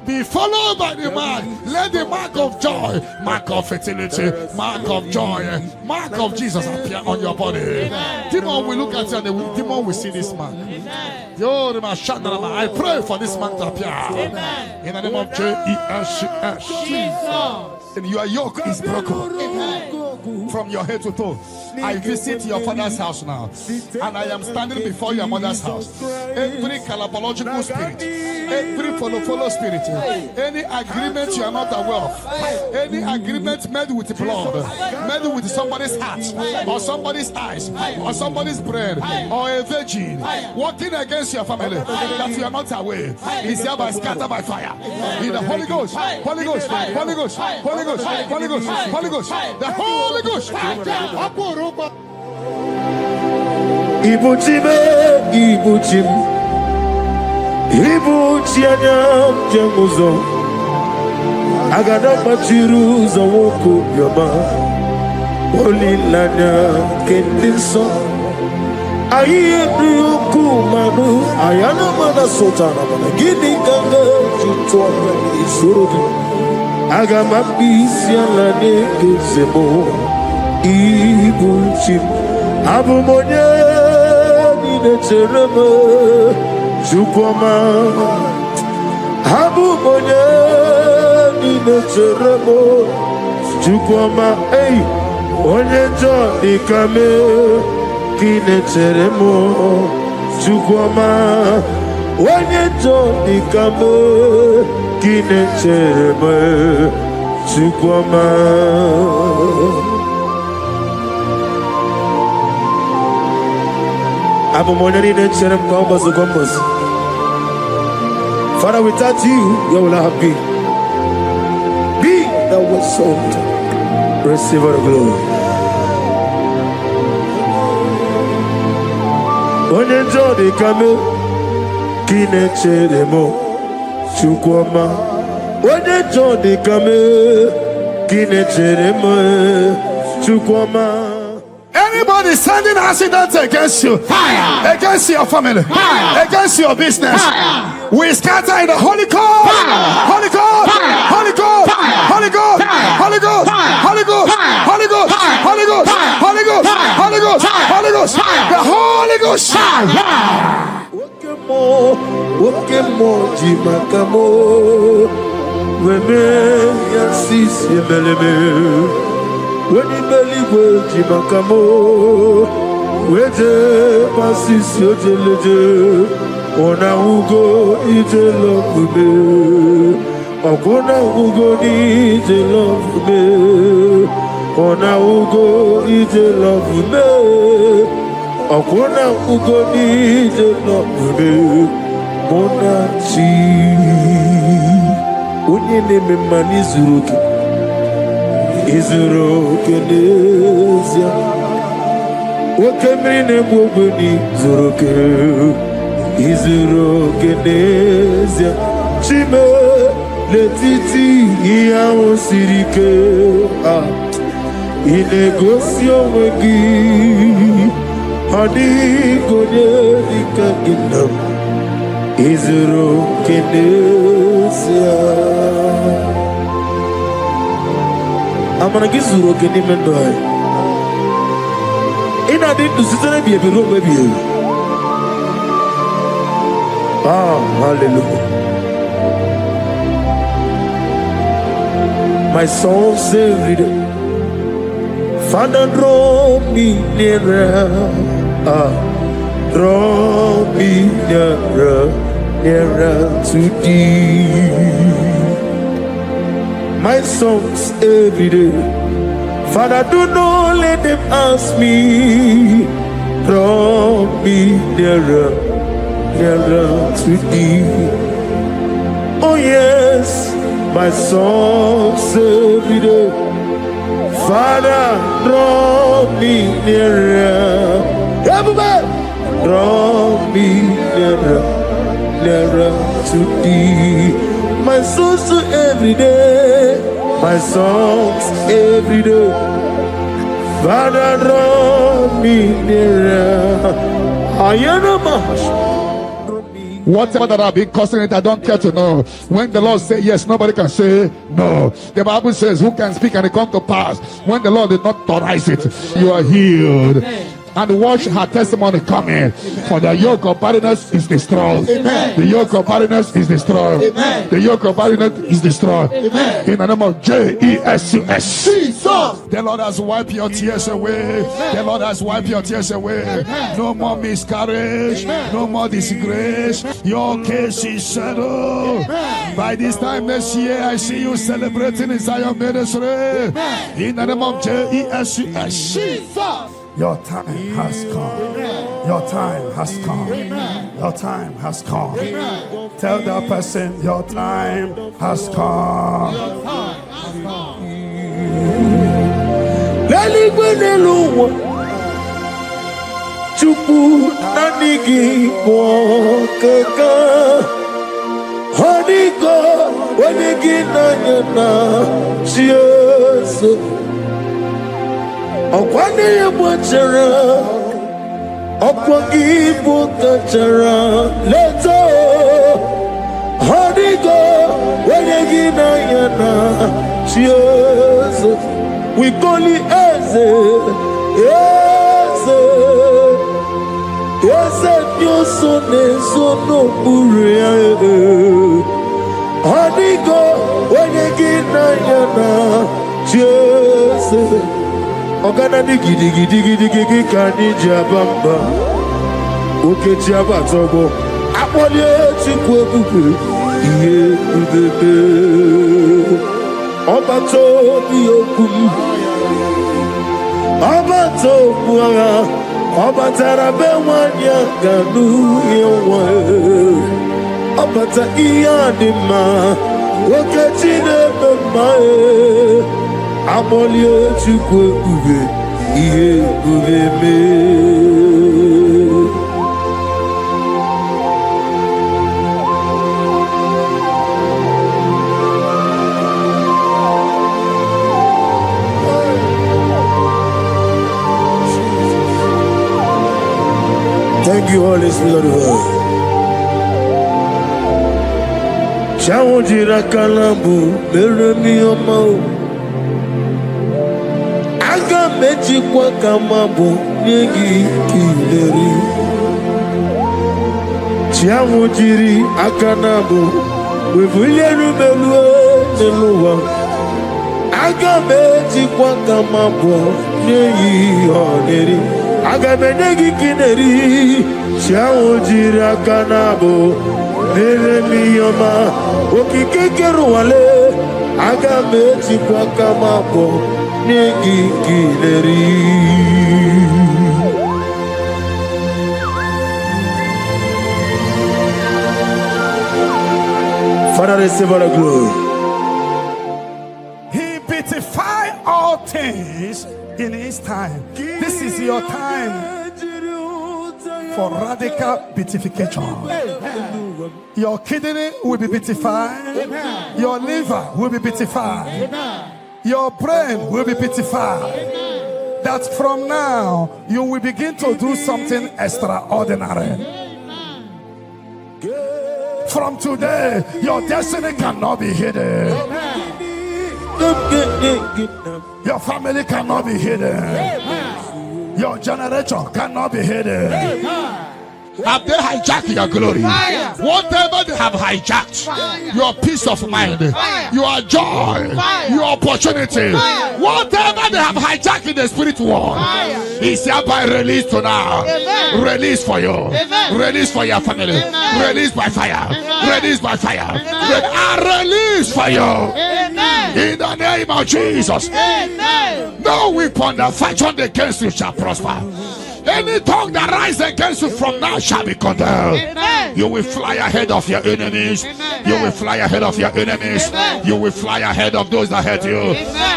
Be followed by the mark. Let the mark of joy, mark of fertility, mark of joy, mark of Jesus appear on your body. Demon will look at you and the demon will see this mark. I pray for this mark to appear. In the name of Jesus. And your yoke is broken. from your head to toe. I visit your father's house now, and I am standing before your mother's house. Every calabological spirit, every follow spirit, any agreement you are not aware of, any agreement made with blood, made with somebody's heart, or somebody's eyes, or somebody's brain, or a virgin, working against your family that you are not aware, is hereby scattered by fire. In the Holy Ghost, Holy Ghost, Holy Ghost, Holy Ghost, Holy Ghost, Holy Ghost, the Holy Ghost. Ibuchim, Ibuchianyam Jamuzo, Agadapachiru Zawoko Yama, Holy Lana Kendinson, Ayuku Manu, Ayana Mana Sotana, Gini Ganga, Chitwaka, Isuru, Agamapisia Lane Gizemo, Ibuchim, Abumonia. Cherema Chukoma Habu Monya Nina Cheremo Chukoma Hey Onyejo Ikame Kine Cheremo Chukoma Onyejo Ikame Kine Cheremo Chukoma. Father, without you, you will not be. Be that was sold. Receive the glory. When you joy the camel, kine cheremo, chukwama. When you joy the camel, kine cheremo, chukwama. Anybody sending accidents against you, fire. Against your family, fire. Against your business, fire. We scatter in the Holy Ghost, Holy Ghost, Holy Ghost, Holy Ghost, Holy Ghost, Holy Ghost, Holy Ghost, Holy Ghost, Holy Ghost, Holy Ghost, Holy Ghost, the Holy Ghost. Wokemo jimakamo, weme yasisi meleme. When you believe with Jimakamo, with the passes your jelly, on a Ugo, eat a love me, or Gona Ugo, eat a love me, on a Ugo, eat a love me, or Gona Ugo, eat a love me, Monachi, when you name him Manizuki. Izuro Kenezia Wakemine Bobuni Zuroke Izuro Kenezia Chime Letiti Iao Sirike Inegosio Wegi Hadi Gonye Dikagindam Izuro Kenezia. I'm gonna get Zuro Kenny Mendoy. In I did to sit and be a room, baby. Ah, hallelujah. My soul saved it. Father, draw me nearer. Draw me nearer, nearer to thee. My songs every day. Father, do not let them ask me. Draw me nearer, nearer to thee. Oh yes, my songs every day. Father, draw me nearer. Everybody, draw me nearer, nearer to thee. My songs every day, my songs every day. Father, draw me nearer. I am a Whatever that I've been causing it, I don't care to know. When the Lord says yes, nobody can say no. The Bible says, who can speak and it come to pass? When the Lord did not authorize it, you are healed. and watch her testimony come in. For the yoke of barrenness is destroyed. Amen. The yoke of barrenness is destroyed. Amen. The yoke of barrenness is destroyed. Amen. In the name of Jesus. Jesus. The Lord has wiped your tears away. The Lord has wiped your tears away. No more miscarriage. No more disgrace. Your case is settled. By this time next year, I see you celebrating in Zion ministry. In the name of Jesus. Your time has come. Your time has come. Your time has come. Tell that person, your time has come. Chupu nanigi kaka honigo wanigi nanyana Jesus okwani yemwachara okwagi bukachara leto honigo wanigi nanyana Jesus we call it Eze Yes, Dios sono buria. Honigo wenegina yana Jesus. Ogana digidi kani jabamba. Oke jaba togo. Apolie chukwu ebuku. Iye ubebe. Obato bi okum. Obato buara. Obatara bewanya ganu yewa Obata iyadima Okechine bemae Amolie chukwe ube Iye ubeme Thank you, Holy Spirit of God. Chawojira kalambu meremi omo. Aga meji kwa kamabu nyegi kileri. Chawojiri akanabu wevuleru melue neluwa. Aga meji kwa kamabu nyegi oneri. Agamenegi kineri Chawojira kanabo Neremi yoma Okikekeru wale Agameji kwa kamabo Negi kineri Father, receive all the glory. He beautified all things in his time. This is your time for radical beatification. Your kidney will be beatified. Your liver will be beatified. Your brain will be beatified. That from now you will begin to do something extraordinary. From today, your destiny cannot be hidden. Your family cannot be hidden. Your generation cannot be hidden. Have they hijacked your glory? Whatever they have hijacked, your peace of mind, your joy, your opportunity, whatever they have hijacked in the spirit world, is hereby released to now. Release for you, release for your family, release by fire, release by fire, release for you. In the name of Jesus. No weapon that fashioned against you shall prosper. Any tongue that rises against you from now shall be condemned. You will fly ahead of your enemies. You will fly ahead of your enemies. You will fly ahead of those that hurt you.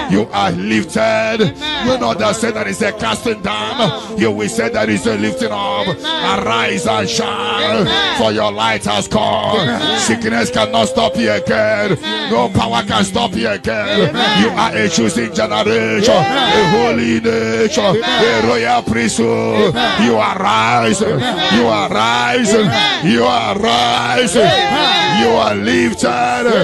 You are lifted. You know that say that is a casting down. You will say that is a lifting up. Arise and shine, for your light has come. Sickness cannot stop you again. No power can stop you again. You are a choosing generation, a holy nation, a royal priesthood. You are rising. You are rising. You are rising. You are lifted.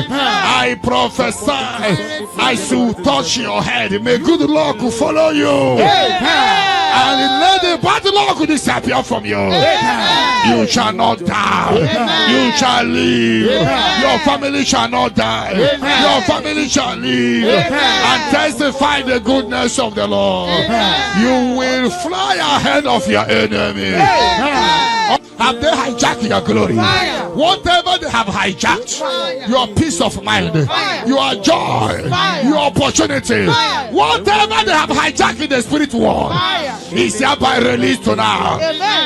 I prophesy, I shall touch your head. May good luck follow you. And let the the bad luck will disappear from you. You shall not die. You shall live. Your family shall not die. Your family shall live and testify the goodness of the Lord. You will fly ahead of your enemy. Have they hijacked your glory? Whatever they have hijacked, your peace of mind, your joy, your opportunity, whatever they have hijacked in the spirit world, is hereby released to now.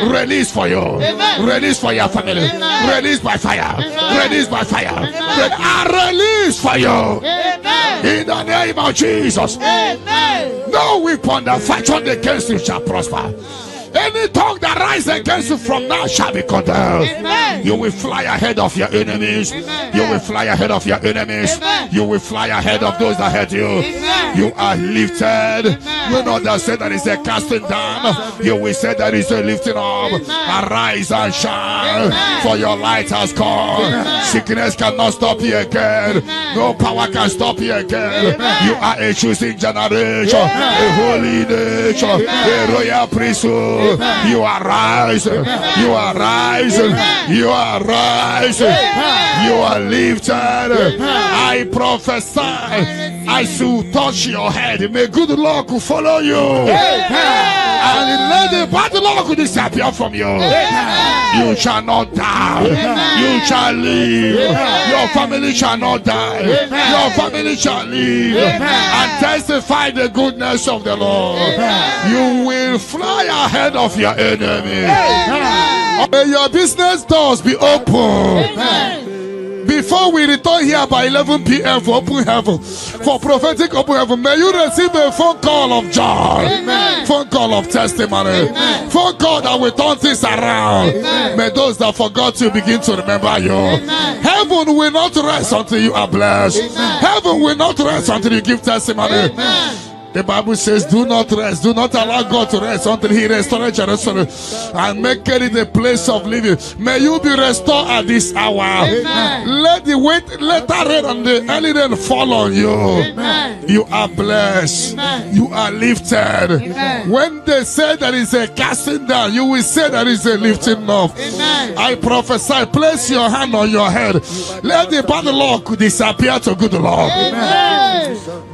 Release for you. Release for your family. Release by fire. Release by fire. Release for you. In the name of Jesus. No weapon that fashioned against you shall prosper. Any tongue that rises against you from now shall be condemned. You will fly ahead of your enemies. You will fly ahead of your enemies. You will fly ahead of those that hurt you. You are lifted. You know that said that is a casting down. You will say that is a lifting up. Arise and shine, for your light has come. Sickness cannot stop you again. No power can stop you again. You are a choosing generation, a holy nation, a royal priesthood. You are rising. You are rising. You are rising. You are lifted. I prophesy, I should touch your head. May good luck follow you. And let the bad luck disappear from you. You shall not die. You shall live. Your family shall not die. Your family shall live and testify the goodness of the Lord. You will fly ahead of your enemy. May your business doors be open. Before we return here by 11 p.m. for open heaven, for prophetic open heaven, may you receive a phone call of joy, phone call of testimony, phone call that will turn things around. May those that forgot you begin to remember you. Heaven will not rest until you are blessed. Heaven will not rest until you give testimony. The Bible says, do not rest, do not allow God to rest until he restores Jerusalem and make it a place of living. May you be restored at this hour. Let the later rain and the early rain fall on you. You are blessed. You are lifted. When they say there is a casting down, you will say there is a lifting up. I prophesy, place your hand on your head. Let the bad luck disappear to good luck.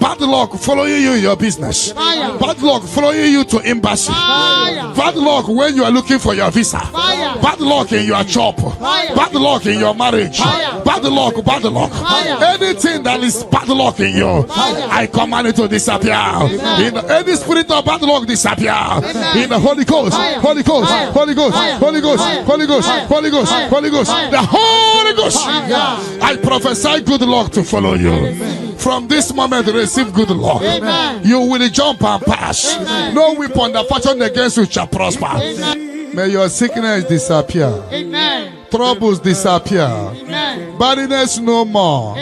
Bad luck following you in your business. Bad luck following you to embassy. Bad luck when you are looking for your visa. Bad luck in your job. Bad luck in your marriage. Bad luck, bad luck. Anything that is bad luck in you, I command it to disappear. In any spirit of bad luck, disappear. In the Holy Ghost, Holy Ghost, Holy Ghost, Holy Ghost, Holy Ghost, Holy Ghost, Holy Ghost, the Holy Ghost. I prophesy good luck to follow you. From this moment, receive good luck. You will jump and pass. No weapon that fashioned against you shall prosper. May your sickness disappear. Troubles disappear. Barrenness no more.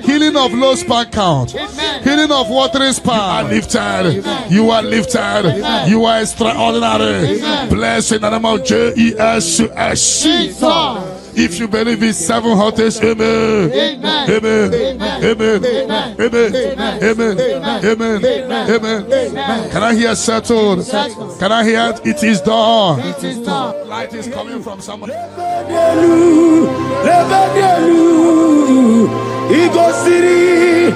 Healing of low sperm count. Healing of watering sperm. You are lifted. You are lifted. You are extraordinary. Blessed in the name of Jesus. If you believe it, 7 hottest, amen. Amen. Amen. Amen. Amen. Amen. Amen. Can I hear settled? Can I hear it is done? It is done. Light is coming from someone. Ego City.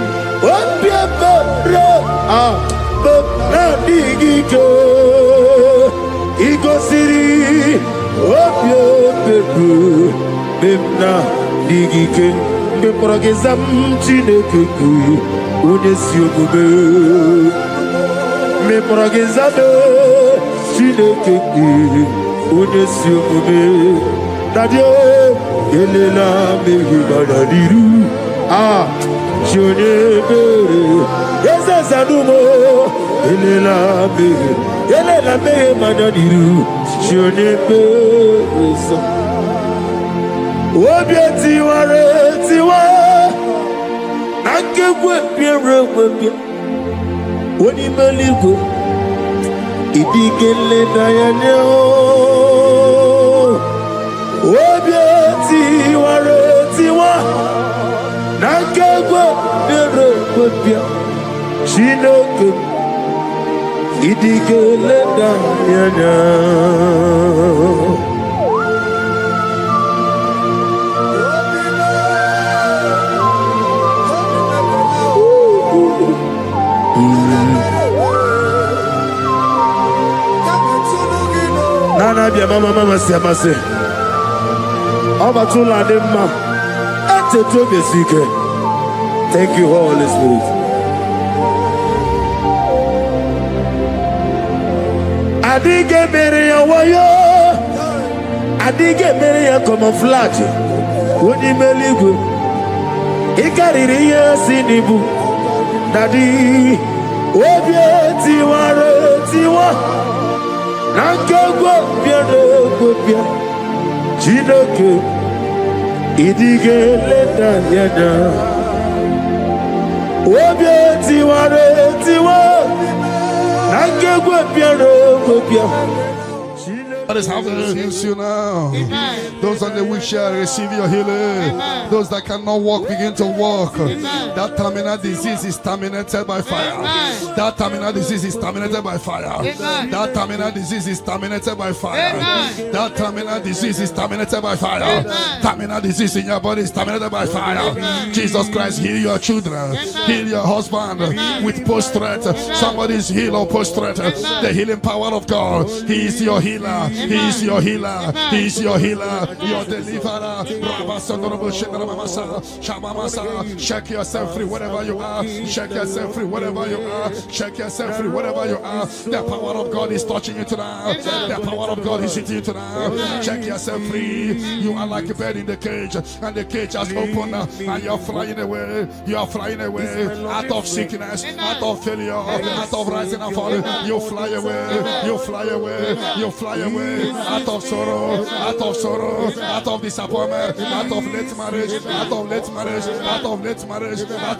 Ego City. Memna digike me progezam chineke ku onesi ogube me progezado chineke ku onesi ogube dadio elela me badadiru jone bere ezazanumo elela me badadiru jone bere Obieti waretiwa Nakebwe pierewebia Oni meligo Idigele dayaneo Obieti waretiwa Nakebwe pierewebia Chineke idigeleda yanya. Nana bia mama siamase. Obatula demma. Ete to besike. Thank you, Holy Spirit. Adige meria wayo. Adige meria camouflage. Woni meligu. Ikaririye sinibu. Dadi. Obie tiwa. Nankagwa biano gobia. Chinoke. Idige leda yana. Obie tiwa. Nankagwa biano gobia. That is how to use you now. Amen. Those on the wheelchair receive your healing. Amen. Those that cannot walk begin to walk. Amen. That terminal disease is terminated by fire. Amen. That terminal disease is terminated by fire. Amen. That terminal disease is terminated by fire. Amen. That terminal disease is terminated by fire. Amen. Terminal disease in your body is terminated by fire. Amen. Jesus Christ, heal your children. Amen. Heal your husband. Amen. With post-threat. Somebody is healed or post-threat. The healing power of God. He is your healer. He is your healer. He is your healer. Your deliverer. Shake yourself free wherever you are. Shake yourself free wherever you are. Shake yourself free wherever you are. The power of God is touching you tonight. The power of God is hitting you tonight. Shake yourself free. You are like a bird in the cage, and the cage has opened, and you are flying away. You are flying away out of sickness, out of failure, out of rising and falling. You fly away. You fly away. You fly away. Out of sorrow, out of disappointment, out of late marriage, out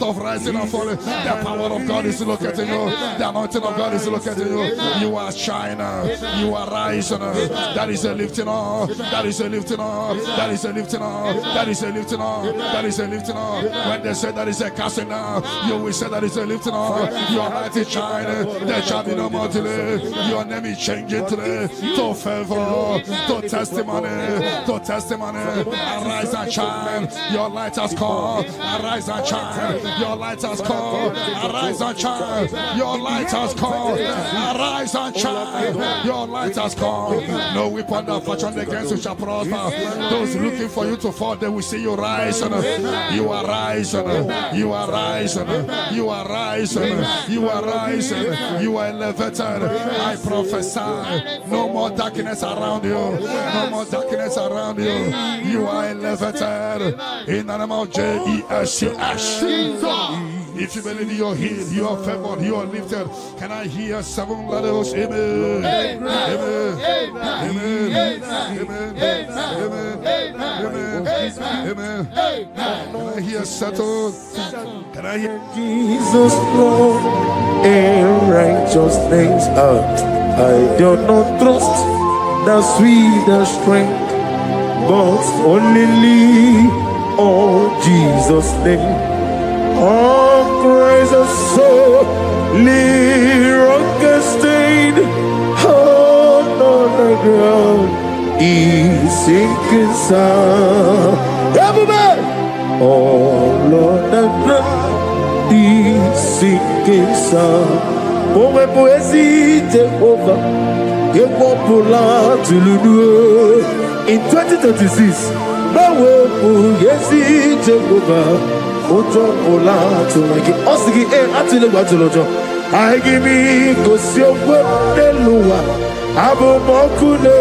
of rising and falling. The power of God is locating you. The anointing of God is locating you. You are shining. You are rising. That is a lifting up. That is a lifting up. That is a lifting up. That is a lifting up. That is a lifting up. When they say that is a casting down, you will say that is a lifting up. Your light is shining. There shall be no more delay. Your name is changing today to favor, to testimony, arise and shine. Your light has come. Arise and shine. Your light has come. Arise and shine. Your light has come. Arise and shine. Your light has come. No weapon that fashioned against you shall prosper. Those looking for you to fall, they will see you rise. You are rising. You are rising. You are rising. You are rising. You are elevated. I prophesy. No more darkness around you. No more darkness around you. You are elevated in the name of Jesus. If you believe you are healed, you are favored, you are lifted. Can I hear 7 letters? Amen. Amen. Amen. Amen. Amen. Amen. Can I hear settled? Can I hear Jesus Lord and righteous names? I do not trust the sweetest strength, but only on Jesus' name. Oh, praise the soul, rock stained, oh, on the ground, he's sinking sound. Everybody, oh, Lord, the ground, he's sinking sound. Oh, my poesy, take over. In 2036, no way, yes, take over. I give me Gosio Delua, Abu Mokune,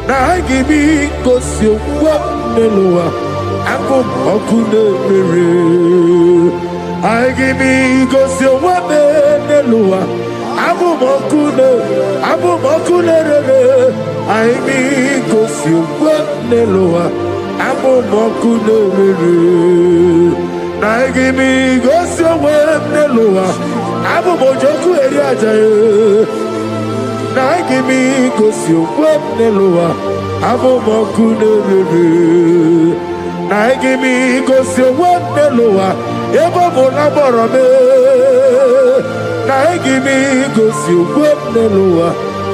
I give me Gosio Delua, Abu Mokune, I give me Gosio Delua, Abu Mokune, I give Gosio Delua. Abu Mokune, Nagimi Gosio Neloa, Abu Mojoku Eriaja, Nagimi Gosio Neloa, Abu Mokune, Nagimi Gosio Neloa, Ebo Bonaborame, na gimi gosi ugweneluwa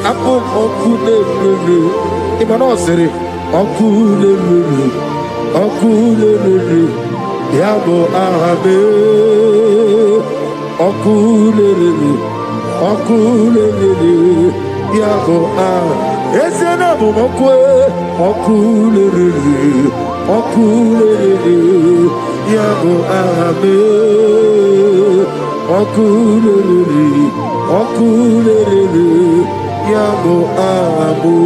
apo okulelele imanosere okulelele yabo ahabe okulelele yabo ah esena bomokwe okulelele yabo ahabe okulelele yabo ahabu.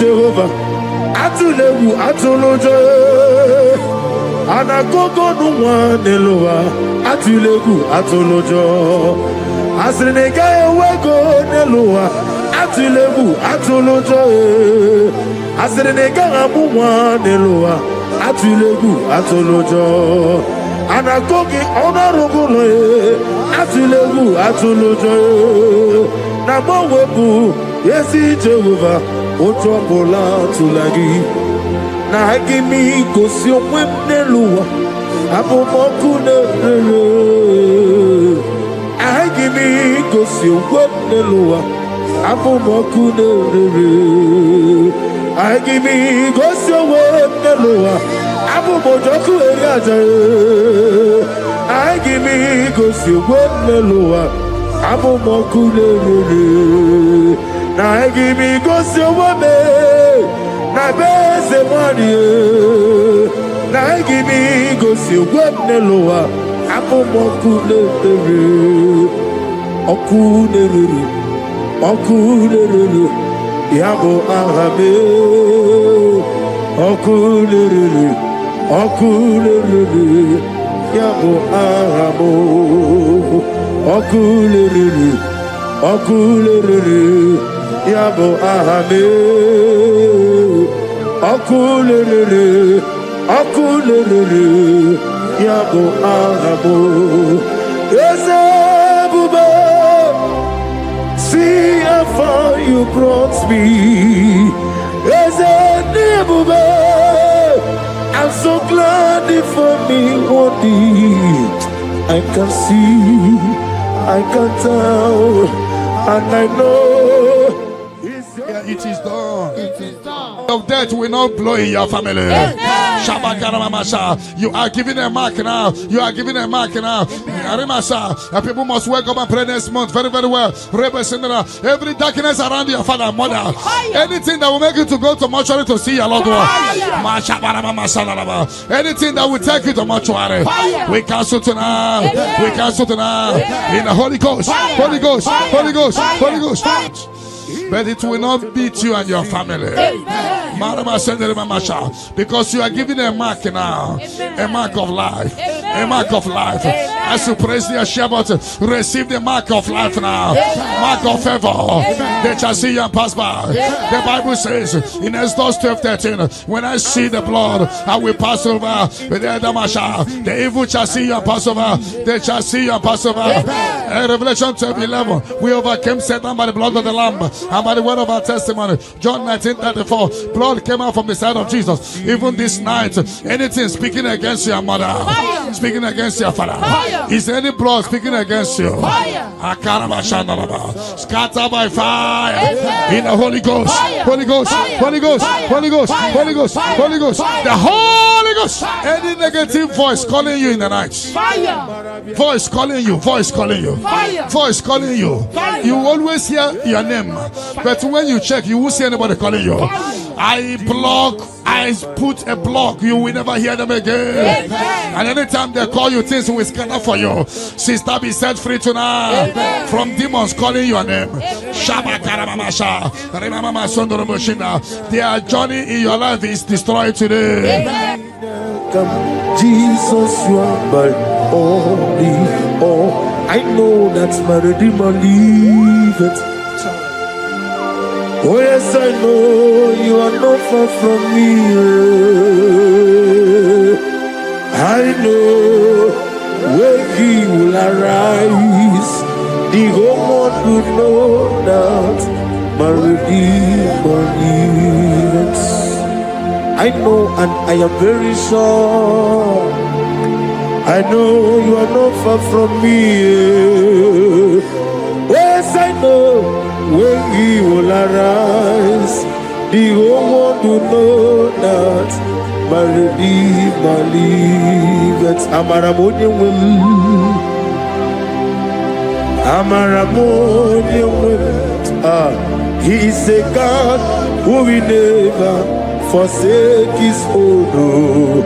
Jehovah, atulewu atulojo, anagogo nuwa nelowa, atulewu atulojo, asrinega ewego nelowa, atulewu atulojo, asrinega amuwa nelowa, atulewu atulojo, anagogi onarugulo, atulewu atulojo, namowebu yesi Jehovah. Ochobola tulagi na hagimi kosi omweneluwa abomokune hagimi kosi omweneluwa abomokune hagimi kosi omweneluwa abomojoku eriaja hagimi kosi omweneluwa abomokune na gimi gosi wame na beze mwani na gimi gosi wame loa apo okulere yabo ahame okulere yabo ahamo okulere yabo ahame okulere yabo ahamo Ezebube see how far you brought me Ezebube I'm so glad for me one day I can see I can tell and I know it is done. It is done. Of death will not blow in your family. You are giving a mark now. You are giving a mark now. People must wake up and pray next month very, very well. Every darkness around your father and mother, anything that will make you to go to mortuary to see your loved one, anything that will take you to mortuary, we cancel tonight. We cancel tonight in the Holy Ghost. Holy Ghost. Holy Ghost. Holy Ghost. But it will not beat you and your family. Because you are giving a mark now. A mark of life. A mark of life. As you praise the Shabbat, receive the mark of life now. Mark of favor. They shall see you and pass by. The Bible says in Exodus 12:13, when I see the blood, I will pass over. The evil shall see you and pass over. They shall see you and pass over. Revelation 12:11, we overcame Satan by the blood of the Lamb and by the word of our testimony. John 19:34, blood came out from the side of Jesus. Even this night, anything speaking against your mother, speaking against your father, is there any blood speaking against you? Scatter by fire in the Holy Ghost. Holy Ghost. Holy Ghost. Holy Ghost. Holy Ghost. Holy Ghost. The Holy Ghost. Any negative voice calling you in the night, voice calling you, voice calling you, voice calling you. You always hear your name, but when you check, you won't see anybody calling you. I put a block. You will never hear them again. And anytime they call you, things will scatter for you. Sister, be set free tonight from demons calling your name. Their journey in your life is destroyed today. Jesus, you are my all. I know that my Redeemer liveth. Oh yes, I know you are not far from me. I know when he will arise, the whole world will know that my Redeemer lives. I know and I am very sure. I know you are not far from me. Yes, I know when he will arise, the whole world will know that my Redeemer lives. Amaramoni will. Amaramoni will. He is a God who will never forsake his own.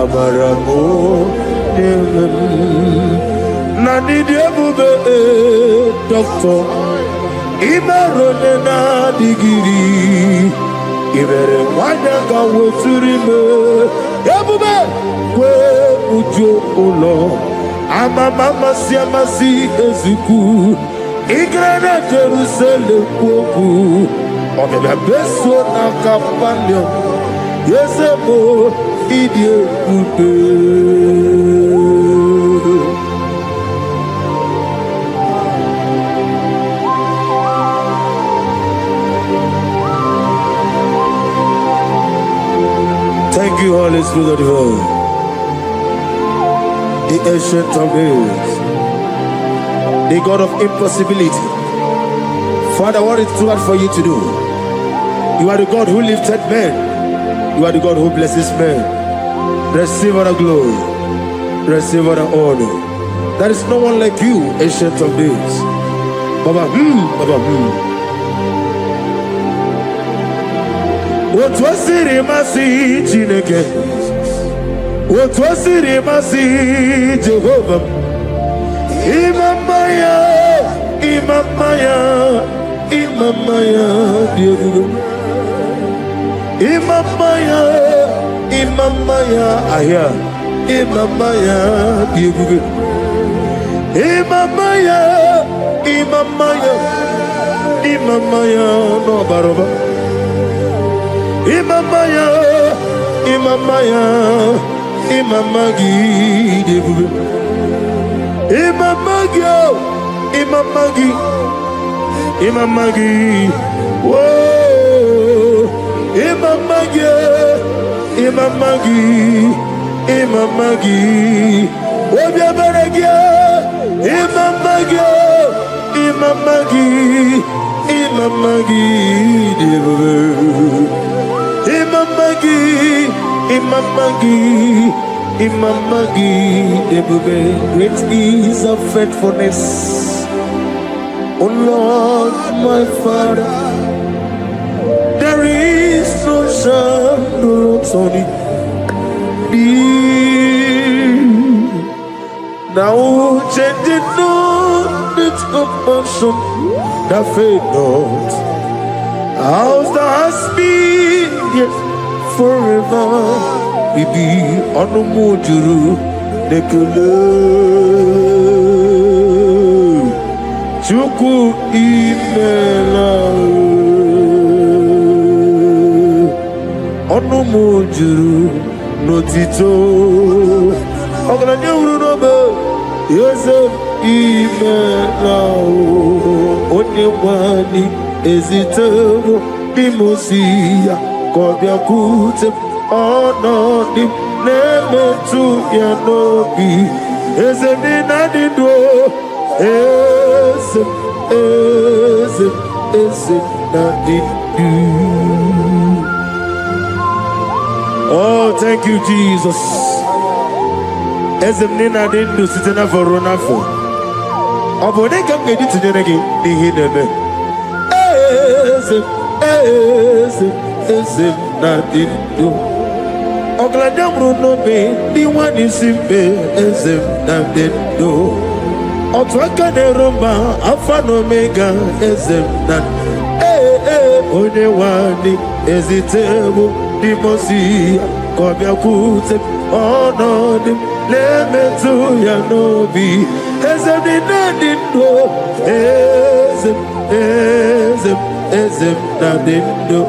Amaramoni will. Nani diabube doctor. Imerone na digiri. Ibere wanyanga weturime. Yabube kwe ujo ulo. Amama siamasi ezuku. Igrana Jerusalem kwoku. Obebe beso na kapalyo. Yesebo idie kude. Thank you, Holy Spirit of God, the ancient of days, the God of impossibility. Father, what is too hard for you to do? You are the God who lifted men. You are the God who blesses men. Receive all the glory. Receive all the honor. There is no one like you, ancient of days. Baba, Baba, What was it, Masi Chineke? What was it, Masi Jehovah? Imamaya, Imamaya, Imamaya, Imamaya, Imamaya, Aya, Imamaya, Imamaya, Imamaya, Imamaya, no Baroba. Imamaya, Imamaya, Imamagi, Imamagi, Imamagi, Imamagi, whoa, Imamagi, Imamagi, Imamagi, Obiabaragia, Imamagi, Imamagi, Imamagi, Imamagi, Imamagi, Imamagi, great is of faithfulness. Oh Lord, my Father, there is no shadow on thee. Now changing not its compassion, that fade not. How's the husband yet forever? We be on the mojuru nekele chuku imela on the mojuru notito ogana nyuru nobe yese imela onye wani ezitebo bimosia kobia kute ono di neme tu ya nobi ezemi nadido eze nadido. Oh, thank you, Jesus. Ezemi nadido sitena vorona for obone kam gedi tunyenegi ni hineme eze nadido ogladamru no be di wani simbe eze nadido otwakane roma alpha no omega eze nad onye wani ezitebo di mosi kobia kute onodi lemetu ya nobi eze nadido eze nadido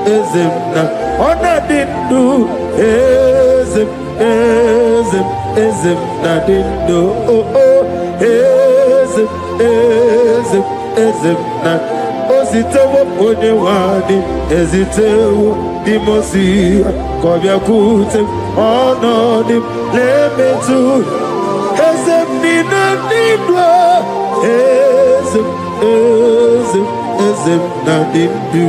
eze na onadido ezem nadindo ezem na ositewo onye wadi ezitewo dimosi kobia kute onodi lemetu ezem ninandidwa ezem nadindu.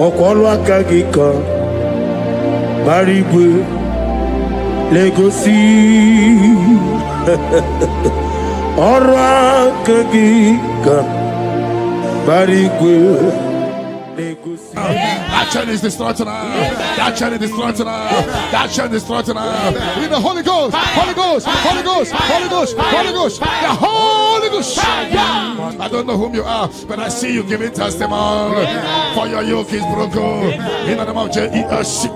Ọkwọlụ aka gị ka gbara igwe legosi ọrụ aka gị ka gbara igwe legosi. That chain is destroyed tonight. That chain is destroyed tonight. That chain is destroyed tonight. In the Holy Ghost, Holy Ghost, Holy Ghost, Holy Ghost, Holy Ghost, the Holy Ghost. I don't know whom you are, but I see you giving testimony. For your yoke is broken. In the name of Jesus,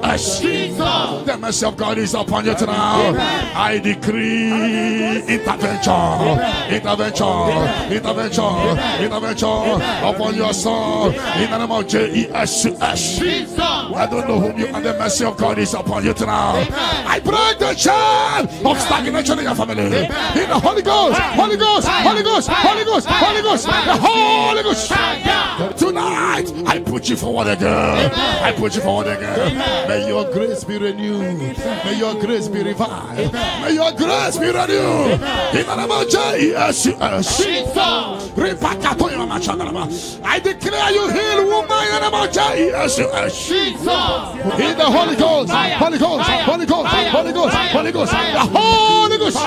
the mercy of God is upon you tonight. I decree intervention, intervention, intervention, intervention upon your soul. In the name of Jesus. I don't know whom you are. The mercy of God is upon you tonight. I break the chain of stagnation in your family. In the Holy Ghost, Holy Ghost, Holy Ghost, Holy Ghost, Holy Ghost, the Holy Ghost. Tonight, I put you forward again. I put you forward again. May your grace be renewed. May your grace be revived. May your grace be renewed. In the name of Jesus. I declare you heal, woman. In the name of Jesus. In the Holy Ghost, Holy Ghost, Holy Ghost, Holy Ghost, Holy Ghost, the Holy Ghost.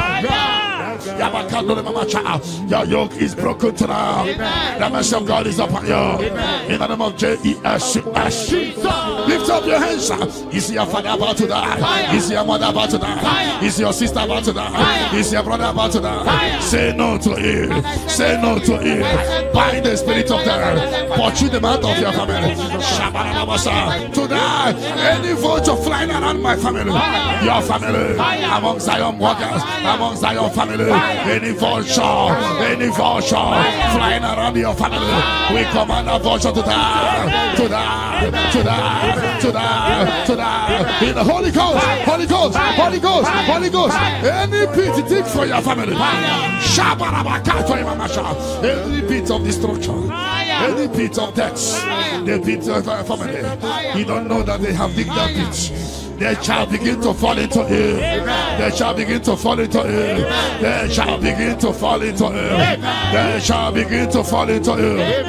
Your yoke is broken tonight. The mercy of God is upon you. In the name of Jesus. Lift up your hands. Is your father about to die? Is your mother about to die? Is your sister about to die? Is your brother about to die? Say no to it. Say no to it. Bind the spirit of death. Pursue them out of your family. Tonight, any vulture flying around my family, your family, among Zion workers, among Zion family, any vulture flying around your family, we command a vulture to die, to die, to die, to die, to die. In the Holy Ghost, Holy Ghost, Holy Ghost, Holy Ghost. Any pit dig for your family, any pit of destruction, any pit of death, the pit of your family. You don't know that they have digged that pit. They shall begin to fall into it. They shall begin to fall into it. They shall begin to fall into it. They shall begin to fall into it.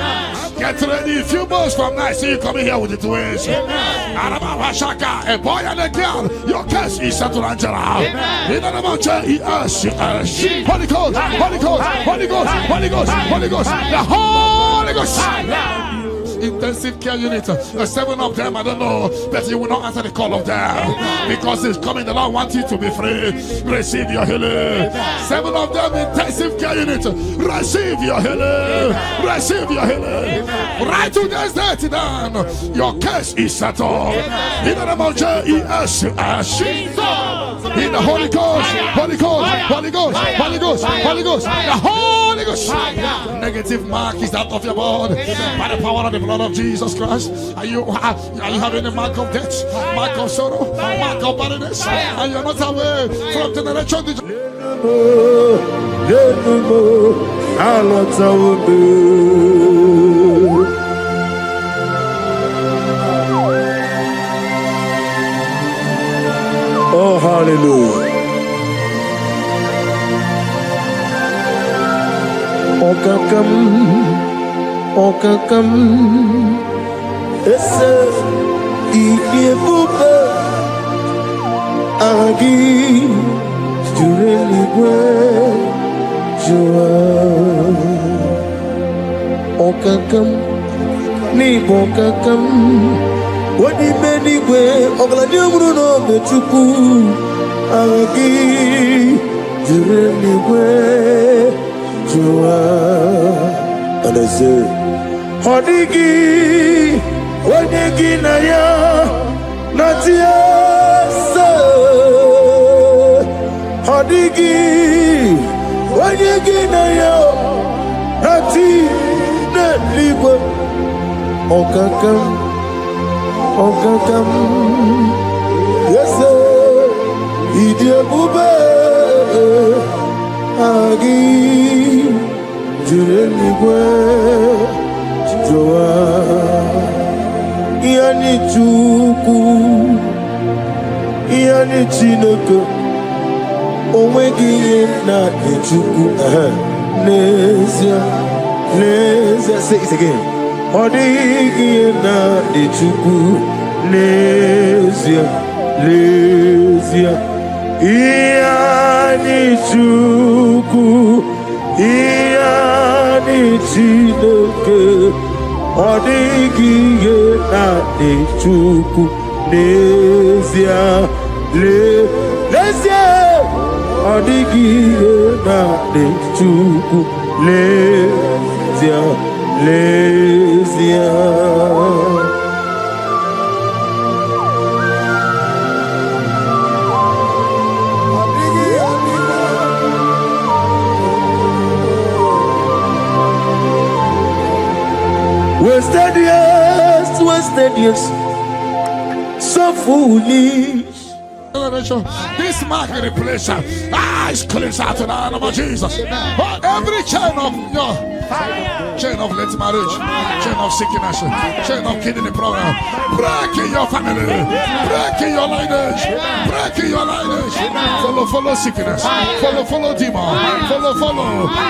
Get ready. A few months from now, see you coming here with the twins. A boy and a girl. Your case is settled, Angela. In the name of Jesus. Holy Ghost, Holy Ghost, Holy Ghost, Holy Ghost, Holy Ghost, the Holy Ghost. Intensive care unit, 7 of them, I don't know, but you will not answer the call of them because it's coming. The Lord wants you to be free. Receive your healing. 7 of them, intensive care unit, receive your healing. Receive your healing. Right to this day, down. Your case is settled. In the name of Jesus. In the Holy Ghost, Holy Ghost, Holy Ghost, Holy Ghost, Holy Ghost, the Holy Ghost. Negative mark is out of your body by the power of the blood of Jesus Christ. Are you having a mark of death, mark of sorrow, mark of barrenness, and you're not away from generation to generation? Oh, hallelujah. Okakam ese EBUKA agi jureligwe jua okakam ni bokakam wadi benigwe ogladi bruno betuku agi jureligwe jua. And I say, Hodigi, Wadigi Naya, na Natiasa Hadigi Wanyegina yo Nati Netliwa Okakam Yes Idiabube Agi Jureligwe Joa Yani chuku Yani chinoko Omegi na chuku Nezia Say it again Odigi na chuku Nezia Yani chuku Yani chinoko Odigi na chuku Nezia Odigi na chuku Nezia Wasted years, so foolish. This mark replace it's cleansed out to the name of Jesus. But every chain of your chain of late marriage, chain of sickness, chain of kidney problem, break in your family, break in your lineage, break in your lineage. Follow sickness, follow demon, follow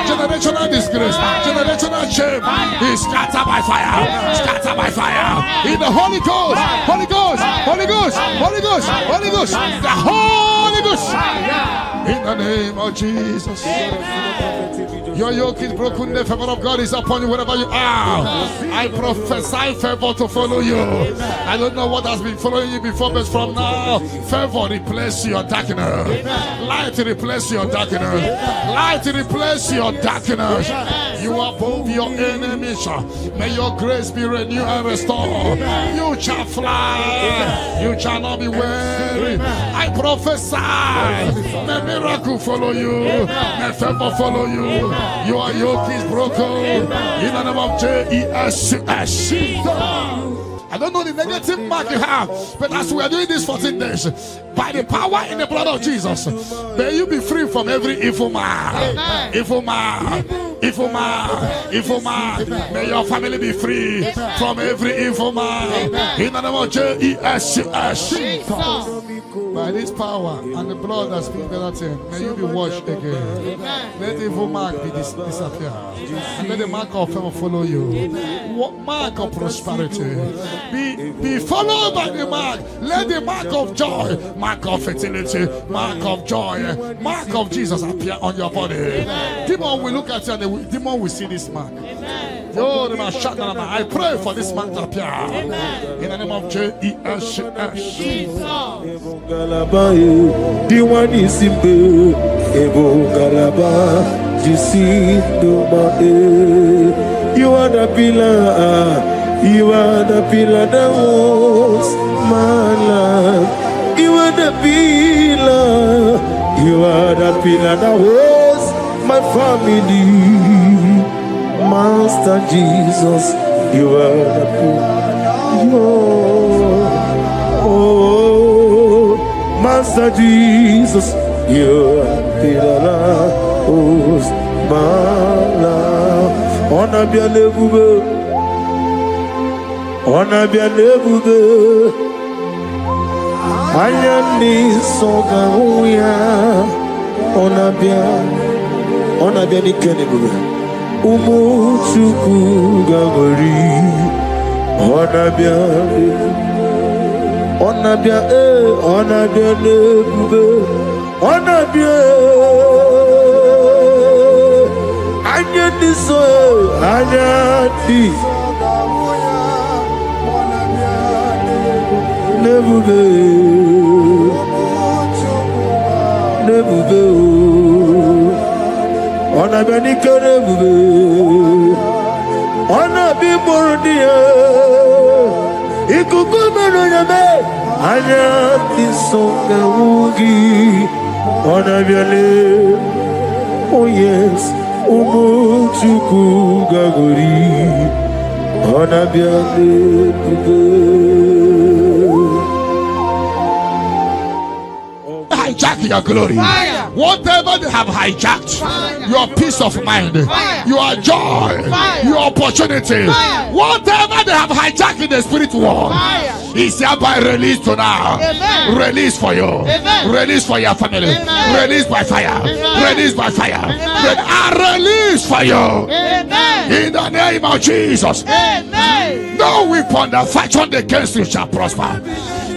generational disgrace, generational shame. Is scattered by fire, in the Holy Ghost, the Holy Ghost. In the name of Jesus. Your yoke is broken. The favor of God is upon you wherever you are. I prophesy favor to follow you. I don't know what has been following you before, but from now, favor replace your darkness. Light replace your darkness. Light replace your darkness. You are above your enemies. May your grace be renewed and restored. You shall fly. You shall not be weary. I prophesy. May miracle follow you. May favor follow you. Your yoke is broken. In the name of Jesus. I don't know the negative mark you have, but as we are doing this 14 days, by the power in the blood of Jesus, may you be free from every evil man. Evil man. May your family be free from every evil man. In the name of Jesus. By this power and the blood that speaks better things, may you be washed again. Let the evil mark be disappear. And let the mark of favor follow you. Mark of prosperity. Be followed by the mark. Let the mark of joy, mark of fertility, mark of joy, mark of Jesus appear on your body. Demon will look at you and the demon will see this mark. I pray for this mark to appear. In the name of Jesus. You are the pillar. You are the pillar that holds my life. You are the pillar. You are the pillar that holds my family. Master Jesus, you are the pillar. Oh, Master Jesus, you are the pillar that holds my life. On a bien levé. On a bien évolué. Ayani Sogaouya. On a bien évolué. Umuchuku Gabori. On a bien évolué. On a bien évolué. On a bien. Ayani Ayani. Nebuve, on a bien évolué. On a bien mordu. Anya Tisonga Wugi Onabiale. Oh yes, Umuchuku Gagori Onabiale. Hijack your glory. Fire. Whatever they have hijacked, Fire. your peace of mind, Fire. your joy, Fire. your opportunity, Fire. whatever they have hijacked in the spirit world, Fire. is hereby released to now. Amen. Release for you. Amen. Release for your family. Amen. Release by fire. Amen. Release by fire. Amen. Release for you. Amen. In the name of Jesus. Amen. No weapon that fashioned against you shall prosper.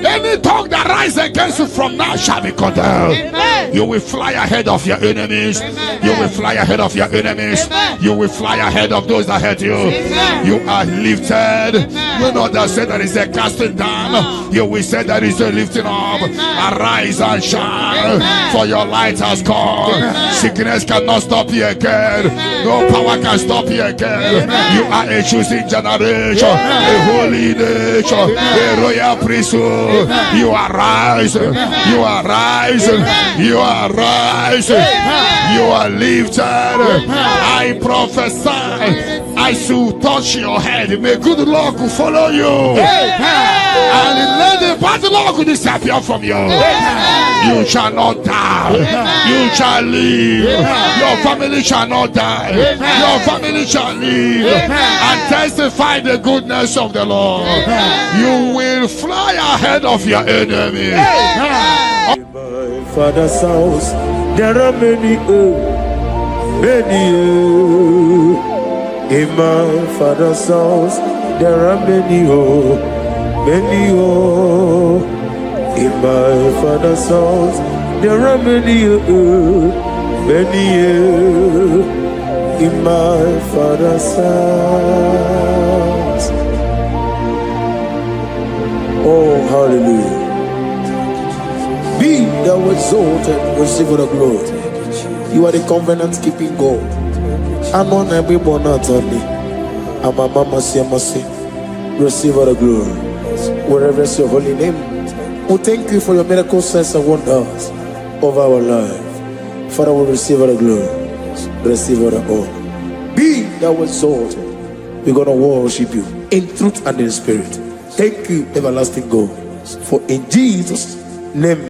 Any tongue that rises against you from now shall be condemned. Amen. You will fly ahead of your enemies. Amen. You will fly ahead of your enemies. Amen. You will fly ahead of those that hurt you. Amen. You are lifted. Amen. You know that say there is a casting down. You will say there is a lifting up. Amen. Arise and shine, Amen. for your light has come. Amen. Sickness cannot stop you again. Amen. No power can stop you again. Amen. You are a choosing generation, a holy nation, a royal priesthood. You are rising. You are rising. You are rising. You are lifted. I prophesy, I should touch your head. May good luck follow you. And let the bad luck disappear from you. You shall not die. You shall live. Your family shall not die. Your family shall live and testify the goodness of the Lord. You will fly ahead of your enemy. In my father's house, there are many, many. In my father's house, there are many, many. In my father's house, there are many, many. In my father's house. Oh, hallelujah. Be thou exalted, receive the glory. You are the covenant keeping God. I'm on every born out on me. I'm a mama, say, receive the glory. Wherever is your holy name. We thank you for your miracle signs and wonders of our life. Father, we receive the glory. Receive the honor. Be thou exalted. We're going to worship you in truth and in spirit. Thank you, everlasting God. For in Jesus' name.